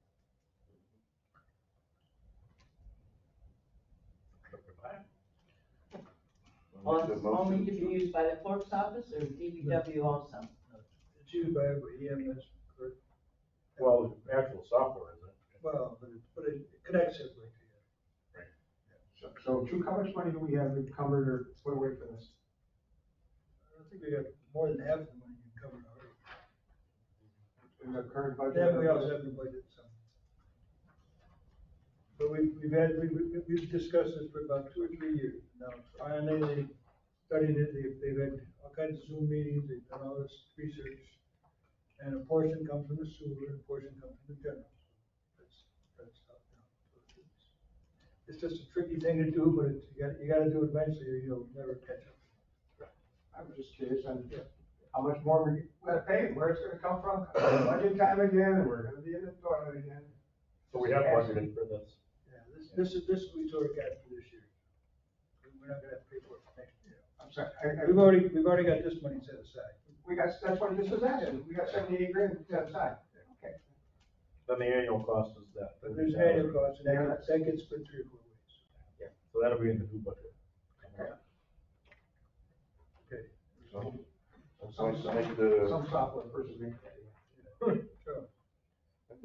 Well, it's only to be used by the clerk's office or DPW also? It's used by everybody, EMS, clerk. Well, actual software, isn't it? Well, but it connects everybody together. Right. So, Drew, how much money do we have encumbered or put away for this? I think we got more than half the money covered already. In the current budget? Then we also have the budget, so. But we've discussed this for about 2 or 3 years. Now, finally, they studied it, they've had all kinds of Zoom meetings, they've done all this research. And a portion comes from the sewer, and a portion comes from the general. That's how, it's just a tricky thing to do, but you gotta do it eventually, or you'll never catch up. I was just curious on how much more we're gonna pay, where it's gonna come from. Budget time again, and we're gonna be in the toilet again. So we have budgeted for this. Yeah, this we sort of got for this year. We're not gonna have to pay for it next year. I'm sorry, We've already got this money set aside. that's what this was asking, we got 78 grand set aside. Okay. Then the annual cost is that. But there's an annual cost, and that gets split 3 or 4 ways. Yeah, so that'll be in the new budget. Okay. So I make the, Some software versus me. Sure.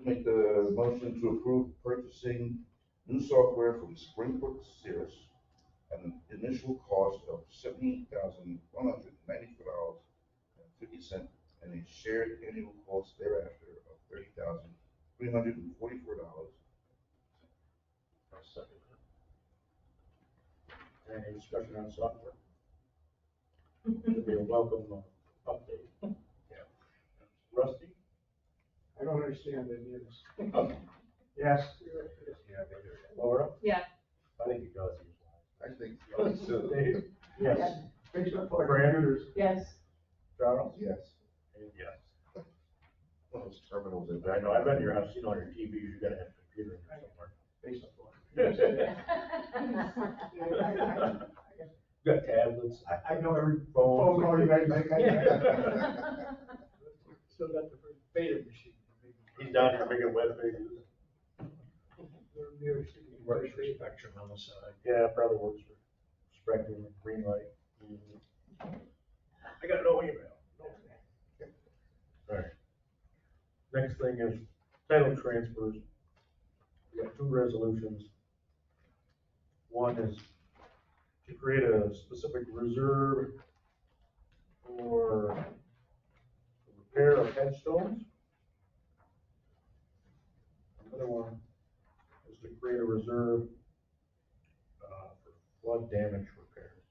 make the motion to approve purchasing new software from Springbrook Sears at an initial cost of $78,194.50 and a shared annual cost thereafter of $30,344. I'll second that. Any discussion on software? It'll be a welcome update. Yeah. Rusty? I don't understand any of this. Yes. Yeah, maybe. Laura? Yeah. I think he does. I think so. Dave? Yes. Facebook Brandon? Yes. Charles? Yes. And yes. One of those terminals in I know, I've been to your house, you know, on your TVs, you gotta have a computer in there somewhere. Facebook. You got tablets. I know every phone call you guys make. Still got the beta machine. He's down here making web pages. Works for Spectrum on the side. Yeah, probably works for Spectrum and Greenlight. I got no email. Alright. Next thing is title transfers. We got 2 resolutions. One is to create a specific reserve for repair of headstones. Another one is to create a reserve for flood damage repairs.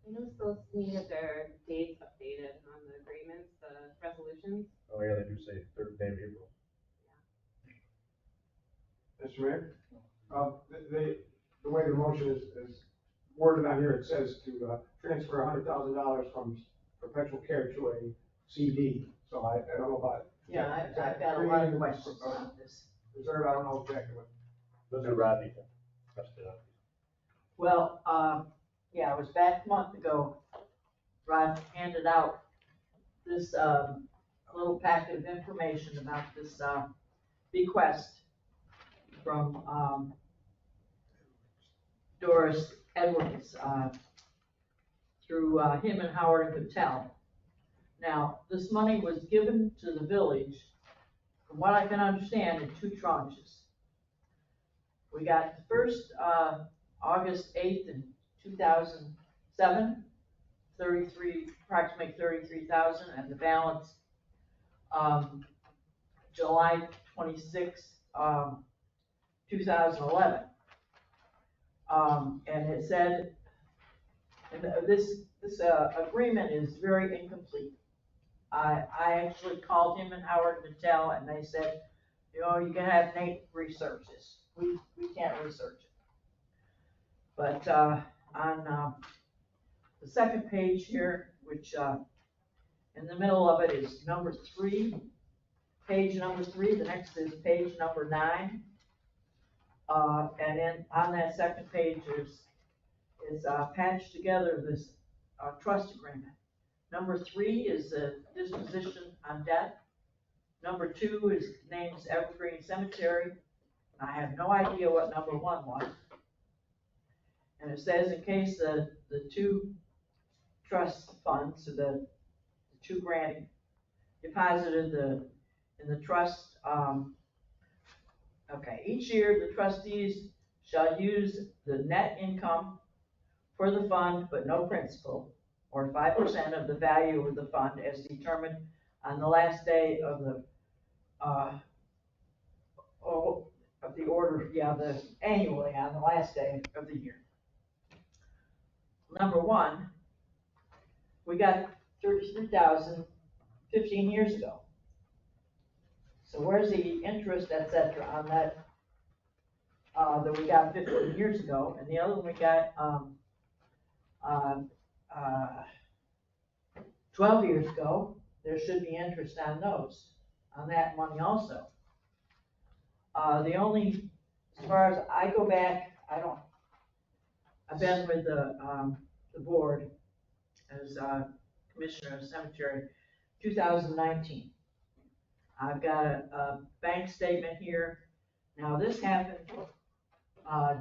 I know those needed their dates updated on the agreements, the resolutions. Oh yeah, they do say 3rd day of April. Mr. Mayor, the way the motion is worded on here, it says to transfer $100,000 from perpetual care to a CD. So I don't know about. Yeah, I've got a lot of questions about this. Reserve, I don't know exactly what. Those are Rodney. That's the. Well, yeah, it was back a month ago. Rod handed out this, little packet of information about this, bequest from, Doris Edwards, through, him and Howard Patel. Now, this money was given to the village, from what I can understand, in 2 tranches. We got the first, August 8th in 2007, approximately 33,000, and the balance, July 26th, 2011. And it said, and this agreement is very incomplete. I actually called him and Howard Patel, and they said, you know, you can have Nate research this. We can't research it. But on the second page here, which in the middle of it is number 3, page number 3. The next is page number 9. And then on that second page is patched together this trust agreement. Number 3 is the disposition on debt. Number 2 is names Evergreen Cemetery. I have no idea what number 1 was. And it says in case the 2 trust funds, the 2 granting, deposited in the trust, okay, each year the trustees shall use the net income for the fund, but no principal, or 5% of the value of the fund as determined on the last day of the, annually on the last day of the year. Number 1, we got 33,000 15 years ago. So where's the interest, et cetera, on that, that we got 15 years ago? And the other one we got, 12 years ago. There should be interest on those, on that money also. The only, as far as I go back, I've been with the board as commissioner of cemetery 2019. I've got a bank statement here. Now this happened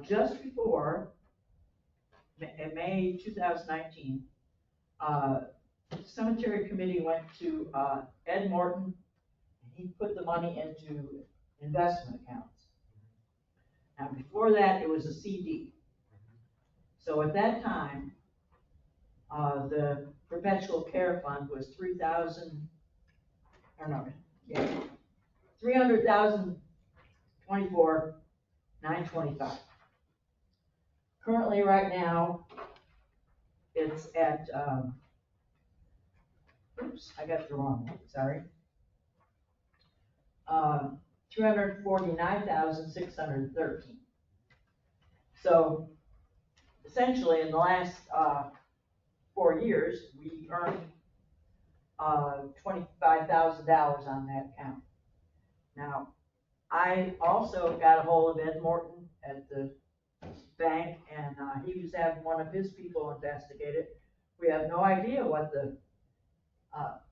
just before, in May 2019, cemetery committee went to Ed Morton, and he put the money into investment accounts. Now before that, it was a CD. So at that time, the perpetual care fund was 300,024,925. Currently, right now, it's at, oops, I got the wrong one, sorry. 349,613. So essentially in the last 4 years, we earned $25,000 on that account. Now, I also got a hold of Ed Morton at the bank, and he was having one of his people investigate it. We have no idea what the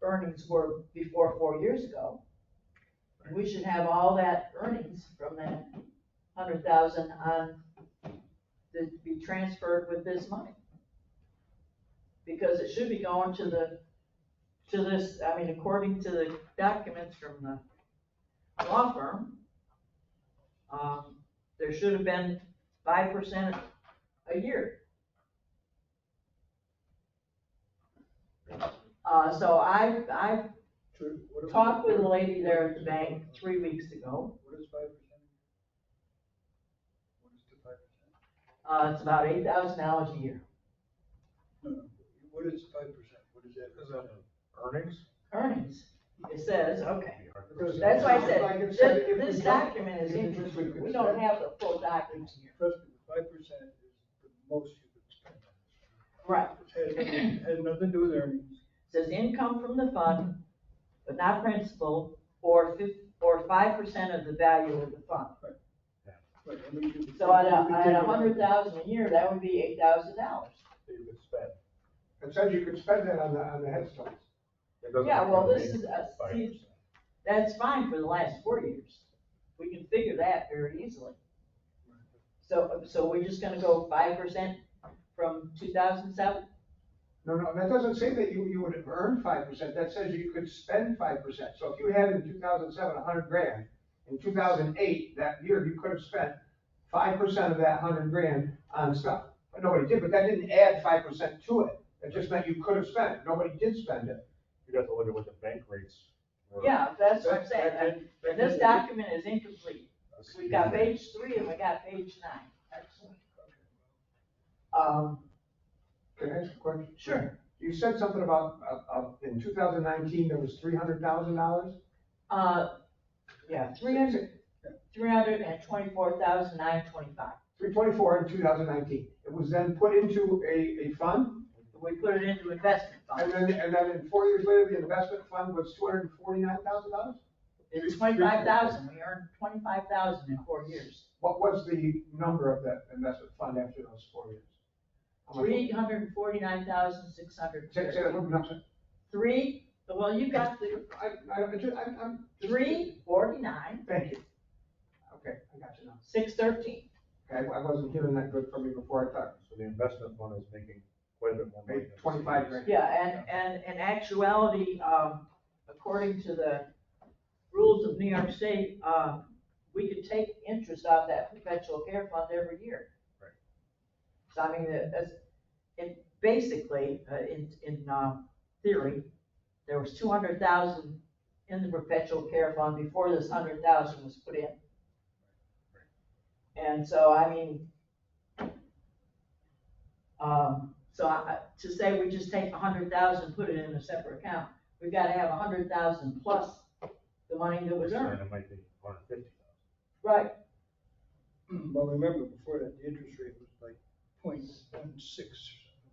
earnings were before 4 years ago. And we should have all that earnings from that 100,000 on to be transferred with this money. Because it should be going to this, I mean, according to the documents from the law firm, there should have been 5% a year So I True. talked with a lady there at the bank 3 weeks ago. What is 5%? What is the 5%? It's about $8,000 a year. No. What is 5%? What is that? Is that earnings? Earnings, it says, okay. Because That's why I said, like it said, if we this don't- document is if we incomplete, could we don't spend- have the full document here. Trust me, 5% is the most you could spend. Right. It has nothing to do with earnings. Says income from the fund, but not principal, or 5% of the value of the fund. But, I mean, you could So take- at you could take it out. 100,000 a year, that would be $8,000. That you could spend. It says you could spend that on the headstones. It doesn't Yeah, well, have to this be is, 5%. that's fine for the last 4 years. We can figure that very easily. So we're just gonna go 5% from 2007? No, that doesn't say that you would have earned 5%, that says you could spend 5%. So if you had in 2007, 100 grand, in 2008, that year, you could have spent 5% of that 100 grand on stuff. But nobody did, but that didn't add 5% to it. It just meant you could have spent it, nobody did spend it. You'd have to look at what the bank rates were. Yeah, that's what I'm saying, That and this did- document is incomplete. We got page 3 and we got page 9. Can I ask a question? Sure. You said something about, in 2019, there was $300,000? Yeah, 324,925. 324 in 2019. It was then put into a fund? We put it into investment And funds. then in 4 years later, the investment fund was $249,000? It's 25,000, we earned 25,000 in 4 years. What was the number of that investment fund after those 4 years? How much? 349,600. Say that one more time. Well, you got the I'm just. 349, Thank you. Okay, I got you now. 613. Okay, I wasn't hearing that good from you before I thought. So the investment fund is making quite a bit more money. Maybe 25 grand. Yeah, and in actuality, according to the rules of New York State, we could take interest off that perpetual care fund every year. Right. So I mean, it basically, in theory, there was 200,000 in the perpetual care fund before this 100,000 was put in. And so, I mean, to say we just take 100,000, put it in a separate account, we've got to have 100,000 plus the money that was And earned. it might be 150,000. Right. Well, remember, before that, the interest rate was like 0.16.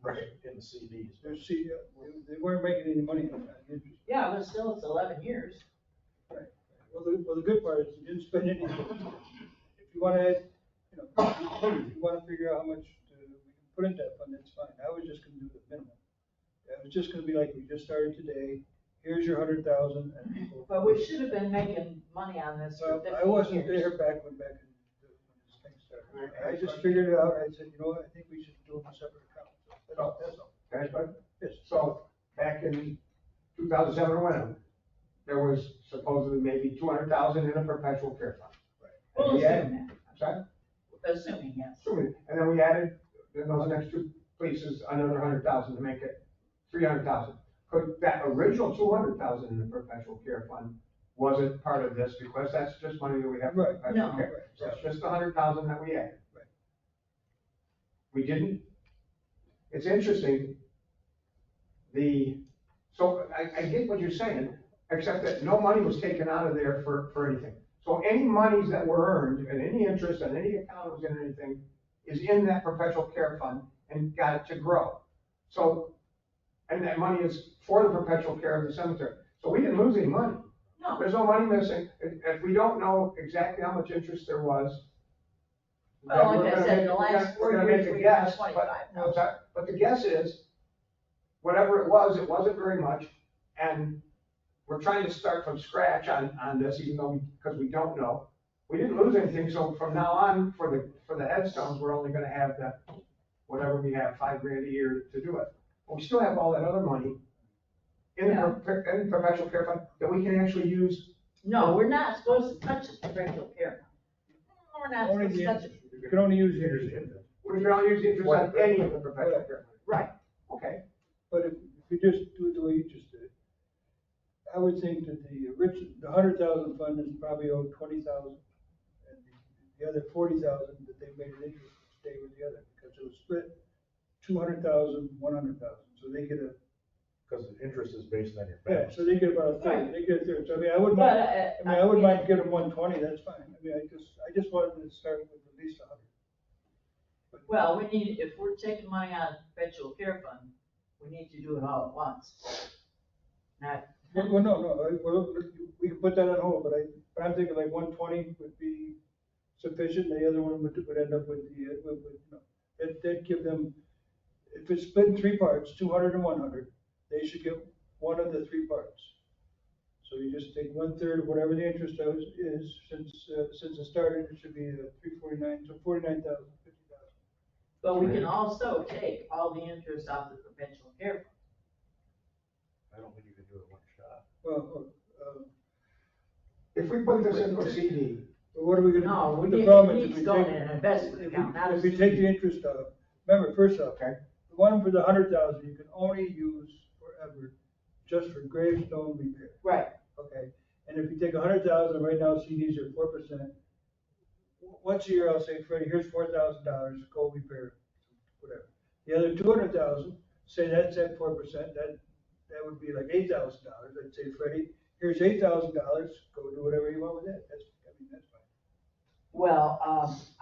Right. In the CDs. They weren't making any money on that interest. Yeah, but still, it's 11 years. Right. Well, the good part is you didn't spend anything. If you wanna add, if you wanna figure out how much we can put into that fund, that's fine. I was just gonna do the minimum. It was just gonna be like, we just started today, here's your 100,000 and people. But we should have been making money on this for 15 years. I wasn't there when this thing started. I just figured it out. I said, you know what, I think we should do a separate account. That's all. That's right. Yes. So back in 2007 or whenever, there was supposedly maybe 200,000 in a perpetual care fund. We'll We added- assume I'm sorry? that. Assuming, yes. Assuming. And then we added, in those next two places, another 100,000 to make it 300,000. Could that original 200,000 in the perpetual care fund wasn't part of this because that's just money that we have for Right. perpetual No. care. So it's just 100,000 that we added. Right. We didn't. It's interesting. So I get what you're saying, except that no money was taken out of there for anything. So any monies that were earned and any interest on any account that was in anything is in that perpetual care fund and got it to grow. So, and that money is for the perpetual care of the cemetery. So we didn't lose any money. No. There's no money missing. If we don't know exactly how much interest there was. Well, then like we're I gonna said, make- in the we're last gonna- 4 we're gonna years, make a we guess, got but- 25,000. But the guess is, whatever it wasn't very much, and we're trying to start from scratch on this, even though, because we don't know. We didn't lose anything, so from now on, for the headstones, we're only gonna have that, whatever we have, $5,000 a year to do it. But we still have all that other money in the perpetual care fund that we can actually use. No, we're not supposed to touch the perpetual care. No, we're not Only supposed to the touch interest. it. You can only use the interest. We can only use the interest on any of the perpetual care. Right. Okay. But if you just do it the way you just did it, I would think that the 100,000 fund is probably owed 20,000. And the other 40,000 that they made an interest would stay with the other, because it was split 200,000, 100,000. So they get a, Because the interest is based on your yeah, balance. so they get about a third, Right. they get a third. So I mean, I wouldn't But, mind, I wouldn't mind giving them 120, that's fine. I mean, I just wanted to start with at least 100. Well, we need, if we're taking money out of the perpetual care fund, we need to do it all at once. Not, Well, no, well, we can put that on hold, but I'm thinking like 120 would be sufficient. The other one would end up with that'd give them, if it's split in three parts, 200 and 100, they should get one of the three parts. So you just take 1/3 of whatever the interest is, since it started, it should be 349, so 49,000, 50,000. but we can also take all the interest off the perpetual care fund. I don't think you can do it one shot. Well, If we put this into a CD, but what are we gonna? No, we the need, problem it is if needs we to go take- in an investment account, not a If we take the CD. interest off, remember, first off, okay, the one for the 100,000, you can only use forever, just for gravestone repair, Right, okay? And if you take 100,000, right now CDs are 4%. Once a year, I'll say, Freddie, here's $4,000, go repair, whatever. The other 200,000, say that's at 4%, that would be like $8,000. I'd say, Freddie, here's $8,000, go do whatever you want with that. That's fine. well,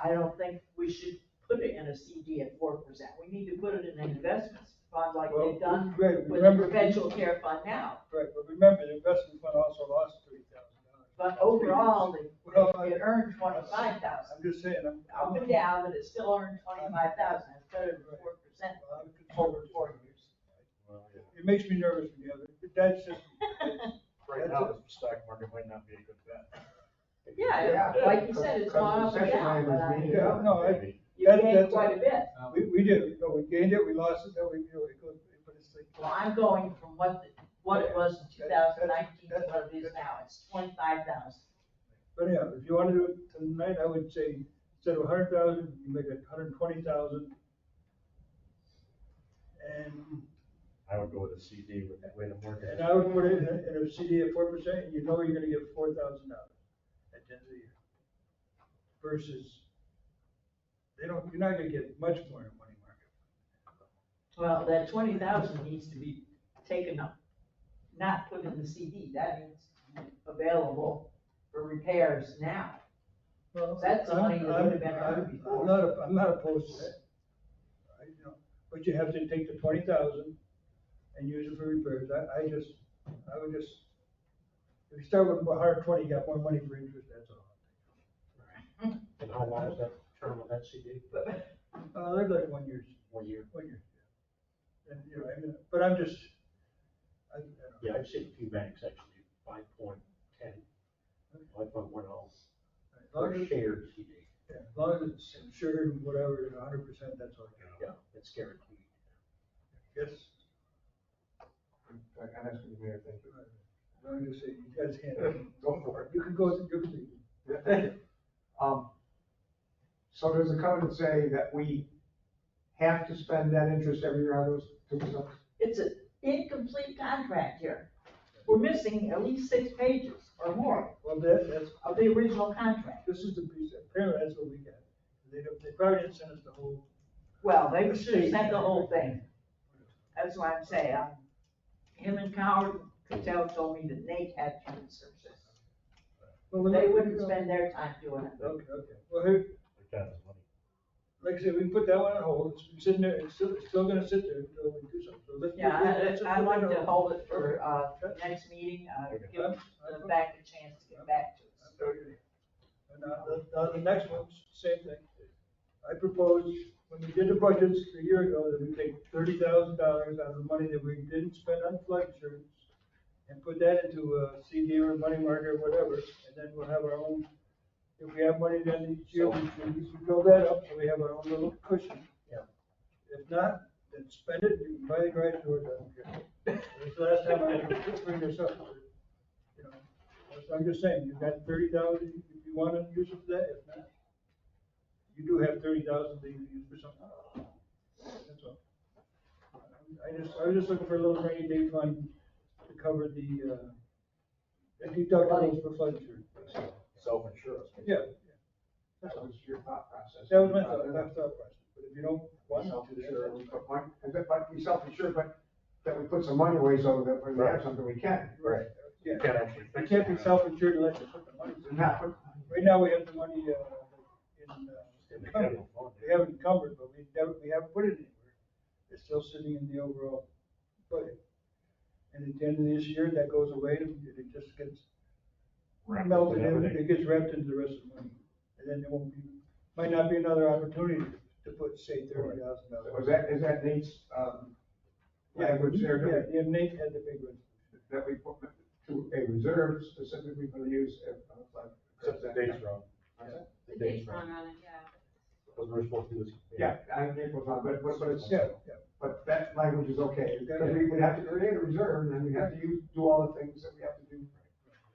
I don't think we should put it in a CD at 4%. We need to put it in an investment fund like Well, they've done right, with the remember- perpetual care fund now. Right, but remember, the investment fund also lost $30,000. But overall, Well, it earned 25,000. I'm just saying, Up and down, but it still earned 25,000 instead of 4%. I'm concerned. 4 years. Well, yeah. It makes me nervous when you have it, but that's just, Right now, the stock market might not be a good bet. Yeah, like you said, it's gone up and down, but I mean, yeah, no, Maybe. you that- gained that's- quite a bit. we did, no, we gained it, we lost it, then it goes, but it's like. Well, I'm going from what it was in 2019 to what it is now. It's 25,000. But yeah, if you want to do it tonight, I would say, instead of 100,000, you make it 120,000. And I would go with a CD with that way the market. And I would put it in a CD at 4%, and you know you're gonna get $4,000 at the end of the year. Versus, you're not gonna get much more in money market. Well, that 20,000 needs to be taken up, not put in the CD. That needs to be available for repairs now. Well, That's the money that would have been earned I'm before. I'm not opposed to that. But you have to take the 20,000 and use it for repairs. I would just, if you start with 120, you got more money for interest, that's all. And how long is that term of that CD? They're like 1 year. 1 year. 1 year. And, but I'm just, Yeah, I've seen a few banks actually 5.10, 5.10 per shared CD. Yeah, as long as it's insured and whatever, 100%, that's all. Yeah, it's guaranteed. Yes. I can ask you the mayor, thank you. I'm just saying, you guys can't. Go for it. You can go, you can. Yeah, thank you. So does the covenant say that we have to spend that interest every year on those 2%? It's an incomplete contract here. We're missing at least 6 pages or more Well, that's, of the original contract. this is the piece, apparently that's what we got. They probably didn't send us the whole. Well, they should have sent the whole thing. That's what I'm saying. Him and Howard Cattell told me that Nate had to research this. They wouldn't spend their time doing it. Okay. Well, here, Like that is money. like I said, we can put that one on hold. It's been sitting there, it's still gonna sit there until we do something. So let's- Yeah, let's I'd put like that to on hold it for, next meeting, give the bank a chance to get back to us. And the next one's same thing. I proposed, when we did the budgets a year ago, that we take $30,000 out of the money that we didn't spend on flood insurance and put that into a CD or a money market or whatever, and then we'll have our own, if we have money then each year, we build that up, so we have our own little cushion. Yeah. If not, then spend it, you can buy the garage door, I don't care. It's the last time I ever bring this up. You know, I'm just saying, you've got 30,000, if you wanna use it for that, if not, you do have 30,000 that you can use for something. That's all. I was just looking for a little rainy day fund to cover the deductibles for flood insurance. Self-insurance. Yeah, That was your thought process. that was my thought process, but if you don't want to. Self-insured, we put money, and that, but we self-insured, but that we put some money away so that when we have something, we can. Right. You Yeah, can't actually you fix can't be it. self-insured unless you put the money. Not put- Right now, we have the money, in In the encumbered. general fund. We haven't encumbered, but we haven't put it anywhere. It's still sitting in the overall budget. And at the end of this year, that goes away, and it just gets Wrapped melted in in, everything. it gets wrapped into the rest of the money. And then there won't be, might not be another opportunity to put, say, $30,000. Is that Nate's, Yeah, language there? yeah, Nate had the big one. That we put to a reserve specifically for the use of, like. Except the date's wrong. The date's wrong on it, yeah. What we're supposed to do is. Yeah, I think was wrong, but it's, Yeah, yeah. but that language is okay, because we would have to create a reserve, and then we have to do all the things that we have to do.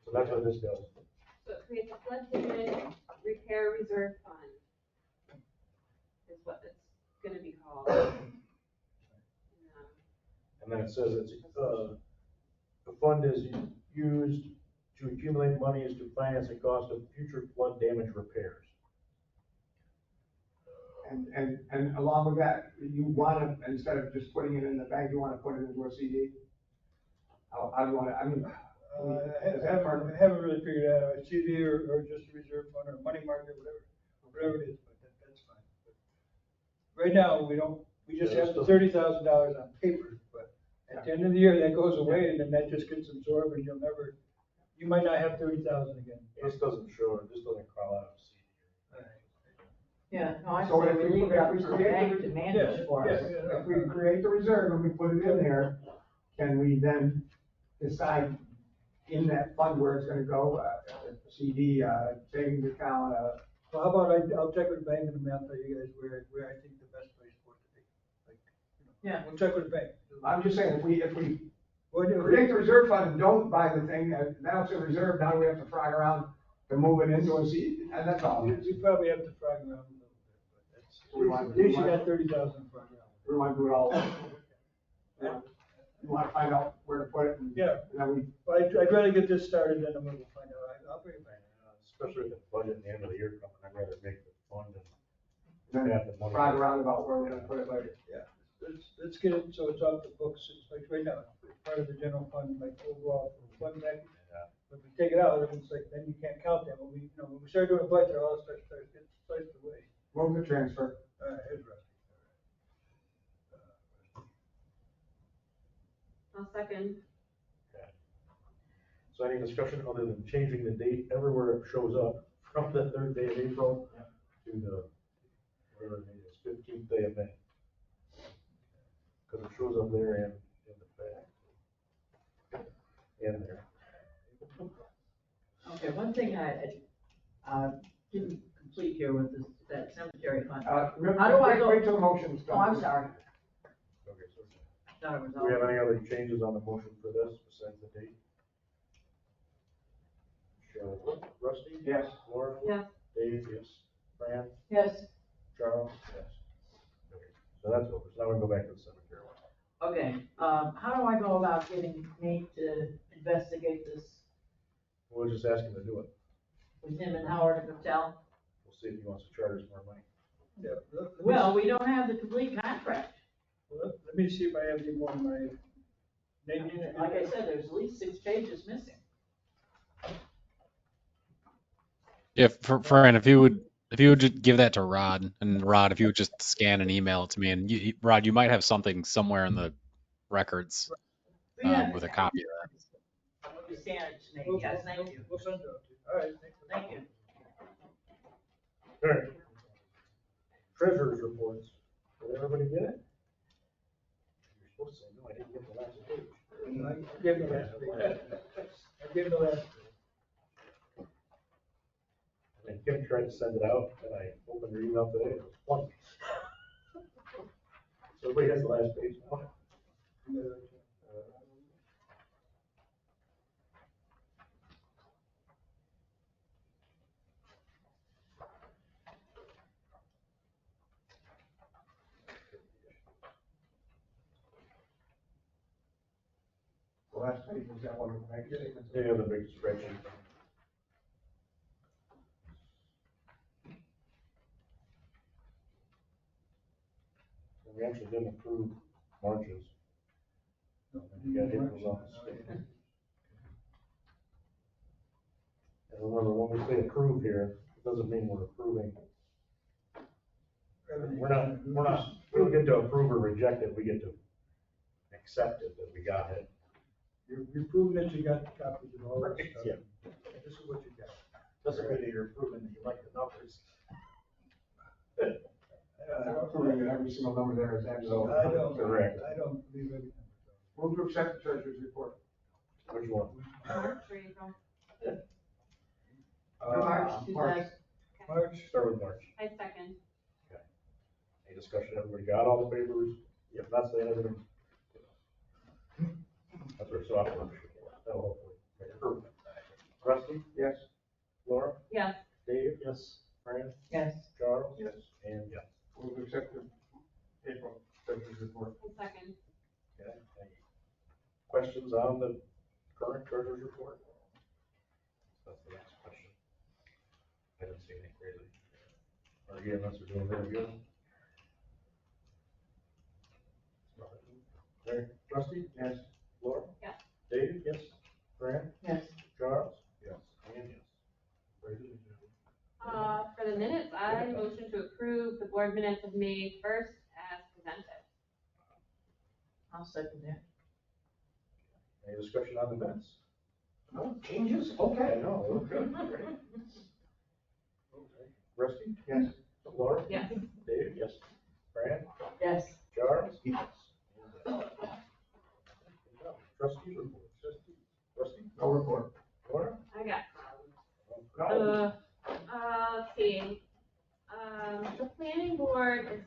So that's what this does. So it creates a flood damage repair reserve fund. Is what it's gonna be called. And then it says it's, the fund is used to accumulate monies to finance the cost of future flood damage repairs. And along with that, you wanna, instead of just putting it in the bank, you wanna put it into a CD? How do you wanna, I mean. I haven't really figured out, a CD or just a reserve fund or money market, whatever it is, but that's fine. Right now, we just have the $30,000 on paper, but at the end of the year, that goes away, and then that just gets absorbed, and you might not have 30,000 again. This doesn't show, this doesn't call out a CD. Yeah, no, I So say if we we leave put- it if we to the create bank the- to manage for us. If we create the reserve and we put it in there, can we then decide in that fund where it's gonna go, a CD, savings account, Well, how about I'll check with the bank and I'll tell you guys where I think the best place for it to be. Like, Yeah. We'll check with the bank. I'm just saying, if we What do create the reserve fund and don't buy the thing, now it's a reserve, now we have to frog around to move it into a CD, and that's all. You probably have to frog around a little bit, but that's, We want- at least you got 30,000 frog around. We wanna do it all. You wanna find out where to put it, and Yeah. and then we. Well, I'd rather get this started, then we'll find out. I'll bring it back. Especially with the budget at the end of the year coming, I'd rather make the fund and Then have the money. frog around about where we're gonna put it later. Yeah, let's get it, so it's off the books, it's like right now, it's part of the general fund, like overall fund package. Yeah. But if we take it out, then it's like, then you can't count that, when we start doing a budget, all this stuff gets sliced away. Move the transfer. Here's Rusty. I'll second. So any discussion other than changing the date everywhere it shows up from the third day of April to the, whatever the date is, 15th day of May? Because it shows up there and in the back. And there. Okay, one thing I didn't complete here with this, that cemetery fund. How do I go? Wait till the motion's done. Oh, I'm sorry. Okay, so Thought it was do we have all. any other changes on the motion for this besides the date? Sure. Rusty? Yes. Laura? Yes. Dave, yes. Fran? Yes, Charles? Yes. Okay, so that's over. So now we go back to the cemetery one. okay, how do I go about getting Nate to investigate this We'll just ask him to do it. with him and Howard and Patel? We'll see if he wants to charge us more money. Yeah, let me Well, see- we don't have the complete contract. let me see if I have any more in my. Like I said, there's at least 6 pages missing. If Fran, if you would just give that to Rod, and Rod, if you would just scan and email it to me, and Rod, you might have something somewhere in the records Yeah. with a copy of that. You scan it to me, yes, thank you. We'll send it out to you. All right, Thank you. All right. Treasurer's reports. Did everybody get it? You're supposed to say, no, I didn't get the last page. I gave him the last page. I gave him the last page. And Kim tried to send it out, and I opened her email today, it was one. So everybody has the last page now. last page is that one of the bank statements. They have the big spreadsheet. We actually didn't approve March's. You got hit was on the state. And remember, when we say approve here, it doesn't mean we're approving. We don't get to approve or reject it, we get to accept it that we got it. You're proving that you got copies of all that stuff. Yeah. This is what you got. Doesn't mean that you're approving that you like the numbers. I'm approving that every single number there is absolutely correct. I don't believe anything. Move to accept the treasurer's report. Which one? March or April? March 2000. March. Start with March. I second. Any discussion? Everybody got all the papers? If not, say everything. That's our software. That'll hopefully make it proof. Rusty? Yes. Laura? Yes. Dave? Yes. Fran? Yes. Charles? Yes. And yes. Move to accept the April treasurer's report. I second. Okay. Any questions on the current treasurer's report? That's the next question. I didn't see anything crazy. Or again, unless we're doing very good. There, Rusty? Yes. Laura? Yes. Dave? Yes. Fran? Yes. Charles? Yes. And yes. Very good. For the minutes, I motion to approve the board minutes of May 1st as presented. I'll second that. Any discussion on the minutes? No changes? I Okay. know, okay, great. Okay. Rusty? Yes. Laura? Yes. Dave? Yes. Fran? Yes. Charles? Yes. Trustee report. Rusty? No report. Laura? I got No. let's see. The planning board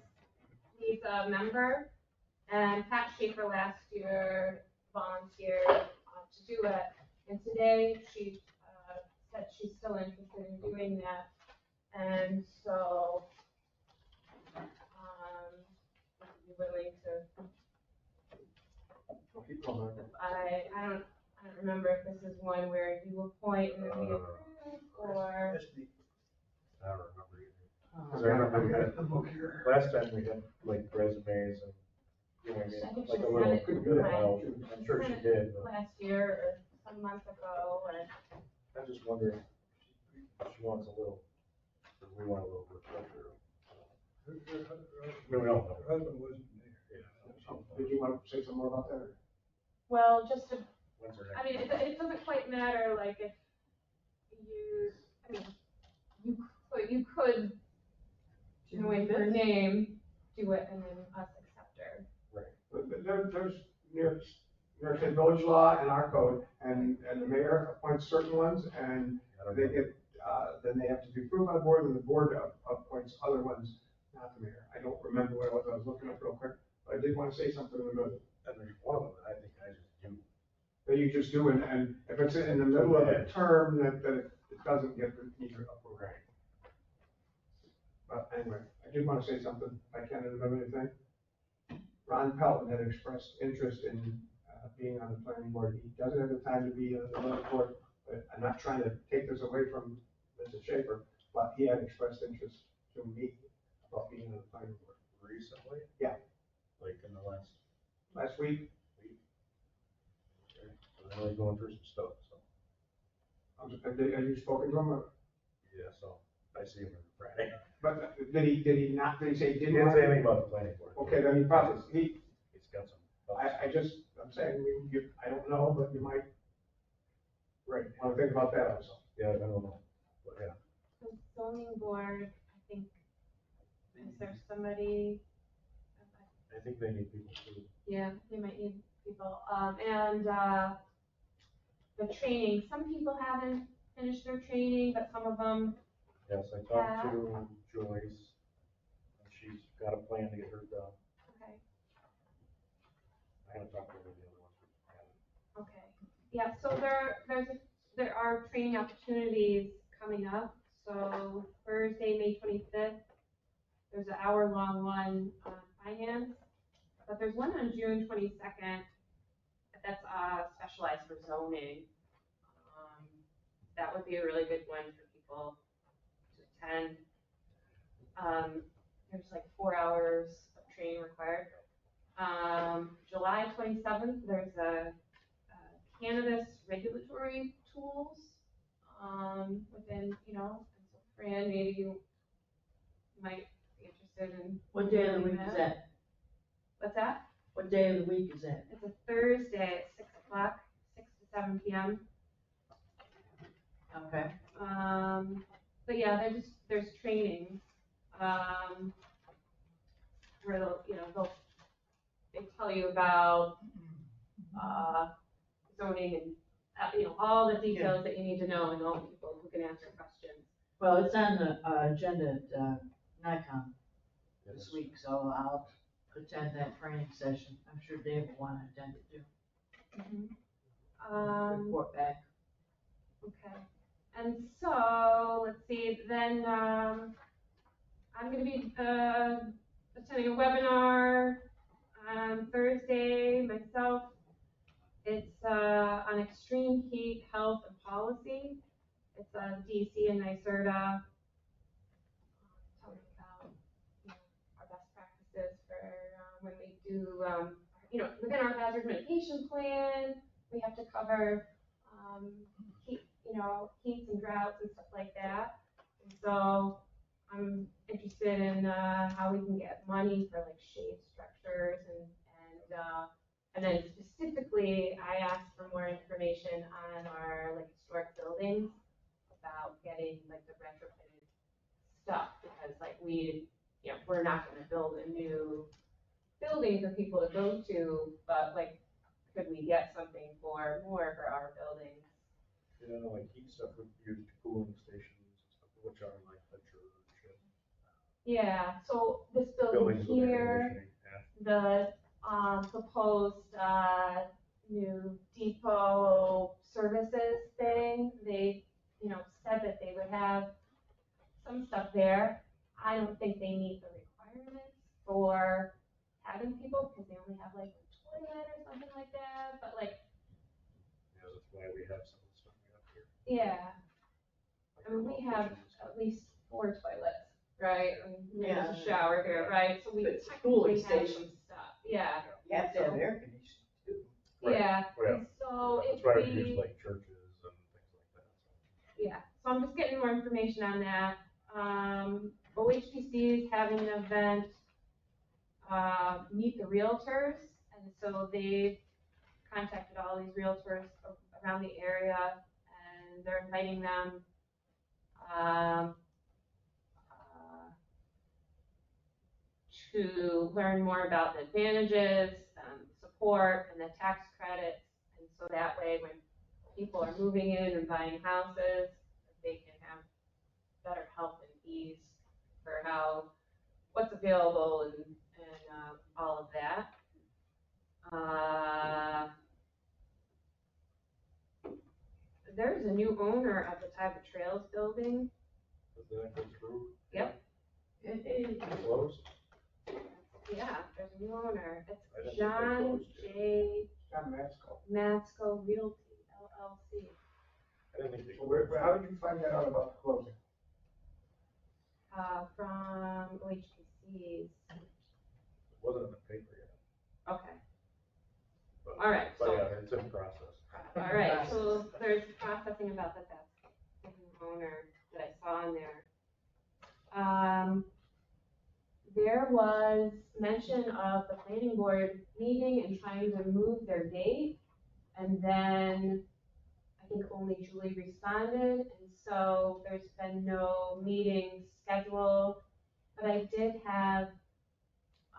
needs a member, and Pat Schaefer last year volunteered to do it. And today she said she's still interested in doing that. And so, would you be willing to, Keep going. I don't remember if this is one where you appoint and then we approve, or. That's the, I don't remember either. Oh. Cause I remember we I had, got the book here. last time we had like resumes and, you know what I mean, I think like she a sent little, it could do that. well, I'm sure she did, but Last year or some months ago, and I just wonder if she wants a little, or we want a little refresher. No, we don't. Her husband wasn't there. Did you want to say some more about that? well, just to, When's her I next? mean, it doesn't quite matter, like, if you, I mean, you could join her name, do it, and then us accept her. But there's New York State village law and our code, and the mayor appoints certain ones, and they get, then they have to be approved by the board, and the board appoints other ones, not the mayor. I don't remember what it was, I was looking up real quick, but I did want to say something in the middle. And there's one of them that I think I just do. That you just do, and if it's in the middle of a term, that it doesn't get either approved. Right. But anyway, I did want to say something, I can't remember anything. Ron Pelton had expressed interest in being on the planning board. He doesn't have the time to be on the planning board, but I'm not trying to take this away from Mr. Schaefer, but he had expressed interest to me about being on the planning board. Recently? Yeah. Like in the last Week, week? Okay. I know he's going through some stuff, so, have you spoken to him? yeah, so I see him every Friday. But did he not, did he say he He didn't? didn't want say to? anything about the planning board. Okay, then he probably, He's got some. I'm saying, I don't know, but you might. Right, want to think about that also. Yeah, I don't know, but yeah. The zoning board, I think, is there somebody? I think they need people too. Yeah, they might need people, and, the training, some people haven't finished their training, but some of them, Yes, I talked to Joyce, and she's got a plan to get her done. okay, I haven't talked to any of the other ones. okay. Yeah, so there are training opportunities coming up, so Thursday, May 25th, there's an hour-long one on finance, but there's one on June 22nd at that's specialized for zoning. That would be a really good one for people to attend. There's like 4 hours of training required. July 27th, there's a cannabis regulatory tools within, you know, and so Fran, maybe you might be interested in. What day of the doing week is that? What's that? What day of the week is that? It's a Thursday at 6 o'clock, 6 to 7 p.m. Okay. But yeah, there's training, where they tell you about, zoning and, all the details that you need to know and all the people who can answer questions. Well, it's on the agenda at NICOM this week, so I'll attend that training session. I'm sure Dave will want to attend it too. Report back. Okay, and so, let's see, then, I'm gonna be, attending a webinar on Thursday myself. It's, on extreme heat, health and policy. It's, DC and NYSERDA. Talking about, our best practices for, when we do, within our hazard mitigation plan, we have to cover, heat, heats and droughts and stuff like that. And so I'm interested in, how we can get money for like shade structures and then specifically I asked for more information on our like historic buildings about getting like the retrofitted stuff because like we're not gonna build a new building for people to go to, but like, could we get something for more for our buildings? You know, like heat stuff with used cooling stations and stuff, which are like the church. Yeah, so this building Buildings with air here, the proposed new depot services thing, they, said that they would have some stuff there. I don't think they meet the requirements for having people because they only have like a toilet or something like that, but like. Yeah, that's why we have some of the stuff we have here. Yeah. I mean, we have at least 4 toilets, right? And there's a shower here, right? So we technically have some stuff, yeah. You have to have air conditioning too. Yeah, Right. and so That's if why we use we, like churches and things like that. yeah, so I'm just getting more information on that. OHPC is having an event, Meet the Realtors, and so they've contacted all these realtors around the area, and they're inviting them, to learn more about the advantages, support, and the tax credits, and so that way when people are moving in and buying houses, they can have better help and ease for what's available and all of that. There's a new owner of the Taiba Trails building. Does that go through? Yep. Closed? Yeah, there's a new owner. I didn't It's think they John closed yet. John Matsko. Matsko Realty, LLC. I didn't think they So closed. how did you find that out about the closing? From OHPC's. It wasn't in the paper yet. Okay. But, All right, But so- yeah, it's in process. All right, so there's processing about that's the new owner that I saw in there. There was mention of the planning board meeting and trying to move their date. And then I think only Julie responded, and so there's been no meeting scheduled. But I did have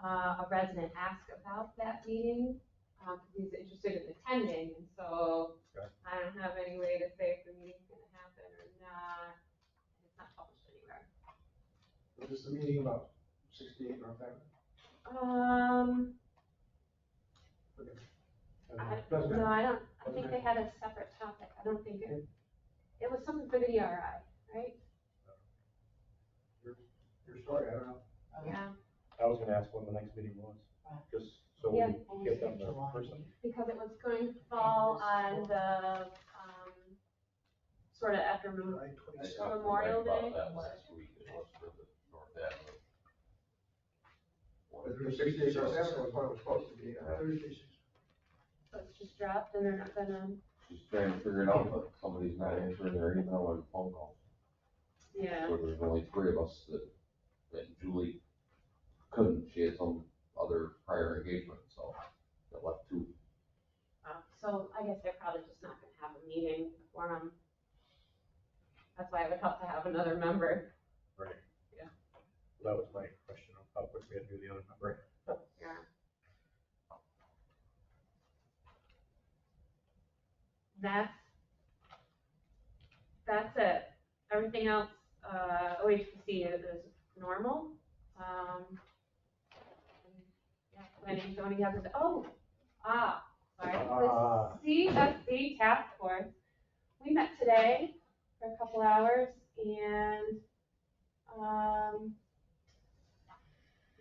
a resident ask about that meeting, because he's interested in attending, and so Okay. I don't have any way to say if the meeting's gonna happen or not. It's not published anywhere. Was this the meeting about 68 North Avenue? No, I don't, I think they had a separate topic, I don't think it was something for the ERI, right? Your story, I don't know. Yeah. I was gonna ask when the next meeting was, just So Yeah. we get them the person. Because it was going to fall on the, sort of after July I 26th. talked to Memorial Mike about Day. that last week, it was for the North Avenue. But there's 6 days or 7 was what it was supposed to be, Thursday. So it's just dropped and they're not gonna, She's trying to figure it out, but somebody's not answering their email and phone calls. yeah. So there's only 3 of us that Julie couldn't, she had some other prior engagement, so that left 2. So I guess they're probably just not gonna have a meeting for them. That's why it would help to have another member. Right. Yeah. That was my question of how quick we had to do the other number. Yeah. That's it. Everything else, OHPC is normal. Yeah, planning and zoning has, sorry, the CSC task force. We met today for a couple hours and,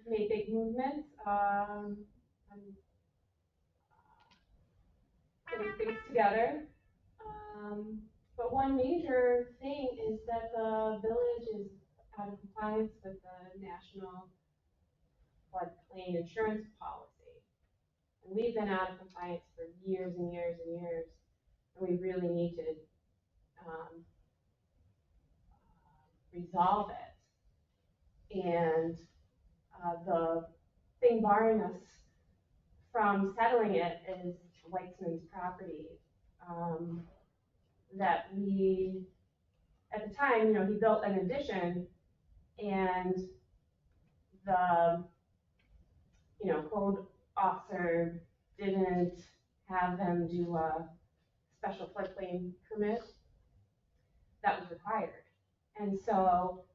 made big movements, getting things together. But one major thing is that the village is out of compliance with the national floodplain insurance policy. And we've been out of compliance for years and years and years, and we really need to, resolve it. And, the thing barring us from settling it is Weitzman's property. That we, at the time, he built an addition and the, code officer didn't have them do a special floodplain permit that was required. And so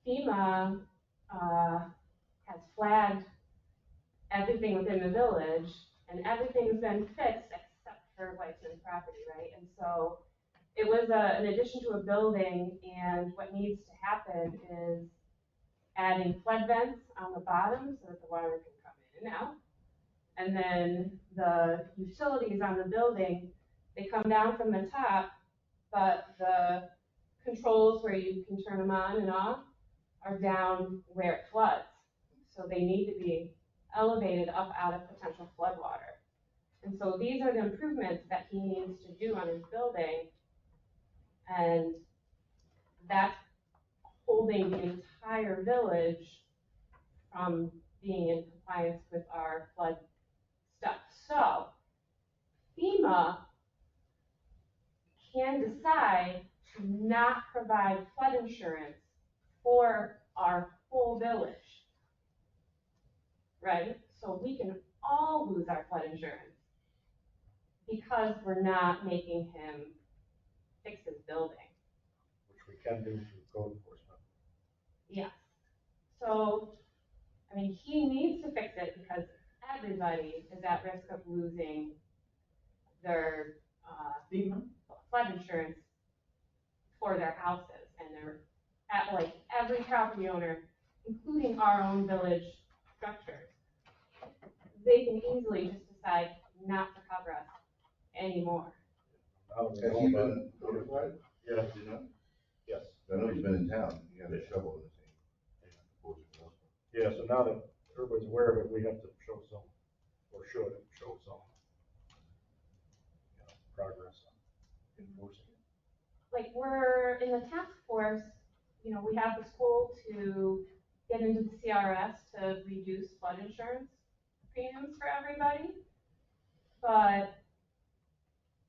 FEMA, has flagged everything within the village and everything's been fixed except for Weitzman's property, right? And so it was an addition to a building, and what needs to happen is adding flood vents on the bottom so that the water can come in and out. And then the utilities on the building, they come down from the top, but the controls where you can turn them on and off are down where it floods. So they need to be elevated up out of potential flood water. And so these are the improvements that he needs to do on his building. And that's holding the entire village from being in compliance with our flood stuff. So FEMA can decide to not provide flood insurance for our whole village, right? So we can all lose our flood insurance because we're not making him fix his building. Which we can do through code enforcement. Yes. So, he needs to fix it because everybody is at risk of losing their, flood insurance for their houses. And they're at, every property owner, including our own village structures, they can easily just decide not to cover us anymore. Has he been notified? Yeah. You know? Yes. I know he's been in town, he had a shovel in his hand. Yeah, so now that everybody's aware of it, we have to show some, or should show some, progress on enforcing it. We're in the task force, we have the school to get into the CRS to reduce flood insurance premiums for everybody. But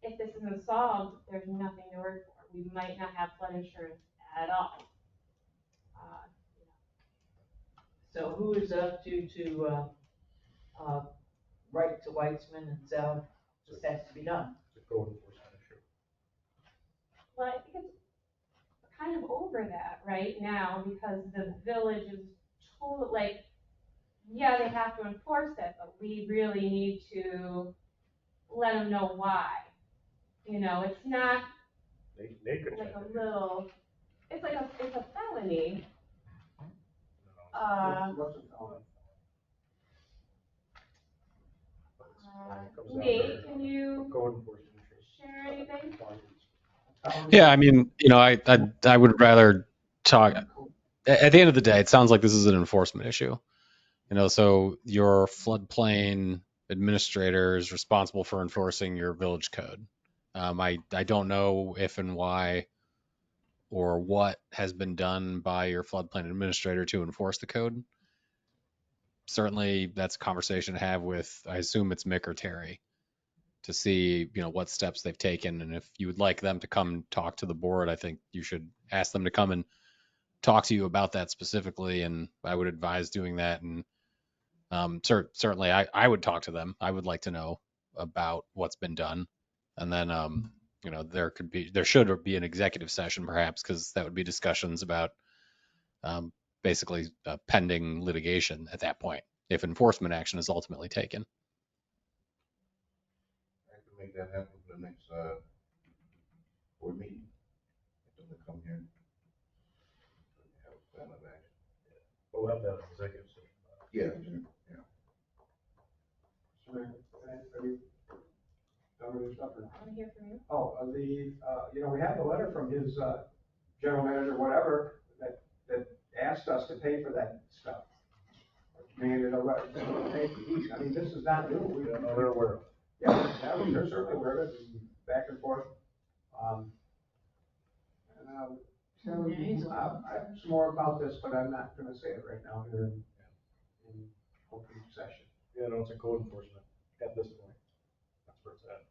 if this isn't solved, there's nothing to work for. We might not have flood insurance at all. So who is up to write to Weitzman and tell this has to be done? It's a code enforcement issue. Well, I think it's kind of over that right now because the village is totally, yeah, they have to enforce it, but we really need to let them know why. It's not They could like check a it. little, it's a felony. What's a felony? Nate, can you Code enforcement issues. share anything? Yeah, I mean, I would rather talk. At the end of the day, it sounds like this is an enforcement issue. So your floodplain administrator is responsible for enforcing your village code. I don't know if and why or what has been done by your floodplain administrator to enforce the code. Certainly, that's a conversation to have with, I assume it's Mick or Terry, to see what steps they've taken. And if you would like them to come talk to the board, I think you should ask them to come and talk to you about that specifically. And I would advise doing that. And certainly, I would talk to them. I would like to know about what's been done. And then there should be an executive session perhaps, because that would be discussions about basically pending litigation at that point, if enforcement action is ultimately taken. I can make that happen for the next, board meeting. Get them to come here. Have a plan of action. We'll have that executive session. Yeah, sure, yeah. Are you done with your stuff? I want to hear from you. Oh, we have the letter from his, general manager, whatever, that asked us to pay for that stuff. Communicated a letter, I mean, this is not new. Yeah, no, they're aware of it. Yeah, they're certainly aware of it, and back and forth. Some more about this, but I'm not gonna say it right now here in open session. Yeah, no, it's a code enforcement at this point. That's where it's at.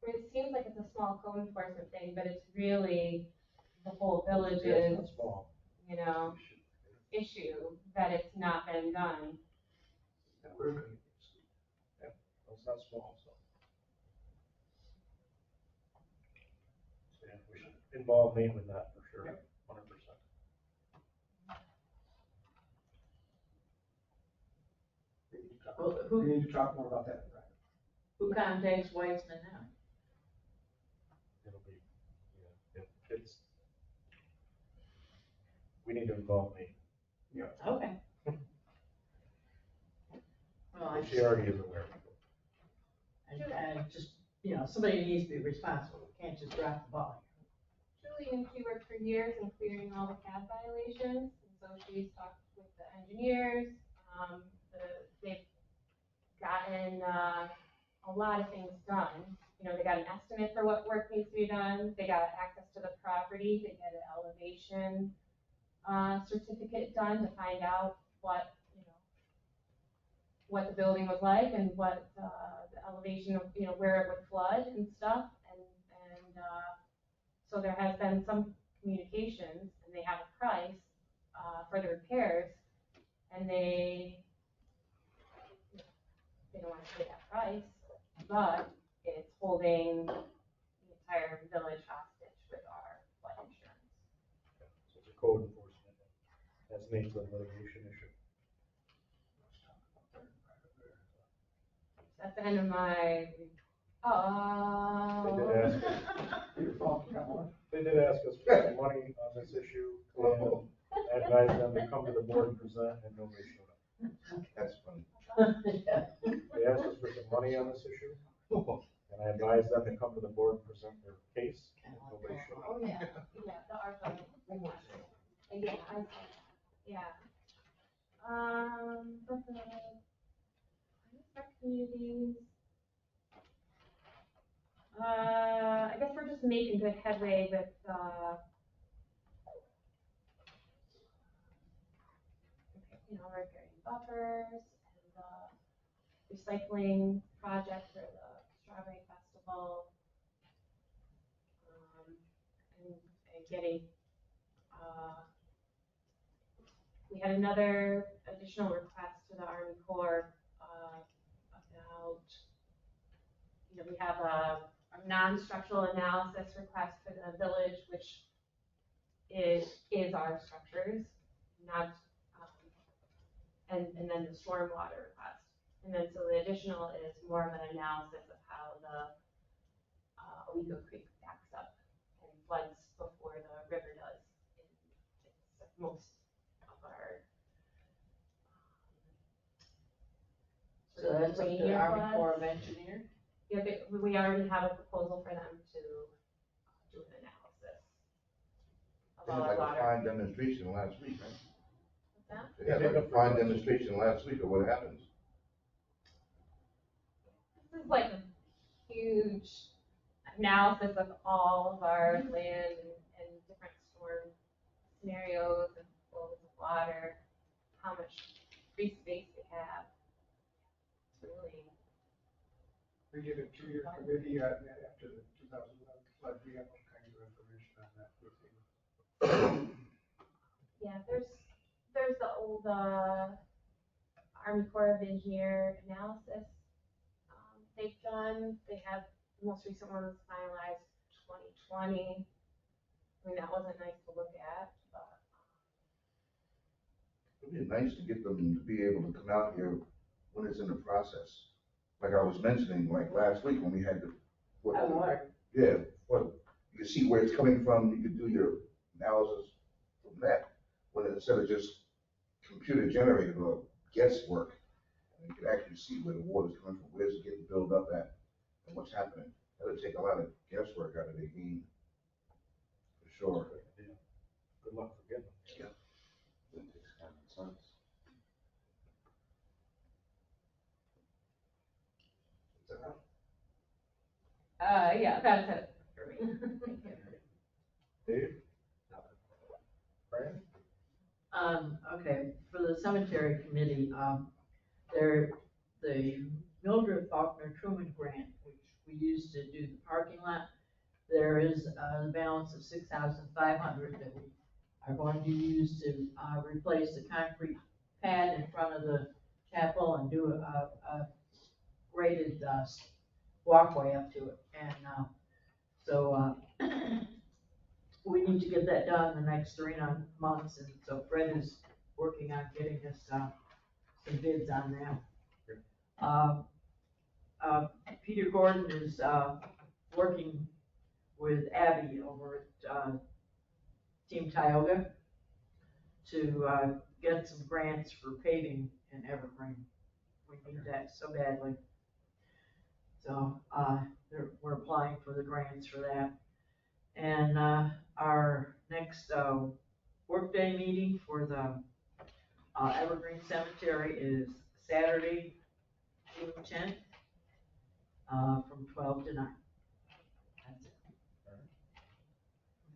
It seems like it's a small code enforcement thing, but it's really the whole Yeah, village's, it's not small. issue that it's not been done. Yeah, it's not small, so. Yeah, we should involve me with that for sure, 100%. Well, We need to talk more about that, right? who contacts Weitzman now? It'll be, we need to involve me. Yeah. Okay. Well, She already is aware. I just, somebody needs to be responsible. We can't just drop the ball. Julie and she worked for years in clearing all the CAD violations, and so she's talked with the engineers. They've gotten a lot of things done. They got an estimate for what work needs to be done. They got access to the property. They get an elevation certificate done to find out what the building was like and what the elevation of, where it would flood and stuff. And so there has been some communications, and they have a price for the repairs, and they don't want to pay that price, but it's holding the entire village hostage with our flood insurance. So it's a code enforcement. That's named the litigation issue. That's the end of my. They did ask us. They did ask us for some money on this issue, and I advised them to come to the board and present, and nobody showed up. That's funny. They asked us for some money on this issue, and I advised them to come to the board and present their case, and nobody showed up. Oh, yeah, the ARPA. Yeah, yeah. But the communities. I guess we're just making good headway with, we're getting buffers and recycling project for the Strawberry Festival. And getting, we had another additional request to the Army Corps about, we have a non-structural analysis request for the village, which is our structures, not, and then the stormwater request. And then so the additional is more of an analysis of how the Owego Creek backs up and floods before the river does in most of our. So that's up to the Army Corps of Engineers? Yeah, we already have a proposal for them to do an analysis of They all had our like a water. fine demonstration last week, right? What's that? They had like a fine demonstration last week of what happens. This is like a huge analysis of all of our land and different storm scenarios and flows of water, how much free space we have. It's really. We did a 2-year committee after the 2011 flood, we have all kinds of information on that. Yeah, there's the old Army Corps of Engineer analysis they've done. They have, the most recent one was finalized 2020. I mean, that wasn't nice to look at, but. It'd be nice to get them to be able to come out here when it's in the process. Like I was mentioning, like last week when we had the. Yeah, well, you can see where it's coming from, you could do your analysis from that, when instead of just computer generated or guesswork. You can actually see where the water's coming from, where's it getting built up at, and what's happening. That'll take a lot of guesswork out of the game, for sure. Good luck for getting them. Yeah. That makes common sense. Yeah, that's it for me. Dave? Okay, for the cemetery committee, the Mildred Faulkner Truman grant, which we used to do the parking lot, there is a balance of $6,500 that we are going to use to replace the concrete pad in front of the chapel and do a graded walkway up to it. And so we need to get that done in the next 3 months, and so Fred is working on getting us some bids on that. Peter Gordon is working with Abby over at Team Tioga to get some grants for paving in Evergreen. We need that so badly. So we're applying for the grants for that. And our next workday meeting for the Evergreen Cemetery is Saturday, June 10th, from 12 to 9. That's it.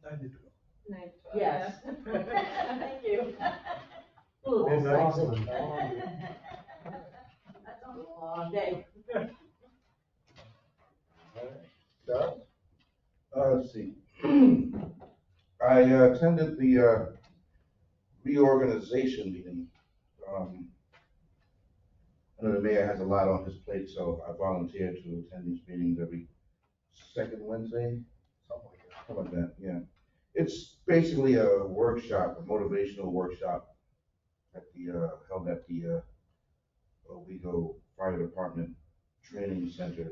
9 to 12. 9 to 12. Yes. Yeah. Thank you. Midnight. That's a long day. Doug? Let's see. I attended the reorganization meeting. I know the mayor has a lot on his plate, so I volunteered to attend these meetings every second Wednesday, something like that, yeah. It's basically a workshop, a motivational workshop at the, held at the Owego Fire Department Training Center.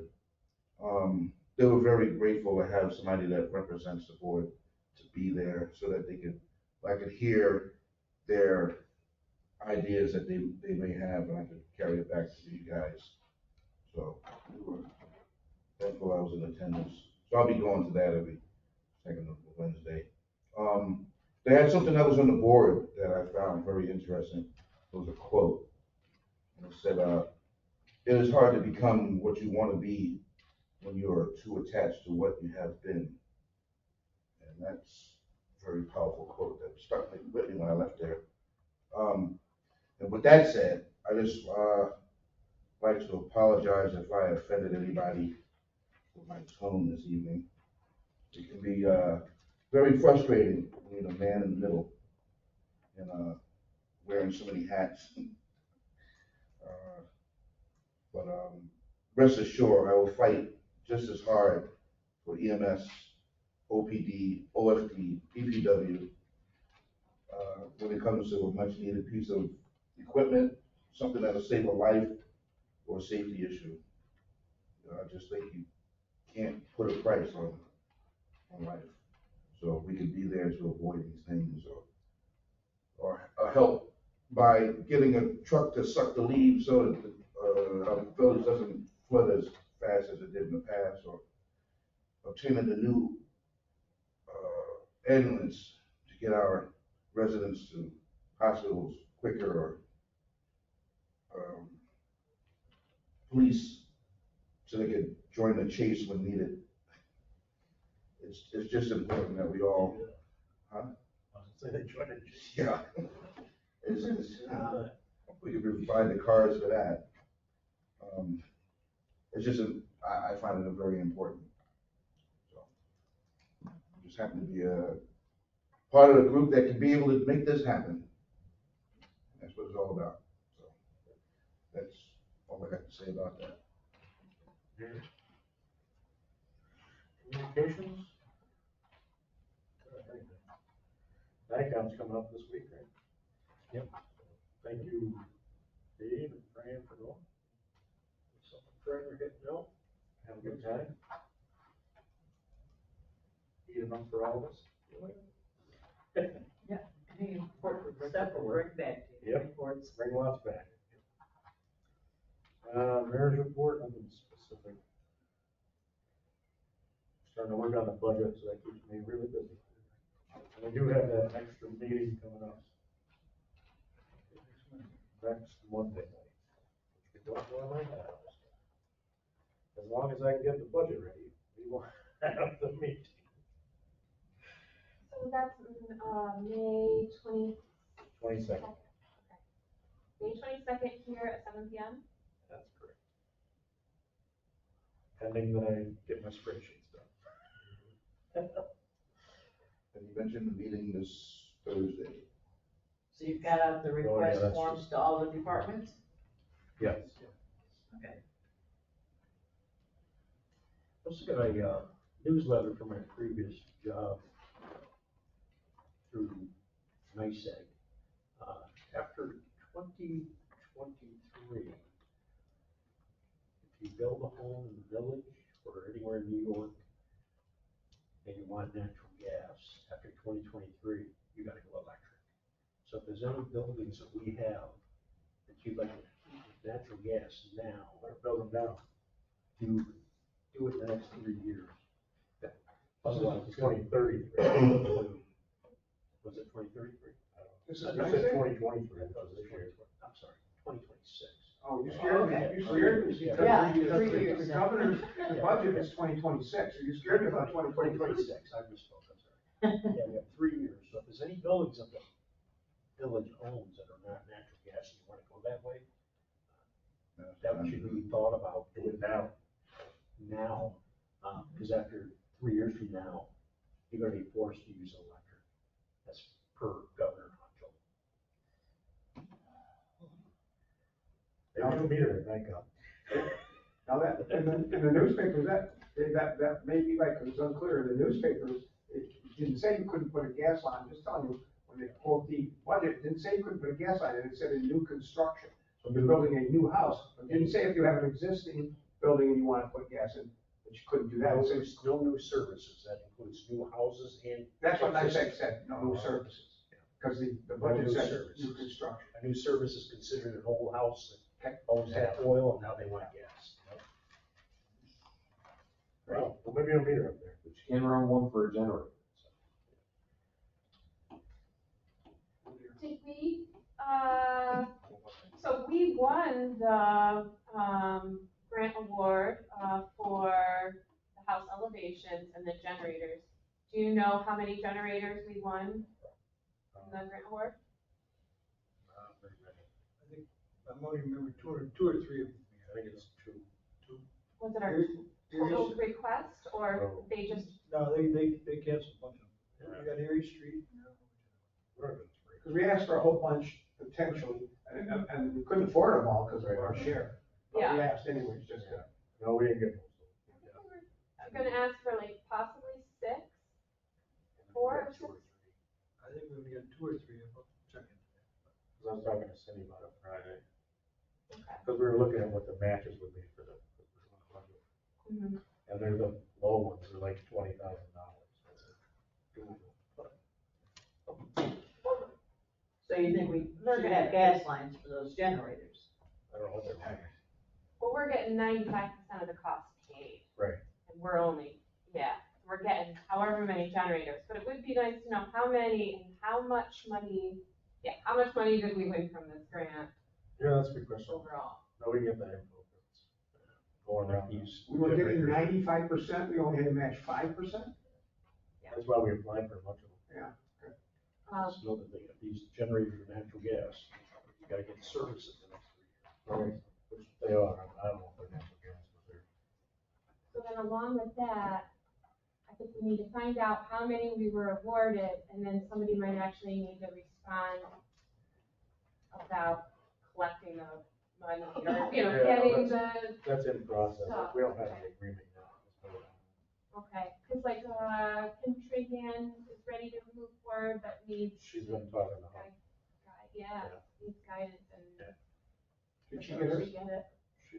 They were very grateful to have somebody that represents the board to be there so that I could hear their ideas that they may have, and I could carry it back to you guys. So we were thankful I was in attendance. So I'll be going to that every second Wednesday. They had something that was on the board that I found very interesting. It was a quote. And it said, it is hard to become what you want to be when you are too attached to what you have been. And that's a very powerful quote that stuck with me when I left there. And with that said, I just like to apologize if I offended anybody with my tone this evening. It can be very frustrating being a man in the middle and wearing so many hats. But rest assured, I will fight just as hard for EMS, OPD, OFD, DPW, when it comes to a much needed piece of equipment, something that'll save a life or a safety issue. I just think you can't put a price on life. So we could be there to avoid these things or help by getting a truck to suck the leaves so that our village doesn't flood as fast fast as it did in the past, or obtaining the new ambulance to get our residents to hospitals quicker, or police so they could join the chase when needed. It's just important that we all, huh? Say they joined it. Yeah. We could provide the cars for that. It's just, I find it very important. So, just happen to be a part of the group that can be able to make this happen. That's what it's all about. So, that's all I got to say about that. Communications? NICOM's coming up this week, right? Yep. Thank you, Dave and Fran, for going. Something Fran or hit, no? Have a good time. Eat enough for all of us. Yeah, any important stuff will bring back to you. Yep. Reports. Bring lots back. Mayor's report, nothing specific. Starting to work on the budget, so that keeps me really busy. And we do have that extra meeting coming up next Monday night, which we don't know right now. As long as I can get the budget ready, we will have the meeting. So that's, May 22nd. May 22nd here at 7 PM. That's correct. Pending that I get my spreadsheets done. And you mentioned the meeting this Thursday. So you've got out the request that's forms just- to all the departments? Yes. Okay. I was looking at a newsletter from my previous job through NICEAG. After 2023, if you build a home in the village or anywhere in New York and you want natural gas, after 2023, you gotta go electric. So if there's any buildings that we have that you'd like to keep with natural gas now, Better build them down. do it in the next 3 years. Otherwise, it's 2030. Was it 2033? This is You nice. said 2023, that was this year. I'm sorry, 2026. Oh, you scared me, Okay. you scared me. because Yeah, the- 3 years. The governor's budget is 2026, so you scared me about 2026. 2026, I misspoke, I'm sorry. Yeah, we have 3 years, so if there's any buildings that the village owns that are not natural gas, and you wanna go that way, that should be thought about Do it now. now, because after 3 years from now, you're gonna be forced to use electric. That's per Governor Hochul. There's a meter at NICOM. Now that, in the newspapers, that may be right, because it's unclear, in the newspapers, it didn't say you couldn't put a gas line, I'm just telling you, when they quote the budget, it didn't say you couldn't put a gas line, in it said a new construction. So if you're building a new house, it didn't say if you have an existing building and you want to put gas in, that you couldn't do that. It says, No new services, that includes new houses and. that's what NICEAG said, no new services, because the budget New said services. new construction. A new service is considered an old house that always had oil and now they want gas. Well, maybe a meter up there. But you can run one for a generator. Did we, so we won the, grant award, for the house elevations and the generators. Do you know how many generators we won in the grant award? I think, I'm only remember two or three of them. I think it's two. Was it our total request, or they just, No, they canceled a bunch of them. You got Erie Street. Because we asked for a whole bunch potentially, and we couldn't afford them all because of our share. But we asked anyways, just to. No, we didn't get those. I'm gonna ask for like possibly 6, 4 or 6? I think we only got two or three of them. Check it. Because I was talking to Cindy about it Friday. Okay. Because we were looking at what the matches would be for the budget. Mhm. And they're the low ones, they're like $20,000. So you think we should have gas lines for those generators? I don't know what they're paying. Well, we're getting 95% of the cost we're only, we're getting however many generators, but it would be nice to know how many and how much money did we win from this grant Yeah, that's a good question. overall? No, we can get that info. Going around these. We were getting 95%, we only had to match 5%? That's why we applied for much of them. Yeah. Just know that they got these generators of natural gas, you gotta get services in the next 3 years. Right. Which they are, I don't know if they're natural gas, but they're. So then along with that, I think we need to find out how many we were awarded, and then somebody might actually need to respond about collecting the money, or, Yeah, getting That's in process, stuff. we don't have an agreement yet. Okay, cause like, Kim Trahan is ready to move forward, but needs. She's been talking to her. Needs guidance and. Yeah. Did she get hers? Get it? She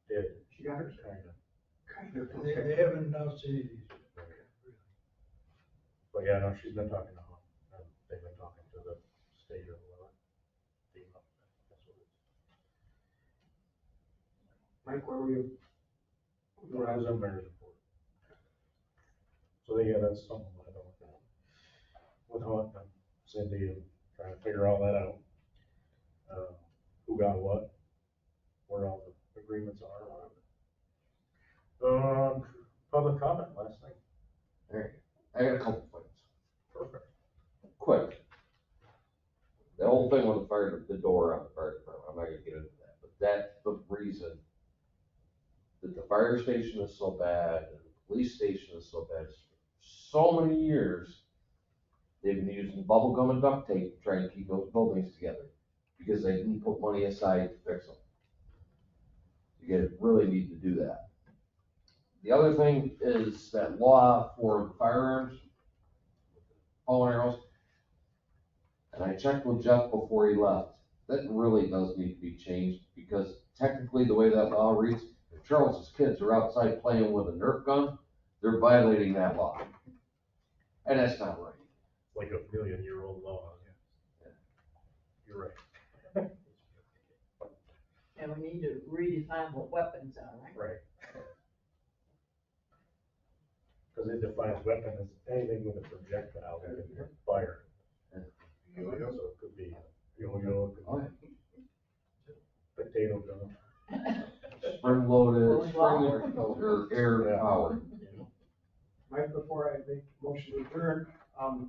did. She got hers? Kind of. They haven't announced any of these. But yeah, no, she's been talking to her, and they've been talking to the state or whatever. That's what it is. Mike, where were you? When I was in mayor's report. So yeah, that's something I don't know. With Hunt and Cindy and trying to figure all that out. Who got what, where all the agreements are. Public comment last night. Alright, I got a couple things. Perfect. Quick. The whole thing with the door on the fire department, I'm not gonna get into that, but that's the reason that the fire station is so bad and the police station is so bad. So many years, they've been using bubble gum and duct tape to try and keep those buildings together because they didn't put money aside to fix them. You really need to do that. The other thing is that law for the firearms, bow and arrows, and I checked with Jeff before he left. That really does need to be changed because technically the way that law reads, if Charles's kids are outside playing with a Nerf gun, they're violating that law. And that's not right. Like a million-year-old law. Yeah. You're right. And we need to redefine what weapons are, right? Right. Because it defines weapon as anything with a projectile that can fire. So it could be yo-yo, it could be potato gun. Spring loaded, or air powered. Mike, before I make a motion to adjourn, Oh,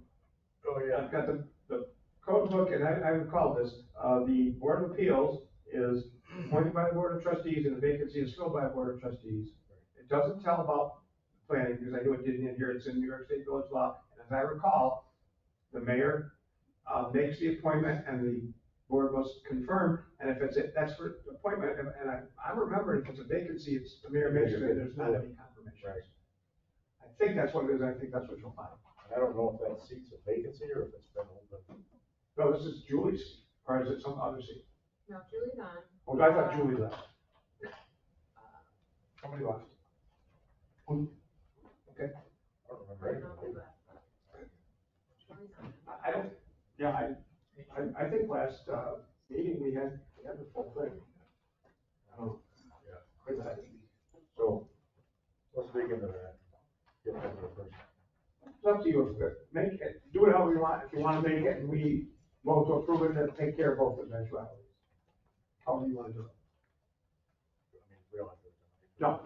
yeah. I've got the code book, and I recall this, the Board of Appeals is appointed by the Board of Trustees, and the vacancy is filled by the Board of Trustees. It doesn't tell about planning, because I knew it didn't in here, it's in New York State Village law, and as I recall, the mayor, makes the appointment, and the board must confirm, and if that's for appointment, and I'm remembering, if it's a vacancy, it's the mayor makes it, there's not any confirmation. Right. I think that's what it is, I think that's what you'll find. I don't know if that seat's a vacancy or if it's been open. No, this is Julie's seat, or is it some other seat? No, Julie's on. Oh, I thought Julie left. Somebody left. Okay. I don't remember anything. I don't, yeah, I think last, meeting we had the full thing. Oh, yeah. So, let's dig into that. Get that to the person. It's up to you, make it, do it however you want, if you wanna make it, and we vote to approve it, then take care of both eventualities. However you wanna do it. I mean, we don't have to do it tonight.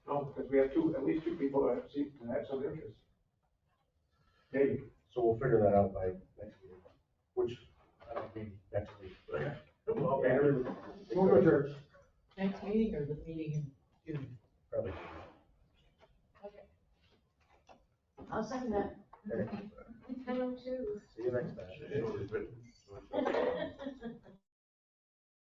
No, because we have at least two people that seem to have some interest. Maybe. So we'll figure that out by next week, which, I don't mean next week, but. Okay, move to adjourn. Next meeting or the meeting in June? Probably. Okay. I'll second that. Okay. 10:02. See you next time.